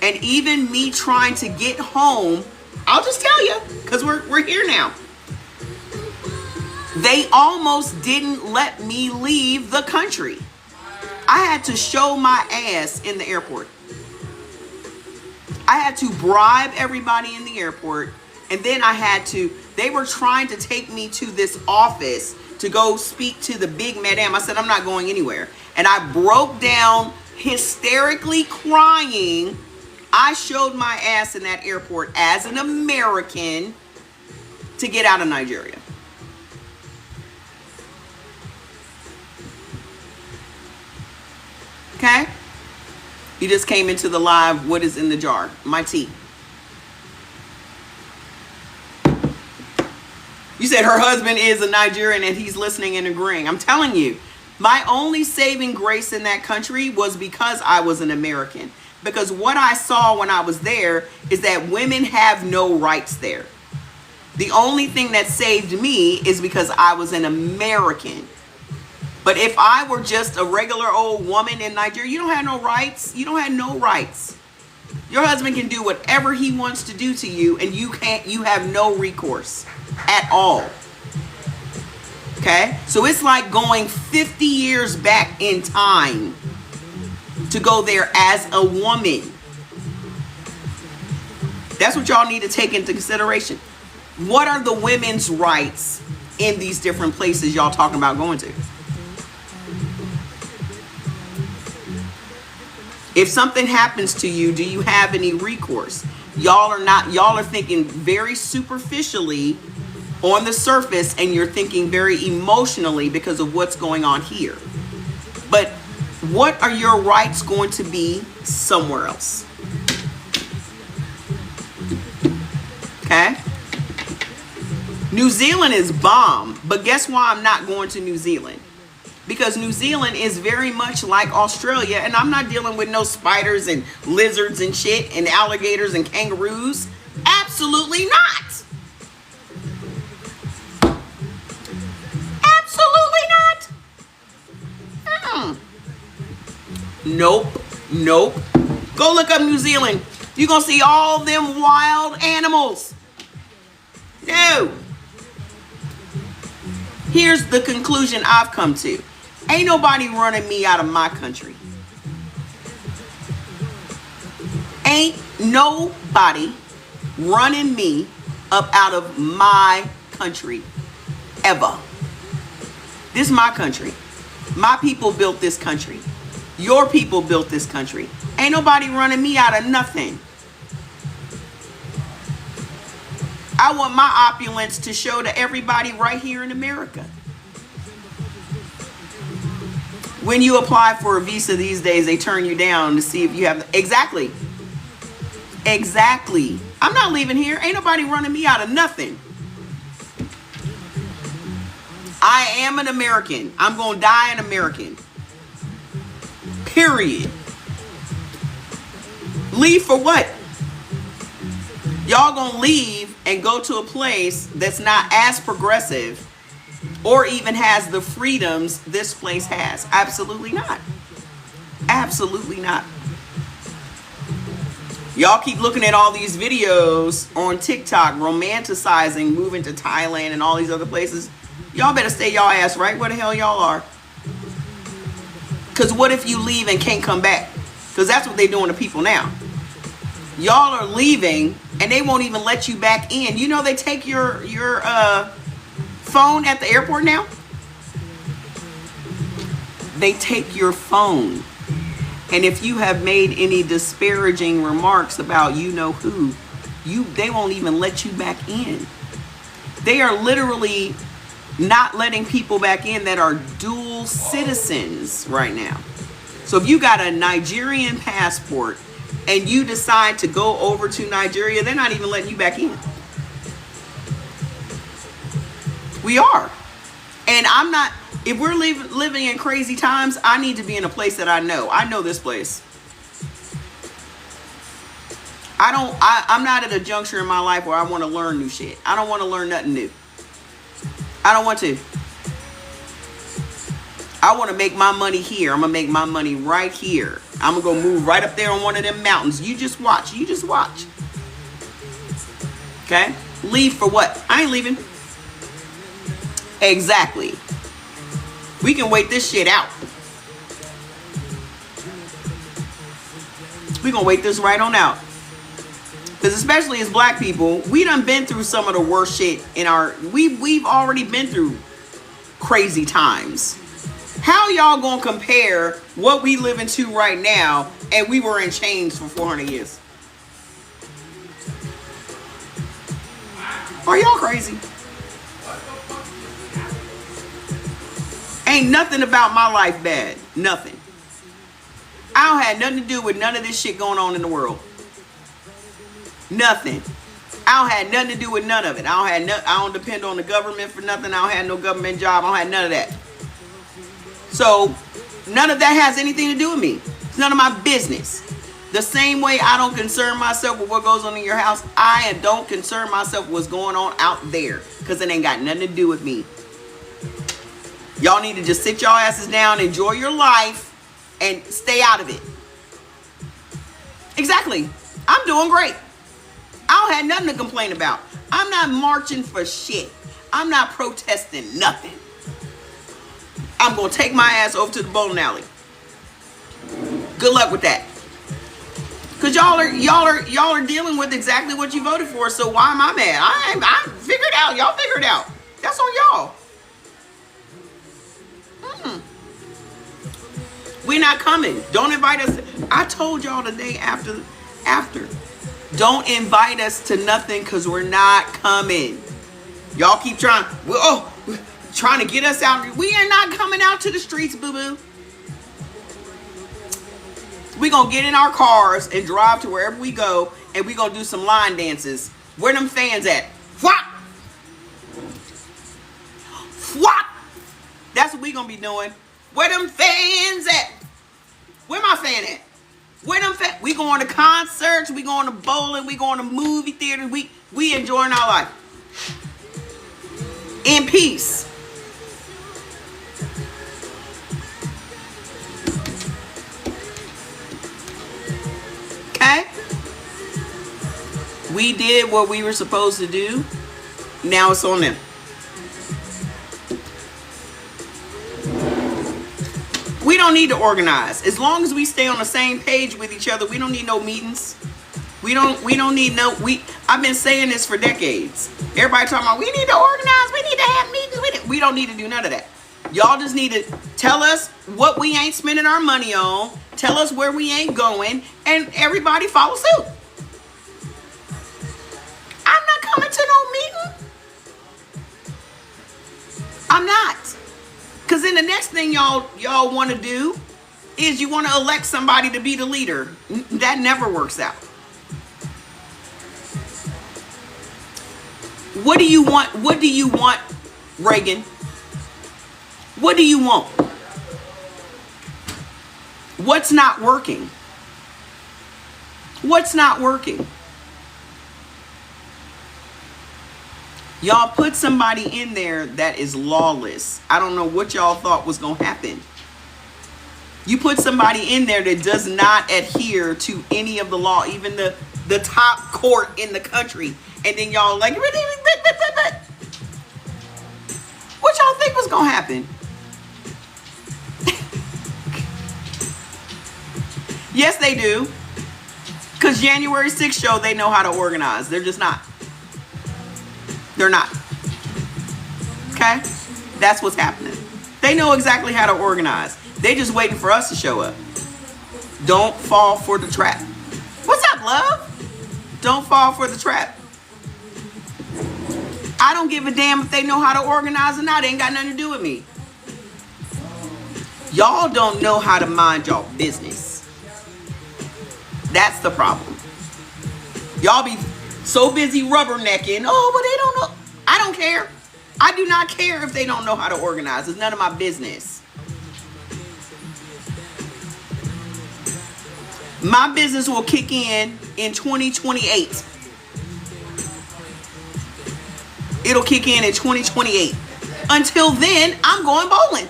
And even me trying to get home, I'll just tell you, because we're here now. They almost didn't let me leave the country. I had to show my ass in the airport. I had to bribe everybody in the airport. And then they were trying to take me to this office to go speak to the big madam. I said, I'm not going anywhere. And I broke down hysterically crying, I showed my ass in that airport as an American to get out of Nigeria. Okay? You just came into the live. What is in the jar? My tea. You said her husband is a Nigerian and he's listening and agreeing. I'm telling you, my only saving grace in that country was because I was an American. Because what I saw when I was there is that women have no rights there. The only thing that saved me is because I was an American. But if I were just a regular old woman in Nigeria, you don't have no rights. You don't have no rights. Your husband can do whatever he wants to do to you, and you have no recourse at all. Okay? So it's like going 50 years back in time to go there as a woman. That's what y'all need to take into consideration. What are the women's rights in these different places y'all talking about going to? If something happens to you, do you have any recourse? Y'all are thinking very superficially on the surface, and you're thinking very emotionally because of what's going on here. But what are your rights going to be somewhere else? Okay? New Zealand is bomb, but guess why I'm not going to New Zealand? Because New Zealand is very much like Australia, and I'm not dealing with no spiders and lizards and shit and alligators and kangaroos. Absolutely not. Absolutely not. Nope. Nope. Go look up New Zealand. You're going to see all them wild animals. No. Here's the conclusion I've come to. Ain't nobody running me out of my country. Ain't nobody running me up out of my country. Ever. This is my country. My people built this country. Your people built this country. Ain't nobody running me out of nothing. I want my opulence to show to everybody right here in America. When you apply for a visa these days, they turn you down to see if you have... Exactly. Exactly. I'm not leaving here. Ain't nobody running me out of nothing. I am an American. I'm going to die an American. Period. Leave for what? Y'all gonna leave and go to a place that's not as progressive or even has the freedoms this place has. Absolutely not. Absolutely not. Y'all keep looking at all these videos on TikTok romanticizing moving to Thailand and all these other places. Y'all better stay y'all ass right where the hell y'all are. Because what if you leave and can't come back? Because that's what they're doing to people now. Y'all are leaving and they won't even let you back in. You know they take your phone at the airport now? They take your phone. And if you have made any disparaging remarks about you know who, they won't even let you back in. They are literally not letting people back in that are dual citizens right now. So if you got a Nigerian passport and you decide to go over to Nigeria, they're not even letting you back in. We are. And I'm not, if we're living in crazy times, I need to be in a place that I know. I know this place. I'm not at a juncture in my life where I want to learn new shit. I don't want to learn nothing new. I don't want to. I want to make my money here. I'm going to make my money right here. I'm going to go move right up there on one of them mountains. You just watch. You just watch. Okay? Leave for what? I ain't leaving. Exactly. We can wait this shit out. We gonna wait this right on out. Because especially as black people, we done been through some of the worst shit in our... We've already been through crazy times. How y'all gonna compare what we live into right now and we were in chains for 400 years? Are y'all crazy? Ain't nothing about my life bad. Nothing. I don't have nothing to do with none of this shit going on in the world. Nothing. I don't have nothing to do with none of it. I don't depend on the government for nothing. I don't have no government job. I don't have none of that. So none of that has anything to do with me. It's none of my business. The same way I don't concern myself with what goes on in your house, I don't concern myself with what's going on out there, because it ain't got nothing to do with me. Y'all need to just sit y'all asses down, enjoy your life, and stay out of it. Exactly. I'm doing great. I don't have nothing to complain about. I'm not marching for shit. I'm not protesting nothing. I'm going to take my ass over to the bowling alley. Good luck with that. Because y'all are dealing with exactly what you voted for, so why am I mad? I figured it out. Y'all figure it out. That's on y'all. We're not coming. Don't invite us. I told y'all the day after. Don't invite us to nothing, because we're not coming. Y'all keep trying. Trying to get us out. We are not coming out to the streets, boo-boo. We're going to get in our cars and drive to wherever we go, and we're going to do some line dances. Where them fans at? What? What? That's what we're going to be doing. Where them fans at? Where my fan at? Where them fans? We going to concerts. We going to bowling. We going to movie theaters. We enjoying our life. In peace. Okay? We did what we were supposed to do. Now it's on them. We don't need to organize. As long as we stay on the same page with each other, we don't need no meetings. We don't need no, I've been saying this for decades. Everybody talking about, we need to organize, we need to have meetings. We don't need to do none of that. Y'all just need to tell us what we ain't spending our money on, tell us where we ain't going, and everybody follow suit. I'm not coming to no meeting. I'm not. Because then the next thing y'all want to do is you want to elect somebody to be the leader. That never works out. What do you want? What do you want, Reagan? What do you want? What's not working? What's not working? Y'all put somebody in there that is lawless. I don't know what y'all thought was going to happen. You put somebody in there that does not adhere to any of the law, even the top court in the country. And then y'all like, what y'all think was going to happen? Yes, they do. Because January 6th show, they know how to organize. They're just not. They're not. Okay? That's what's happening. They know exactly how to organize. They just waiting for us to show up. Don't fall for the trap. What's up, love? Don't fall for the trap. I don't give a damn if they know how to organize or not. It ain't got nothing to do with me. Y'all don't know how to mind y'all business. That's the problem. Y'all be so busy rubbernecking. Oh, but they don't know. I don't care. I do not care if they don't know how to organize. It's none of my business. My business will kick in 2028. It'll kick in 2028. Until then, I'm going bowling.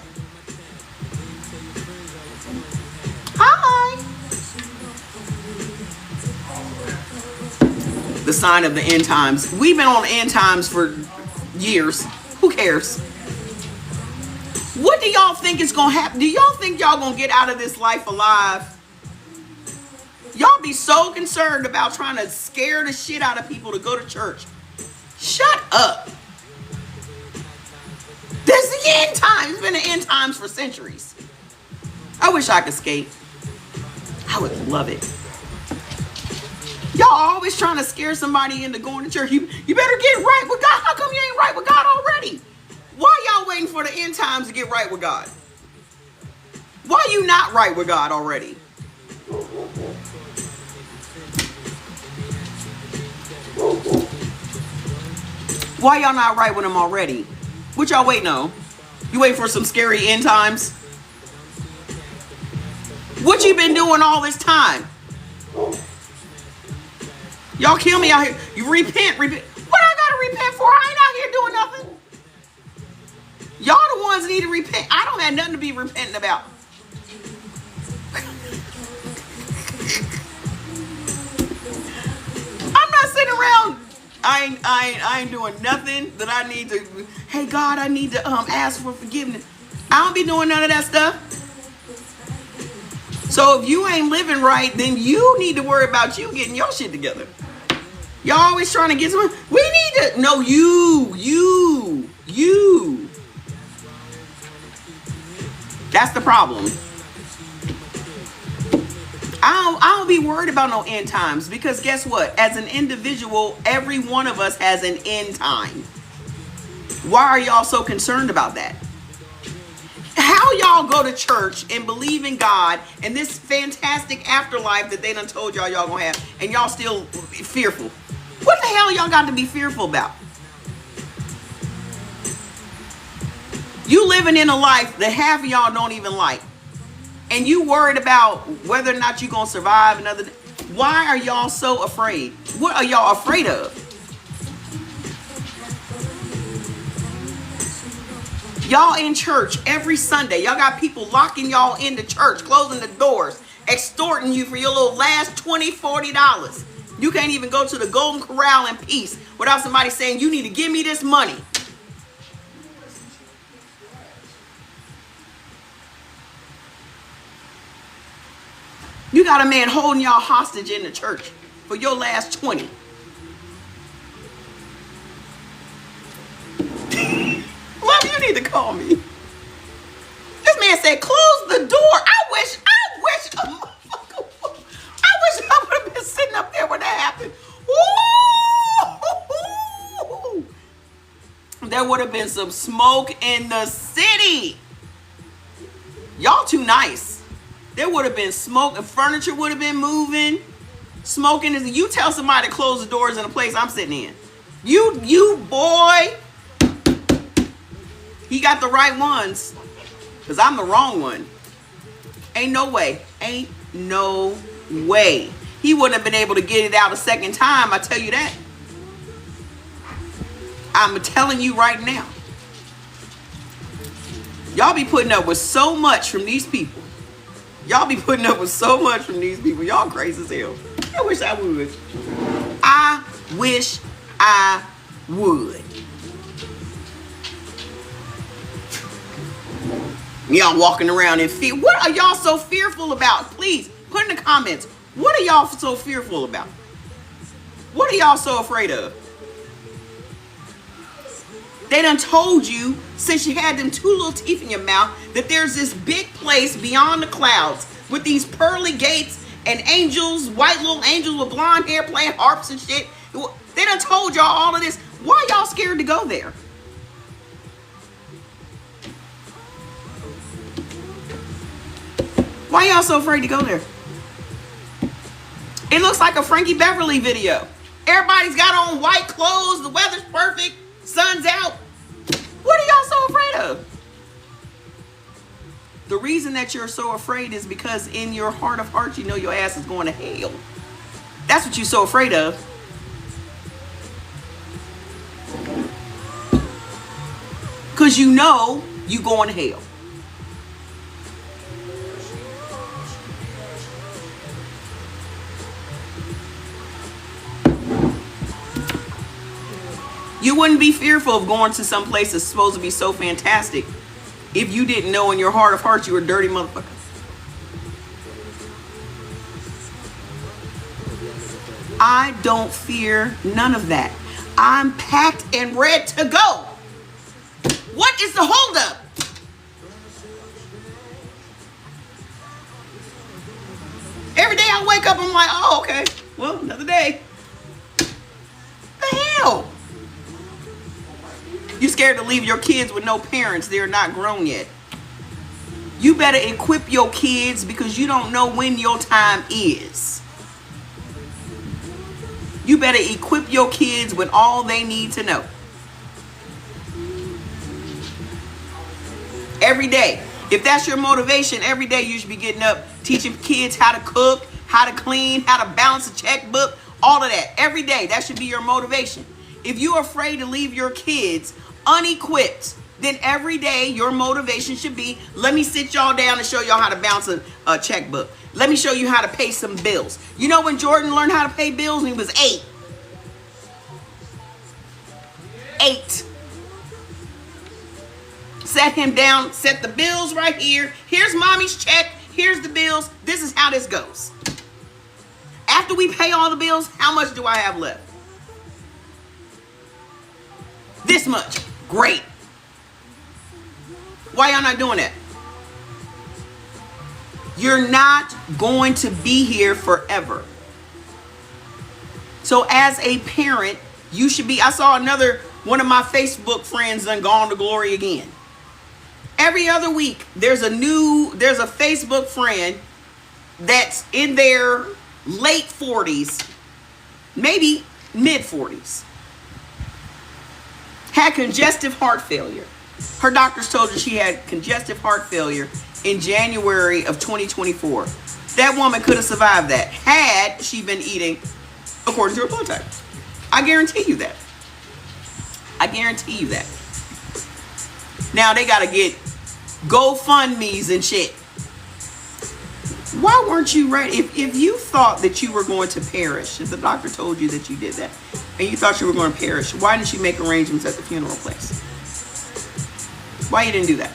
Hi. The sign of the end times. We've been on end times for years. Who cares? What do y'all think is going to happen? Do y'all think y'all going to get out of this life alive? Y'all be so concerned about trying to scare the shit out of people to go to church. Shut up. This is the end times. It's been the end times for centuries. I wish I could skate. I would love it. Y'all always trying to scare somebody into going to church. You better get right with God. How come you ain't right with God already? Why y'all waiting for the end times to get right with God? Why you not right with God already? Why y'all not right with him already? What y'all waiting on? You waiting for some scary end times? What you been doing all this time? Y'all kill me out here. You repent. What I gotta repent for? I ain't out here doing nothing. Y'all the ones that need to repent. I don't have nothing to be repenting about. I'm not sitting around. I ain't doing nothing that I need to. Hey God, I need to ask for forgiveness. I don't be doing none of that stuff. So if you ain't living right, then you need to worry about you getting your shit together. Y'all always trying to get someone. We need to. No, you. That's the problem. I don't be worried about no end times, because guess what? As an individual, every one of us has an end time. Why are y'all so concerned about that? How y'all go to church and believe in God and this fantastic afterlife that they done told y'all gonna have, and y'all still fearful? What the hell y'all got to be fearful about? You living in a life that half of y'all don't even like, and you worried about whether or not you gonna survive another day. Why are y'all so afraid? What are y'all afraid of? Y'all in church every Sunday. Y'all got people locking y'all into church, closing the doors, extorting you for your little last $20, $40. You can't even go to the Golden Corral in peace without somebody saying, you need to give me this money. You got a man holding y'all hostage in the church for your last 20. Love, you need to call me. This man said, close the door. I wish I would have been sitting up there when that happened. Ooh. There would have been some smoke in the city. Y'all too nice. There would have been smoke, and furniture would have been moving. Smoking is, you tell somebody to close the doors in a place I'm sitting in. You boy. He got the right ones, because I'm the wrong one. Ain't no way. Ain't no way. He wouldn't have been able to get it out a second time, I tell you that. I'm telling you right now. Y'all be putting up with so much from these people. Y'all be putting up with so much from these people. Y'all crazy as hell. I wish I would. I wish I would. Y'all walking around in fear. What are y'all so fearful about? Please put in the comments. What are y'all so fearful about? What are y'all so afraid of? They done told you, since you had them two little teeth in your mouth, that there's this big place beyond the clouds with these pearly gates and angels, white little angels with blonde hair playing harps and shit. They done told y'all all of this. Why y'all scared to go there? Why y'all so afraid to go there? It looks like a Frankie Beverly video. Everybody's got on white clothes. The weather's perfect. Sun's out. What are y'all so afraid of? The reason that you're so afraid is because in your heart of hearts, you know your ass is going to hell. That's what you're so afraid of. Because you know you going to hell. You wouldn't be fearful of going to some place that's supposed to be so fantastic if you didn't know in your heart of hearts you were a dirty motherfucker. I don't fear none of that. I'm packed and ready to go. What is the holdup? Every day I wake up, I'm like, oh, okay. Well, another day. The hell? You scared to leave your kids with no parents. They're not grown yet. You better equip your kids because you don't know when your time is. You better equip your kids with all they need to know. Every day. If that's your motivation, every day you should be getting up, teaching kids how to cook, how to clean, how to balance a checkbook, all of that. Every day, that should be your motivation. If you're afraid to leave your kids unequipped, then every day your motivation should be, let me sit y'all down and show y'all how to balance a checkbook. Let me show you how to pay some bills. You know when Jordan learned how to pay bills when he was 8? 8. Set him down, set the bills right here. Here's mommy's check. Here's the bills. This is how this goes. After we pay all the bills, how much do I have left? This much. Great. Why y'all not doing that? You're not going to be here forever. So as a parent, you should be. I saw one of my Facebook friends done gone to glory again. Every other week, there's a Facebook friend that's in their late 40s, maybe mid 40s, had congestive heart failure. Her doctors told her she had congestive heart failure in January of 2024. That woman could have survived that had she been eating according to her blood type. I guarantee you that. I guarantee you that. Now they got to get GoFundMe's and shit. Why weren't you ready? If you thought that you were going to perish, if the doctor told you that you did that, and you thought you were going to perish, why didn't you make arrangements at the funeral place? Why you didn't do that?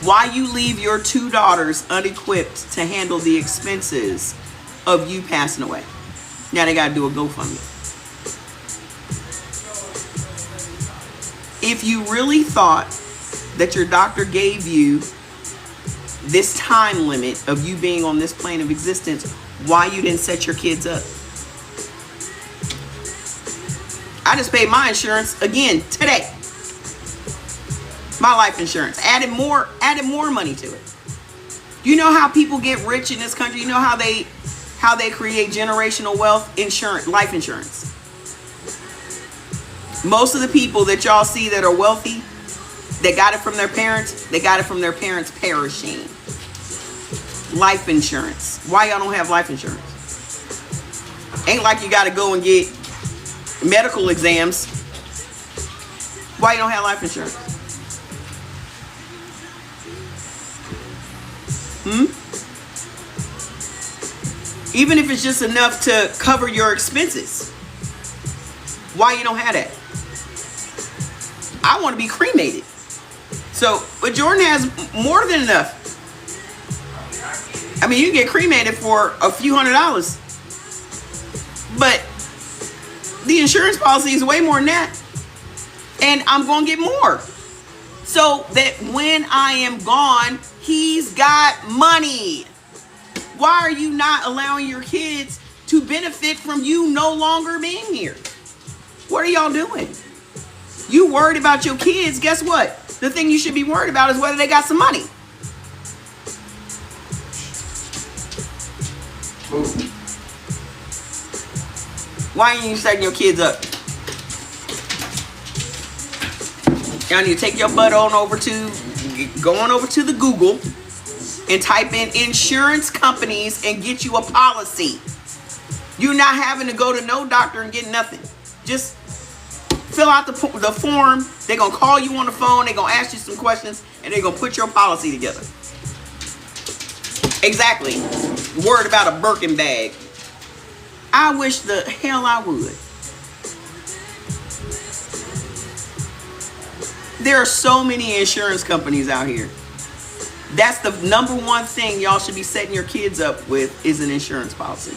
Why you leave your 2 daughters unequipped to handle the expenses of you passing away? Now they got to do a GoFundMe. If you really thought that your doctor gave you this time limit of you being on this plane of existence, why you didn't set your kids up? I just paid my insurance again today. My life insurance. Added more money to it. You know how people get rich in this country? You know how they create generational wealth? Life insurance. Most of the people that y'all see that are wealthy, they got it from their parents. They got it from their parents perishing. Life insurance. Why y'all don't have life insurance? Ain't like you got to go and get medical exams. Why you don't have life insurance? Even if it's just enough to cover your expenses. Why you don't have that? I want to be cremated. So, but Jordan has more than enough. I mean, you can get cremated for a few $100s. But the insurance policy is way more than that. And I'm going to get more. So that when I am gone, he's got money. Why are you not allowing your kids to benefit from you no longer being here? What are y'all doing? You worried about your kids, guess what? The thing you should be worried about is whether they got some money. Why ain't you setting your kids up? Y'all need to take your butt on over to, go on over to the Google and type in insurance companies and get you a policy. You're not having to go to no doctor and get nothing. Just fill out the form. They're going to call you on the phone. They're going to ask you some questions and they're going to put your policy together. Exactly. Worried about a Birkin bag. I wish the hell I would. There are so many insurance companies out here. That's the number one thing y'all should be setting your kids up with is an insurance policy.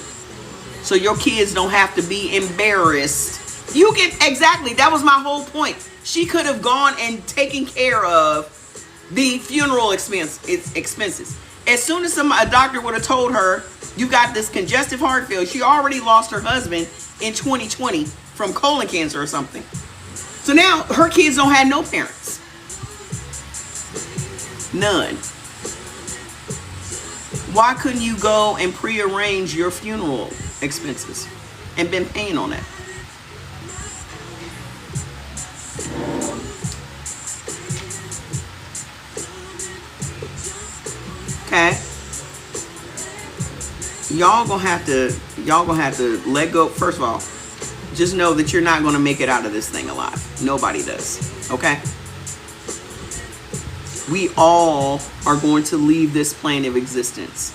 So your kids don't have to be embarrassed You can, exactly. That was my whole point. She could have gone and taken care of the funeral expenses. As soon as a doctor would have told her, you got this congestive heart failure. She already lost her husband in 2020 from colon cancer or something. So now her kids don't have no parents. None. Why couldn't you go and prearrange your funeral expenses and been paying on that? Okay. Y'all gonna have to let go. First of all, just know that you're not gonna make it out of this thing alive. Nobody does. Okay? We all are going to leave this plane of existence.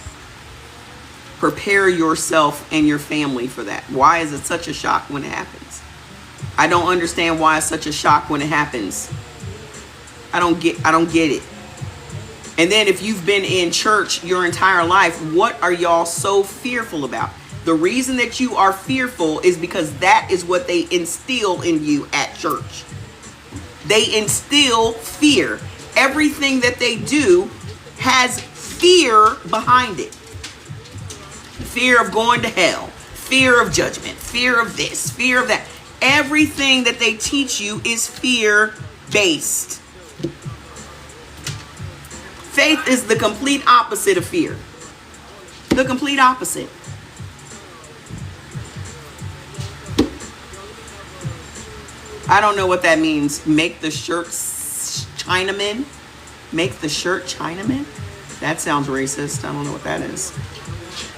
Prepare yourself and your family for that. Why is it such a shock when it happens? I don't understand why it's such a shock when it happens. I don't get it. And then if you've been in church your entire life, what are y'all so fearful about? The reason that you are fearful is because that is what they instill in you at church. They instill fear. Everything that they do has fear behind it. Fear of going to hell, fear of judgment, fear of this, fear of that. Everything that they teach you is fear-based. Faith is the complete opposite of fear. The complete opposite. I don't know what that means. Make the shirt Chinaman. Make the shirt Chinaman? That sounds racist. I don't know what that is.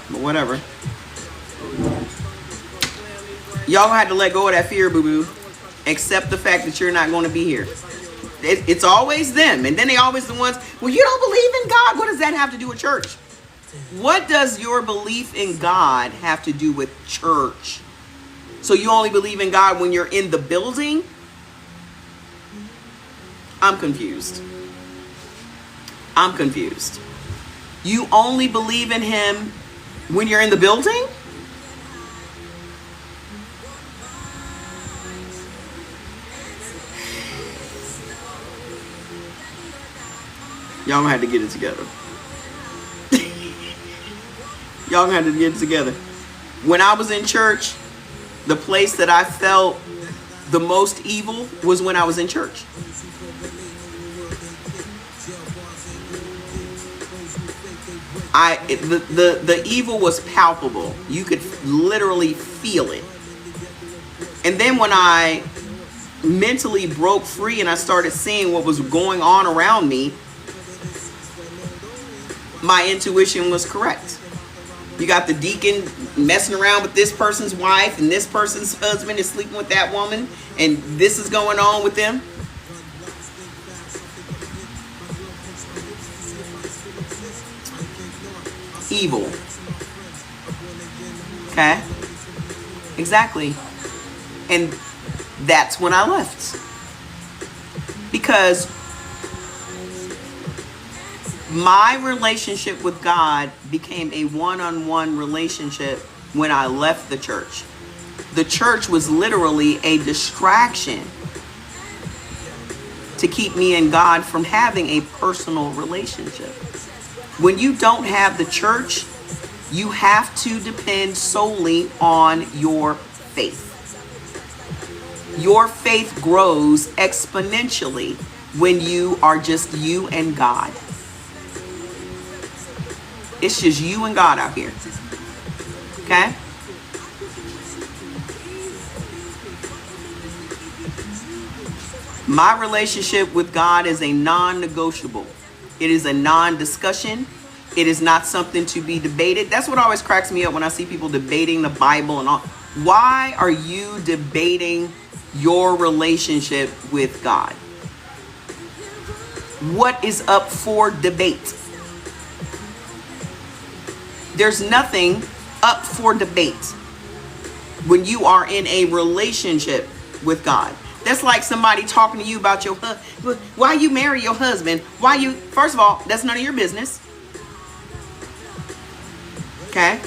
But whatever. Y'all had to let go of that fear, boo-boo. Accept the fact that you're not going to be here. It's always them. And then they always the ones, well, you don't believe in God. What does that have to do with church? What does your belief in God have to do with church? So you only believe in God when you're in the building? I'm confused. I'm confused. You only believe in him when you're in the building? Y'all gonna have to get it together. Y'all gonna have to get it together. When I was in church, the place that I felt the most evil was when I was in church. The evil was palpable. You could literally feel it. And then when I mentally broke free and I started seeing what was going on around me, my intuition was correct. You got the deacon messing around with this person's wife and this person's husband is sleeping with that woman and this is going on with them. Evil. Okay? Exactly. And that's when I left. Because my relationship with God became a one-on-one relationship when I left the church. The church was literally a distraction to keep me and God from having a personal relationship. When you don't have the church, you have to depend solely on your faith. Your faith grows exponentially when you are just you and God. It's just you and God out here. Okay? My relationship with God is a non-negotiable. It is a non-discussion. It is not something to be debated. That's what always cracks me up when I see people debating the Bible and all. Why are you debating your relationship with God? What is up for debate? There's nothing up for debate when you are in a relationship with God. That's like somebody talking to you about your husband. Why you marry your husband? Why you? First of all, that's none of your business. Okay?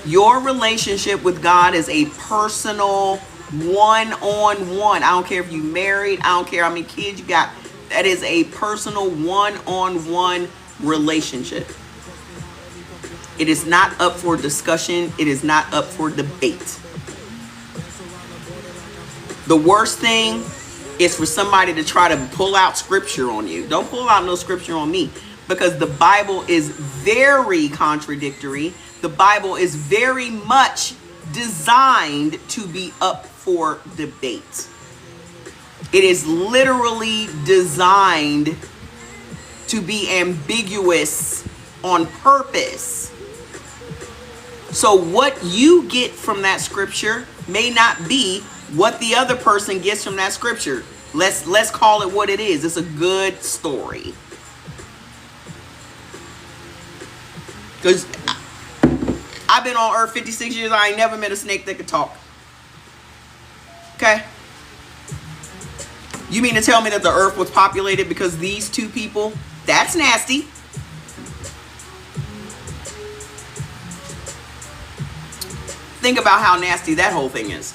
Your relationship with God is a personal One-on-one. I don't care if you married. I don't care how many kids you got. That is a personal one-on-one relationship. It is not up for discussion. It is not up for debate. The worst thing is for somebody to try to pull out scripture on you. Don't pull out no scripture on me, because the Bible is very contradictory. The Bible is very much designed to be up for debate. It is literally designed to be ambiguous on purpose. So what you get from that scripture may not be what the other person gets from that scripture. Let's call it what it is. It's a good story. Because I've been on earth 56 years. I ain't never met a snake that could talk. Okay? You mean to tell me that the earth was populated because these two people? That's nasty. Think about how nasty that whole thing is.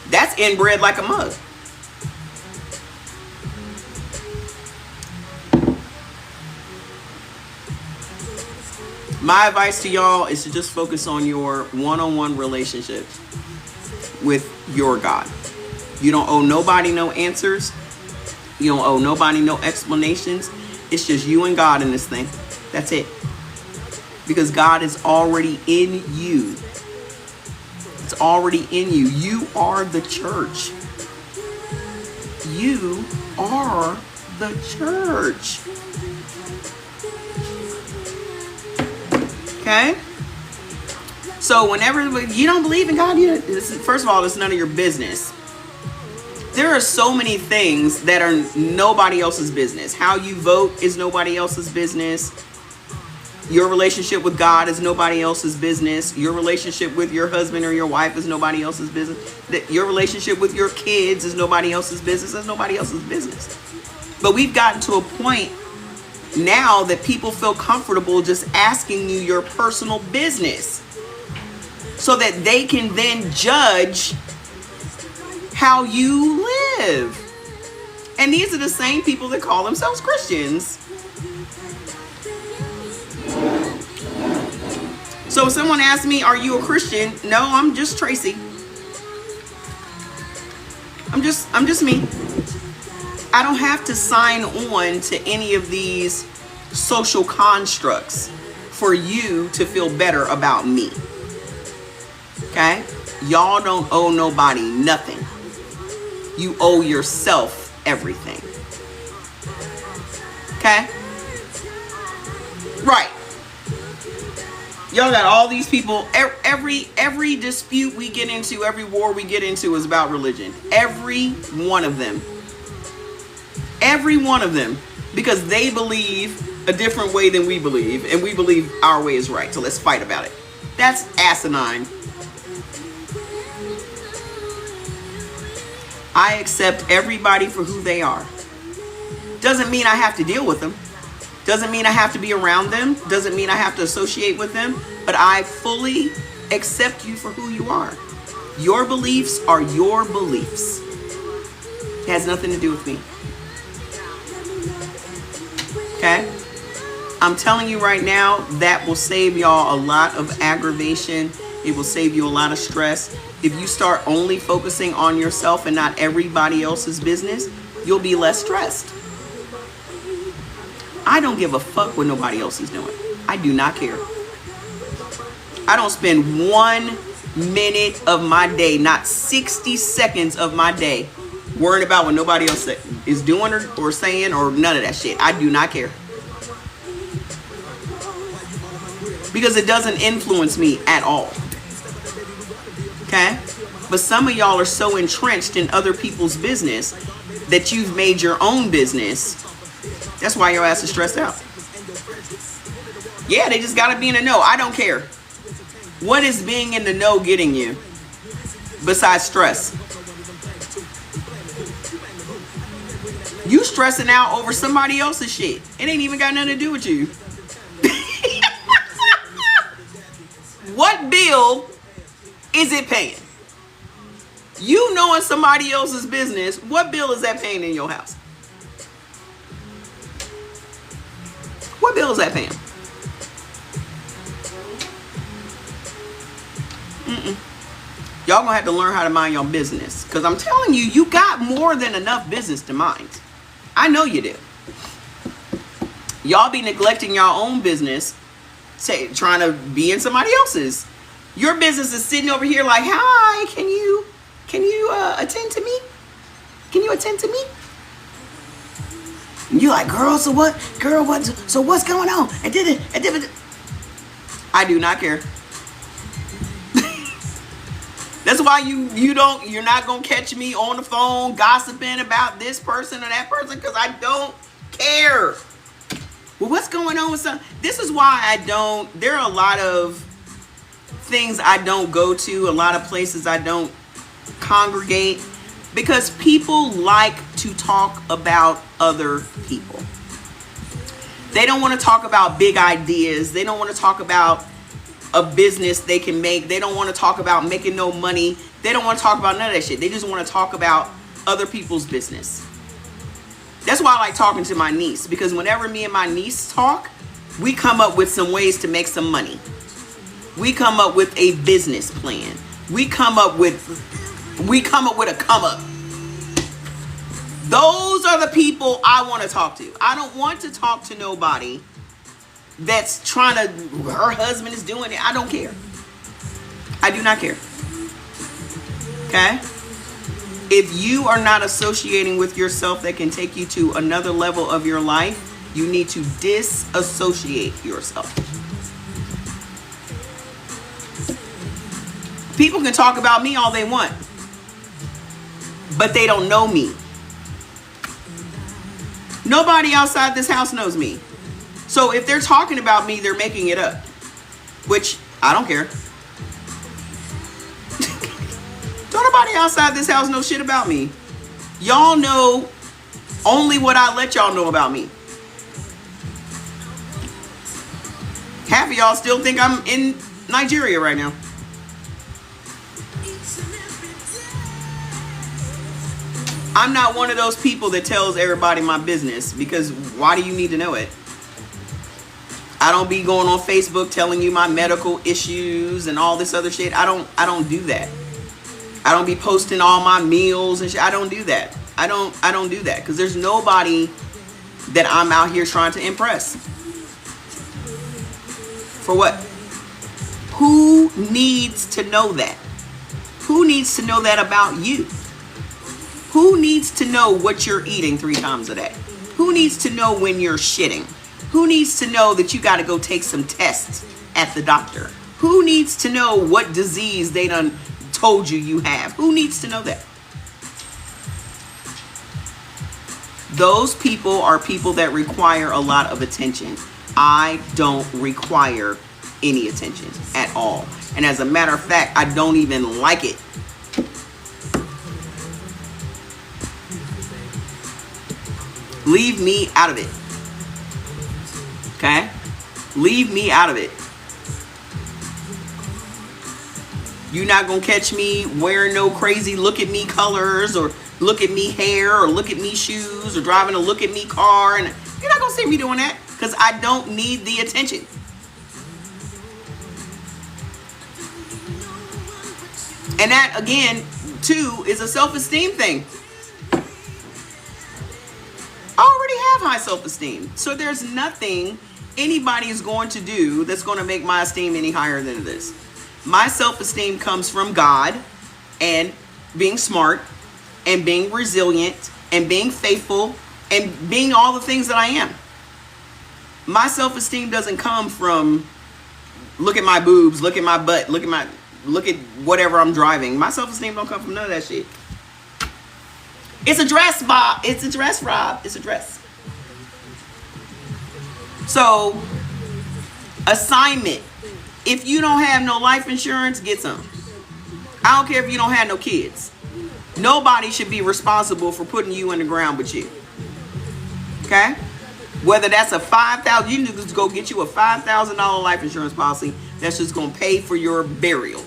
That's inbred like a mug. My advice to y'all is to just focus on your one-on-one relationship with your God. You don't owe nobody no answers. You don't owe nobody no explanations. It's just you and God in this thing. That's it. Because God is already in you. It's already in you. You are the church. You are the church. Okay? So whenever you don't believe in God, first of all, it's none of your business. There are so many things that are nobody else's business. How you vote is nobody else's business. Your relationship with God is nobody else's business. Your relationship with your husband or your wife is nobody else's business. Your relationship with your kids is nobody else's business. That's nobody else's business. But we've gotten to a point now that people feel comfortable just asking you your personal business so that they can then judge how you live. And these are the same people that call themselves Christians. So if someone asks me, are you a Christian? No, I'm just Tracy. I'm just me. I don't have to sign on to any of these social constructs for you to feel better about me. Okay? Y'all don't owe nobody nothing. You owe yourself everything. Okay? Right. Y'all got all these people. Every dispute we get into, every war we get into is about religion. Every one of them. Every one of them. Because they believe a different way than we believe. And we believe our way is right. So let's fight about it. That's asinine. I accept everybody for who they are. Doesn't mean I have to deal with them. Doesn't mean I have to be around them. Doesn't mean I have to associate with them. But I fully accept you for who you are. Your beliefs are your beliefs. It has nothing to do with me. Okay? I'm telling you right now, that will save y'all a lot of aggravation. It will save you a lot of stress. If you start only focusing on yourself and not everybody else's business, you'll be less stressed. I don't give a fuck what nobody else is doing. I do not care. I don't spend 1 minute of my day, not 60 seconds of my day, worrying about what nobody else is doing or saying or none of that shit. I do not care. Because it doesn't influence me at all. Okay? But some of y'all are so entrenched in other people's business that you've made your own business. That's why your ass is stressed out. Yeah, they just gotta be in the know. I don't care. What is being in the know getting you besides stress? You stressing out over somebody else's shit. It ain't even got nothing to do with you. What bill is it paying? You knowing somebody else's business, what bill is that paying in your house? What bill is that paying? Y'all gonna have to learn how to mind your business. Because I'm telling you, you got more than enough business to mind. I know you do. Y'all be neglecting your own business, trying to be in somebody else's. Your business is sitting over here like, hi, can you attend to me? Can you attend to me? And you're like, girl, so what? Girl, what? So what's going on? I do not care. That's why you're not gonna catch me on the phone gossiping about this person or that person, because I don't care. Well, what's going on with some? This is why there are a lot of things I don't go to, a lot of places I don't congregate, because people like to talk about other people. They don't want to talk about big ideas. They don't want to talk about a business they can make. They don't want to talk about making no money. They don't want to talk about none of that shit. They just want to talk about other people's business. That's why I like talking to my niece, because whenever me and my niece talk, we come up with some ways to make some money. We come up with a business plan. We come up with a come up. Those are the people I want to talk to. I don't want to talk to nobody that's trying to, her husband is doing it. I don't care. I do not care. Okay? If you are not associating with yourself that can take you to another level of your life, you need to disassociate yourself. People can talk about me all they want, but they don't know me. Nobody outside this house knows me. So if they're talking about me, they're making it up, which I don't care. Don't nobody outside this house know shit about me. Y'all know only what I let y'all know about me. Half of y'all still think I'm in Nigeria right now. I'm not one of those people that tells everybody my business, because why do you need to know it? I don't be going on Facebook telling you my medical issues and all this other shit. I don't do that. I don't be posting all my meals and shit. I don't do that. I don't do that, because there's nobody that I'm out here trying to impress. For what? Who needs to know that? Who needs to know that about you? Who needs to know what you're eating 3 times a day? Who needs to know when you're shitting? Who needs to know that you got to go take some tests at the doctor? Who needs to know what disease they done told you have? Who needs to know that? Those people are people that require a lot of attention. I don't require any attention at all. And as a matter of fact, I don't even like it. Leave me out of it. Okay? Leave me out of it. You're not going to catch me wearing no crazy look at me colors, or look at me hair, or look at me shoes, or driving a look at me car. And you're not going to see me doing that, because I don't need the attention. And that, again, too, is a self-esteem thing. I already have high self-esteem. So there's nothing anybody is going to do that's going to make my esteem any higher than it is. My self-esteem comes from God, and being smart, and being resilient, and being faithful, and being all the things that I am. My self-esteem doesn't come from, look at my boobs, look at my butt, look at whatever I'm driving. My self-esteem don't come from none of that shit. It's a dress, Bob. It's a dress, Rob. It's a dress. So, assignment. If you don't have no life insurance, get some. I don't care if you don't have no kids. Nobody should be responsible for putting you in the ground but you. Okay? Whether that's a $5,000, you need to go get you a $5,000 life insurance policy that's just going to pay for your burial.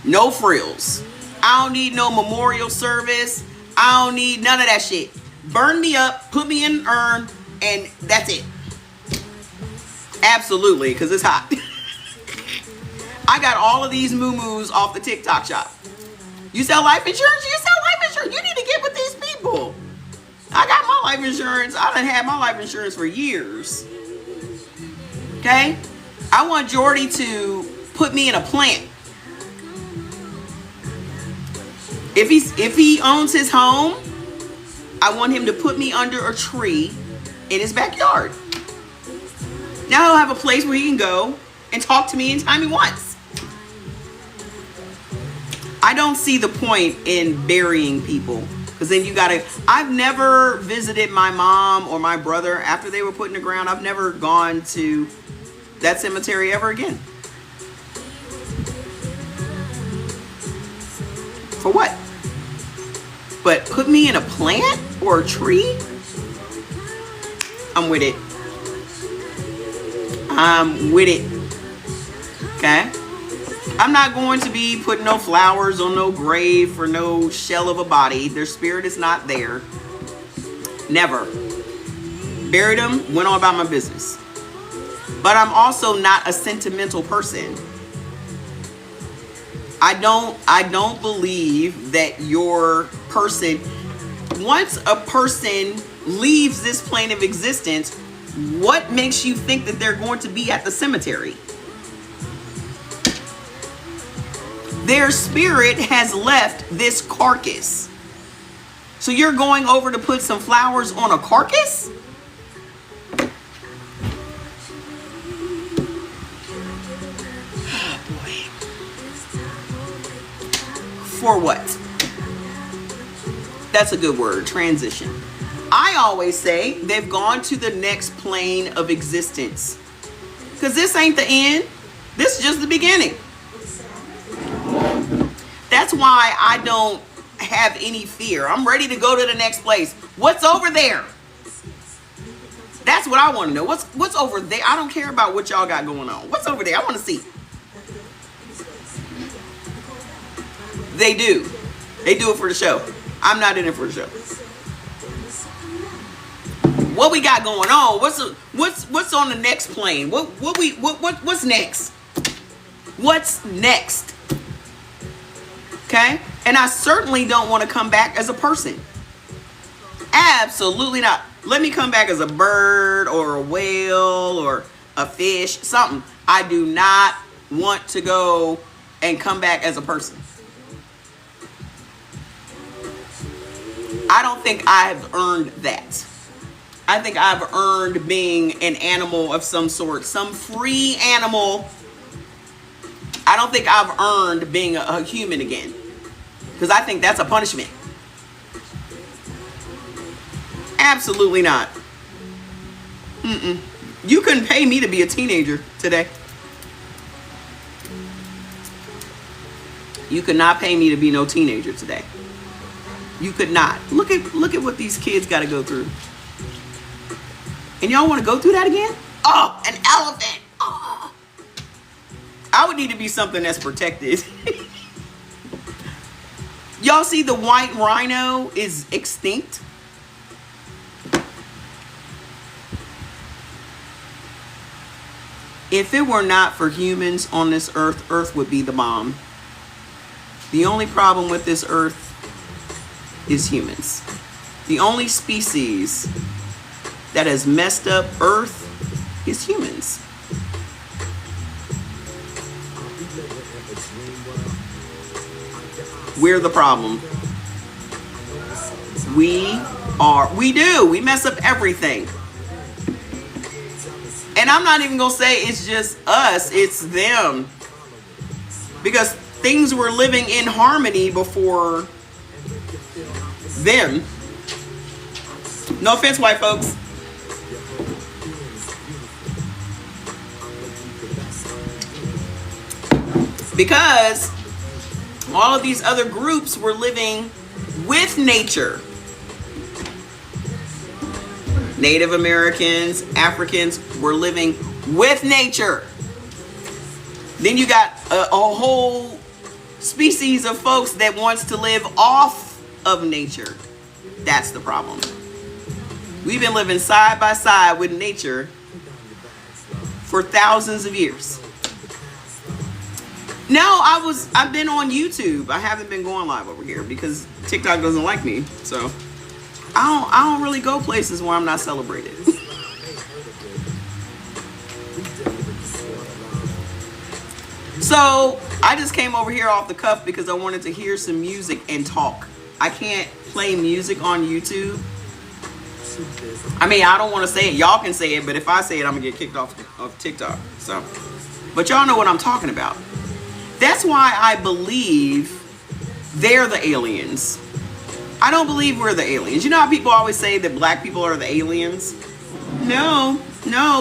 No frills. I don't need no memorial service. I don't need none of that shit. Burn me up, put me in an urn, and that's it. Absolutely, because it's hot. I got all of these moo-moos off the TikTok shop. You sell life insurance? You sell life insurance. You need to get with these people. I got my life insurance. I done had my life insurance for years. Okay? I want Jordy to put me in a plant. If he owns his home, I want him to put me under a tree in his backyard. Now he'll have a place where he can go and talk to me anytime he wants. I don't see the point in burying people, because then you gotta. I've never visited my mom or my brother after they were put in the ground. I've never gone to that cemetery ever again. For what? But put me in a plant or a tree? I'm with it. I'm with it. Okay? I'm not going to be putting no flowers on no grave for no shell of a body. Their spirit is not there. Never. Buried them, went on about my business. But I'm also not a sentimental person. I don't believe that your person, once a person leaves this plane of existence, what makes you think that they're going to be at the cemetery? Their spirit has left this carcass. So you're going over to put some flowers on a carcass? For what? That's a good word, transition. I always say they've gone to the next plane of existence. Because this ain't the end. This is just the beginning. That's why I don't have any fear. I'm ready to go to the next place. What's over there? That's what I want to know. What's over there? I don't care about what y'all got going on. What's over there? I want to see. They do. They do it for the show. I'm not in it for the show. What we got going on? What's on the next plane? What's next? What's next? Okay? And I certainly don't want to come back as a person. Absolutely not. Let me come back as a bird or a whale or a fish, something. I do not want to go and come back as a person. I don't think I've earned that. I think I've earned being an animal of some sort, some free animal. I don't think I've earned being a human again, because I think that's a punishment. Absolutely not. You couldn't pay me to be a teenager today. You could not pay me to be no teenager today. You could not. Look at what these kids got to go through. And y'all want to go through that again? Oh, an elephant. Oh. I would need to be something that's protected. Y'all see the white rhino is extinct? If it were not for humans on this earth, Earth would be the bomb. The only problem with this earth is humans. The only species that has messed up Earth is humans. We're the problem. We mess up everything. And I'm not even gonna say it's just us, it's them. Because things were living in harmony before them. No offense, white folks. Because all of these other groups were living with nature. Native Americans, Africans were living with nature. Then you got a whole species of folks that wants to live off of nature. That's the problem. We've been living side by side with nature for thousands of years. No, I've been on YouTube. I haven't been going live over here because TikTok doesn't like me. So I don't really go places where I'm not celebrated. So I just came over here off the cuff because I wanted to hear some music and talk. I can't play music on YouTube. I mean, I don't want to say it. Y'all can say it, but if I say it, I'm gonna get kicked off of TikTok. So, but y'all know what I'm talking about. That's why I believe they're the aliens. I don't believe we're the aliens. You know how people always say that black people are the aliens? No,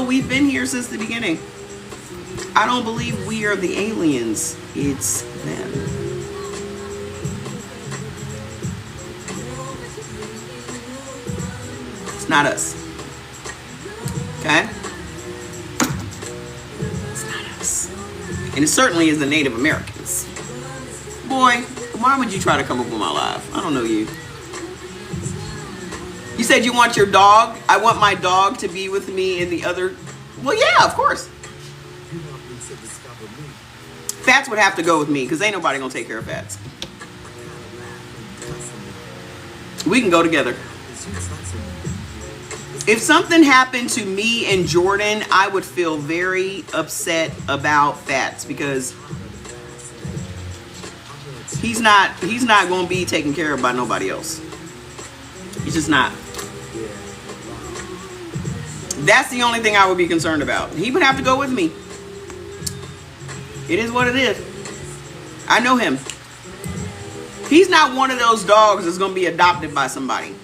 we've been here since the beginning. I don't believe we are the aliens. It's them. It's not us. Okay? It's not us. And it certainly is the Native Americans. Boy, why would you try to come up with my life? I don't know you. You said you want your dog? I want my dog to be with me in the other... Well, yeah, of course. Fats would have to go with me because ain't nobody gonna take care of Fats. We can go together. If something happened to me and Jordan, I would feel very upset about Fats because he's not gonna be taken care of by nobody else. He's just not. That's the only thing I would be concerned about. He would have to go with me. It is what it is. I know him. He's not one of those dogs that's going to be adopted by somebody.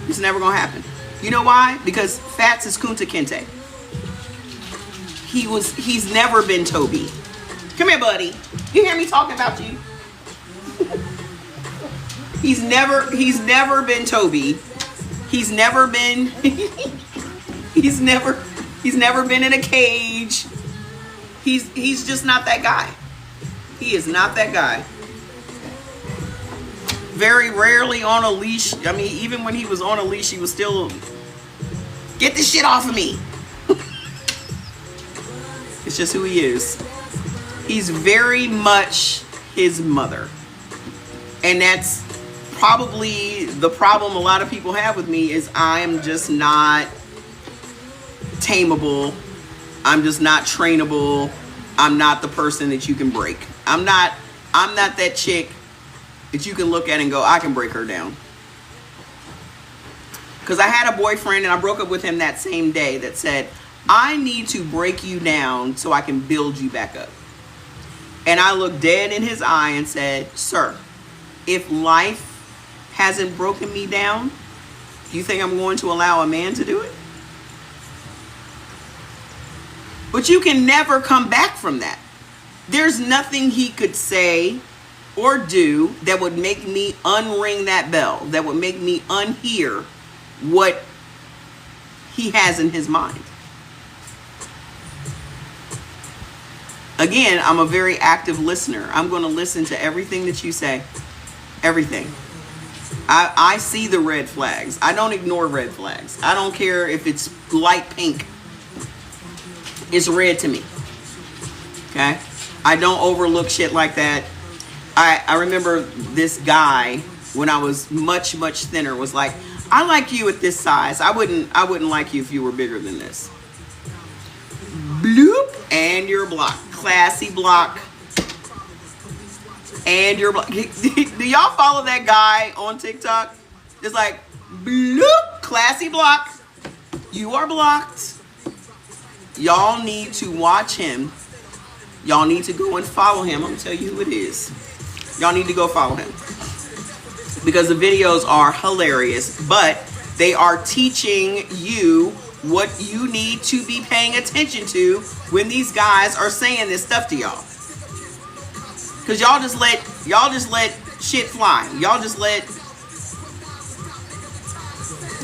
It's never going to happen. You know why? Because Fats is Kunta Kinte. He's never been Toby. Come here, buddy. You hear me talking about you? He's never been Toby. He's never been he's never been in a cage. He's just not that guy. He is not that guy. Very rarely on a leash. I mean, even when he was on a leash, he was still, get this shit off of me. It's just who he is. He's very much his mother. And that's probably the problem a lot of people have with me is I'm just not tameable. I'm just not trainable. I'm not the person that you can break. I'm not that chick that you can look at and go, I can break her down. Because I had a boyfriend and I broke up with him that same day that said, I need to break you down so I can build you back up. And I looked dead in his eye and said, sir, if life hasn't broken me down, do you think I'm going to allow a man to do it? But you can never come back from that. There's nothing he could say or do that would make me unring that bell, that would make me unhear what he has in his mind. Again, I'm a very active listener. I'm going to listen to everything that you say. Everything. I see the red flags. I don't ignore red flags. I don't care if it's light pink. It's red to me. Okay? I don't overlook shit like that. I remember this guy when I was much, much thinner was like, I like you at this size. I wouldn't like you if you were bigger than this. Bloop. And you're blocked. Classy block. And you're blocked. Do y'all follow that guy on TikTok? It's like, bloop. Classy block. You are blocked. Y'all need to watch him. Y'all need to go and follow him. I'm going to tell you who it is. Y'all need to go follow him. Because the videos are hilarious. But they are teaching you what you need to be paying attention to when these guys are saying this stuff to y'all. Because y'all just let shit fly. Y'all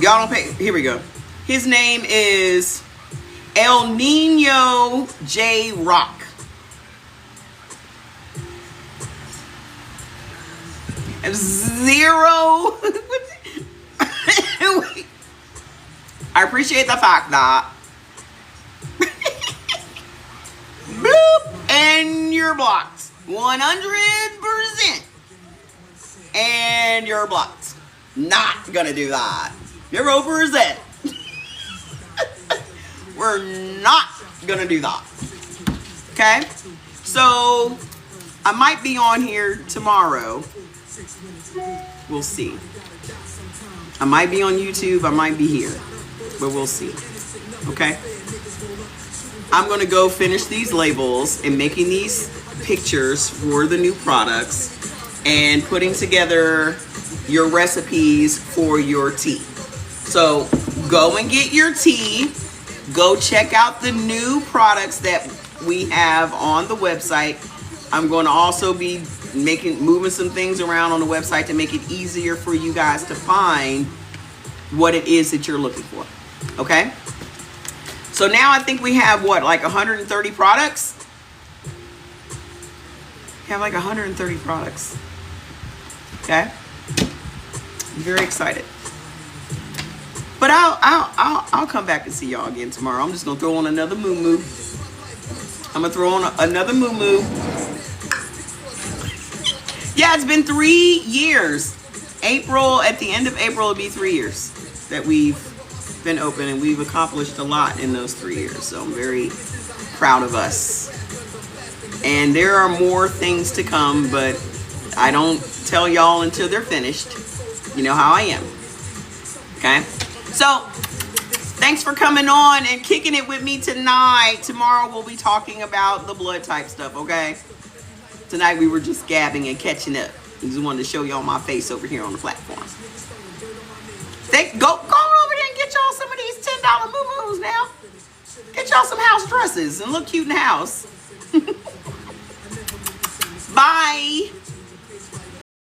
don't pay. Here we go. His name is El Nino J Rock. Zero. I appreciate the fact that bloop, and you're blocked 100%, and you're blocked. Not gonna do that. 0%. We're not gonna do that. Okay, so I might be on here tomorrow. We'll see. I might be on YouTube, I might be here, but we'll see. Okay, I'm gonna go finish these labels and making these pictures for the new products and putting together your recipes for your tea. So go and get your tea. Go check out the new products that we have on the website. I'm going to also be moving some things around on the website to make it easier for you guys to find what it is that you're looking for. Okay? So now I think we have what, like 130 products? We have like 130 products. Okay? I'm very excited. But I'll come back and see y'all again tomorrow. I'm just gonna throw on another moo-moo. I'm gonna throw on another moo-moo. Yeah, it's been 3 years. At the end of April, it'll be 3 years that we've been open, and we've accomplished a lot in those 3 years. So I'm very proud of us. And there are more things to come, but I don't tell y'all until they're finished. You know how I am. Okay? So, thanks for coming on and kicking it with me tonight. Tomorrow we'll be talking about the blood type stuff, okay? Tonight we were just gabbing and catching up. I just wanted to show y'all my face over here on the platform. Go on over there and get y'all some of these $10 moo-moos now. Get y'all some house dresses and look cute in the house. Bye.